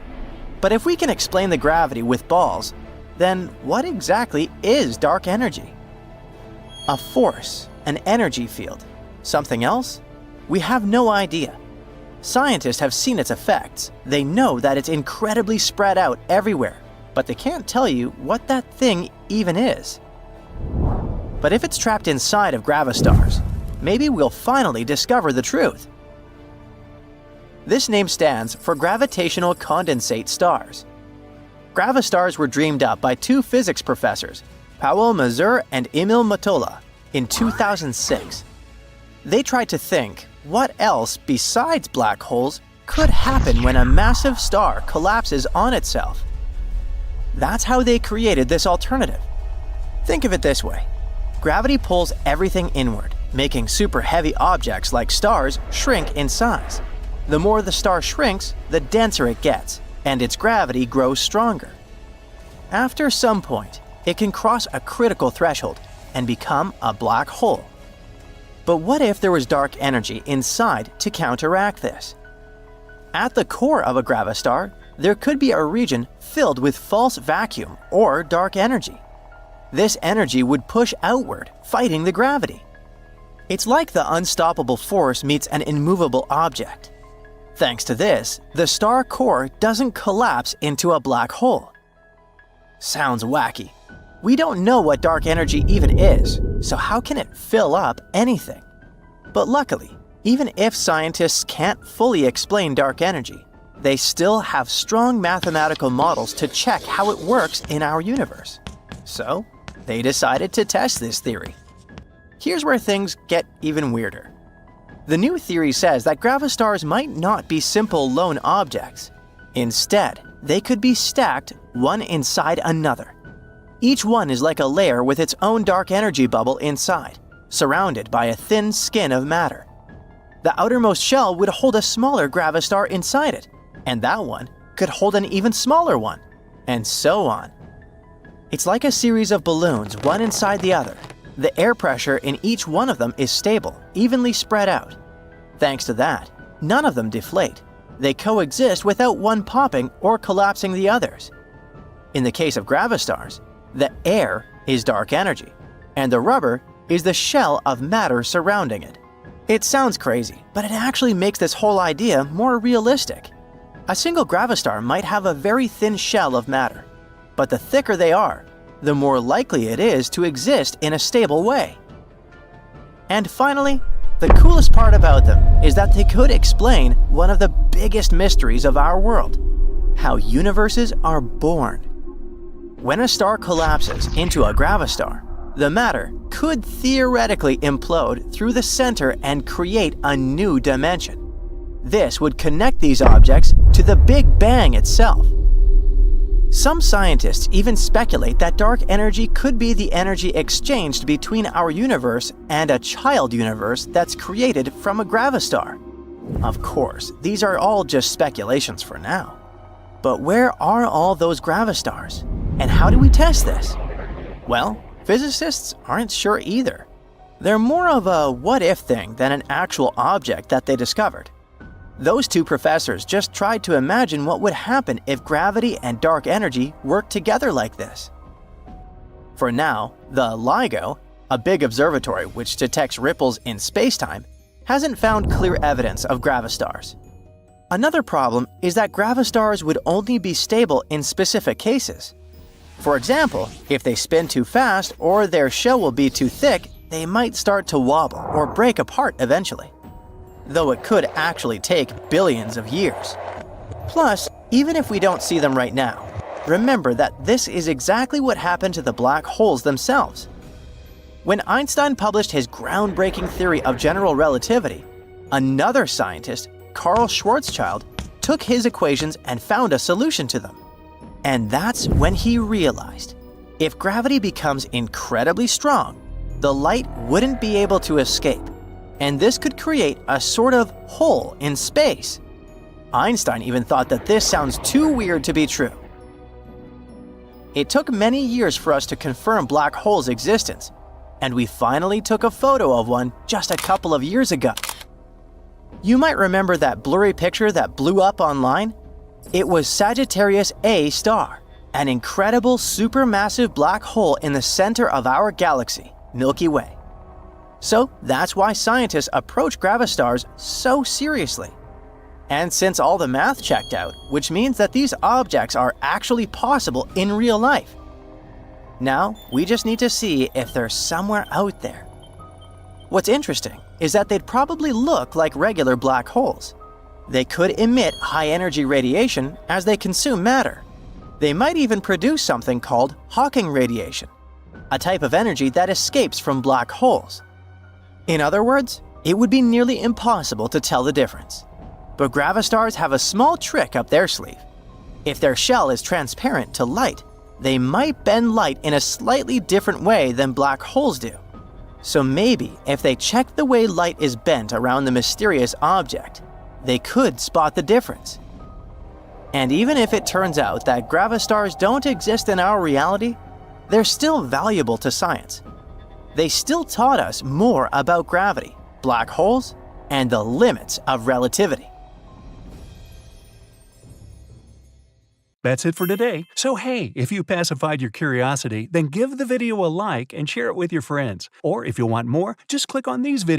But if we can explain the gravity with balls, then what exactly is dark energy? A force, an energy field. Something else? We have no idea. Scientists have seen its effects. They know that it's incredibly spread out everywhere, but they can't tell you what that thing even is. But if it's trapped inside of gravastars, maybe we'll finally discover the truth. This name stands for gravitational condensate stars. Gravastars were dreamed up by two physics professors, Powell Mazur and Emil Mottola, in 2006. They tried to think what else besides black holes could happen when a massive star collapses on itself. That's how they created this alternative. Think of it this way. Gravity pulls everything inward, making super heavy objects like stars shrink in size. The more the star shrinks, the denser it gets, and its gravity grows stronger. After some point, it can cross a critical threshold and become a black hole. But what if there was dark energy inside to counteract this? At the core of a gravistar, there could be a region filled with false vacuum or dark energy. This energy would push outward, fighting the gravity. It's like the unstoppable force meets an immovable object. Thanks to this, the star core doesn't collapse into a black hole. Sounds wacky. We don't know what dark energy even is, so how can it fill up anything? But luckily, even if scientists can't fully explain dark energy, they still have strong mathematical models to check how it works in our universe. So, they decided to test this theory. Here's where things get even weirder. The new theory says that gravastars might not be simple lone objects. Instead, they could be stacked one inside another. Each one is like a layer with its own dark energy bubble inside, surrounded by a thin skin of matter. The outermost shell would hold a smaller gravistar inside it, and that one could hold an even smaller one, and so on. It's like a series of balloons, one inside the other. The air pressure in each one of them is stable, evenly spread out. Thanks to that, none of them deflate. They coexist without one popping or collapsing the others. In the case of gravastars, the air is dark energy, and the rubber is the shell of matter surrounding it. It sounds crazy, but it actually makes this whole idea more realistic. A single gravistar might have a very thin shell of matter, but the thicker they are, the more likely it is to exist in a stable way. And finally, the coolest part about them is that they could explain one of the biggest mysteries of our world: how universes are born. When a star collapses into a gravistar, the matter could theoretically implode through the center and create a new dimension. This would connect these objects to the Big Bang itself. Some scientists even speculate that dark energy could be the energy exchanged between our universe and a child universe that's created from a gravistar. Of course, these are all just speculations for now. But where are all those gravastars? And how do we test this? Well, physicists aren't sure either. They're more of a what-if thing than an actual object that they discovered. Those two professors just tried to imagine what would happen if gravity and dark energy worked together like this. For now, the LIGO, a big observatory which detects ripples in space-time, hasn't found clear evidence of gravastars. Another problem is that gravastars would only be stable in specific cases. For example, if they spin too fast or their shell will be too thick, they might start to wobble or break apart eventually, though it could actually take billions of years. Plus, even if we don't see them right now, Remember that this is exactly what happened to the black holes themselves. When Einstein published his groundbreaking theory of general relativity, another scientist, Carl Schwarzschild, took his equations and found a solution to them. And that's when he realized, if gravity becomes incredibly strong, the light wouldn't be able to escape, and this could create a sort of hole in space. Einstein even thought that this sounds too weird to be true. It took many years for us to confirm black holes' existence, and we finally took a photo of one just a couple of years ago. You might remember that blurry picture that blew up online? It was Sagittarius A star, an incredible supermassive black hole in the center of our galaxy, Milky Way. So that's why scientists approach gravastars so seriously. And since all the math checked out, which means that these objects are actually possible in real life. Now, we just need to see if they're somewhere out there. What's interesting is that they'd probably look like regular black holes. They could emit high-energy radiation as they consume matter. They might even produce something called Hawking radiation, a type of energy that escapes from black holes. In other words, it would be nearly impossible to tell the difference. But gravastars have a small trick up their sleeve. If their shell is transparent to light, they might bend light in a slightly different way than black holes do. So maybe if they check the way light is bent around the mysterious object, they could spot the difference. And even if it turns out that gravastars don't exist in our reality, they're still valuable to science. They still taught us more about gravity, black holes, and the limits of relativity. That's it for today. So hey, if you pacified your curiosity, then give the video a like and share it with your friends. Or if you want more, just click on these videos.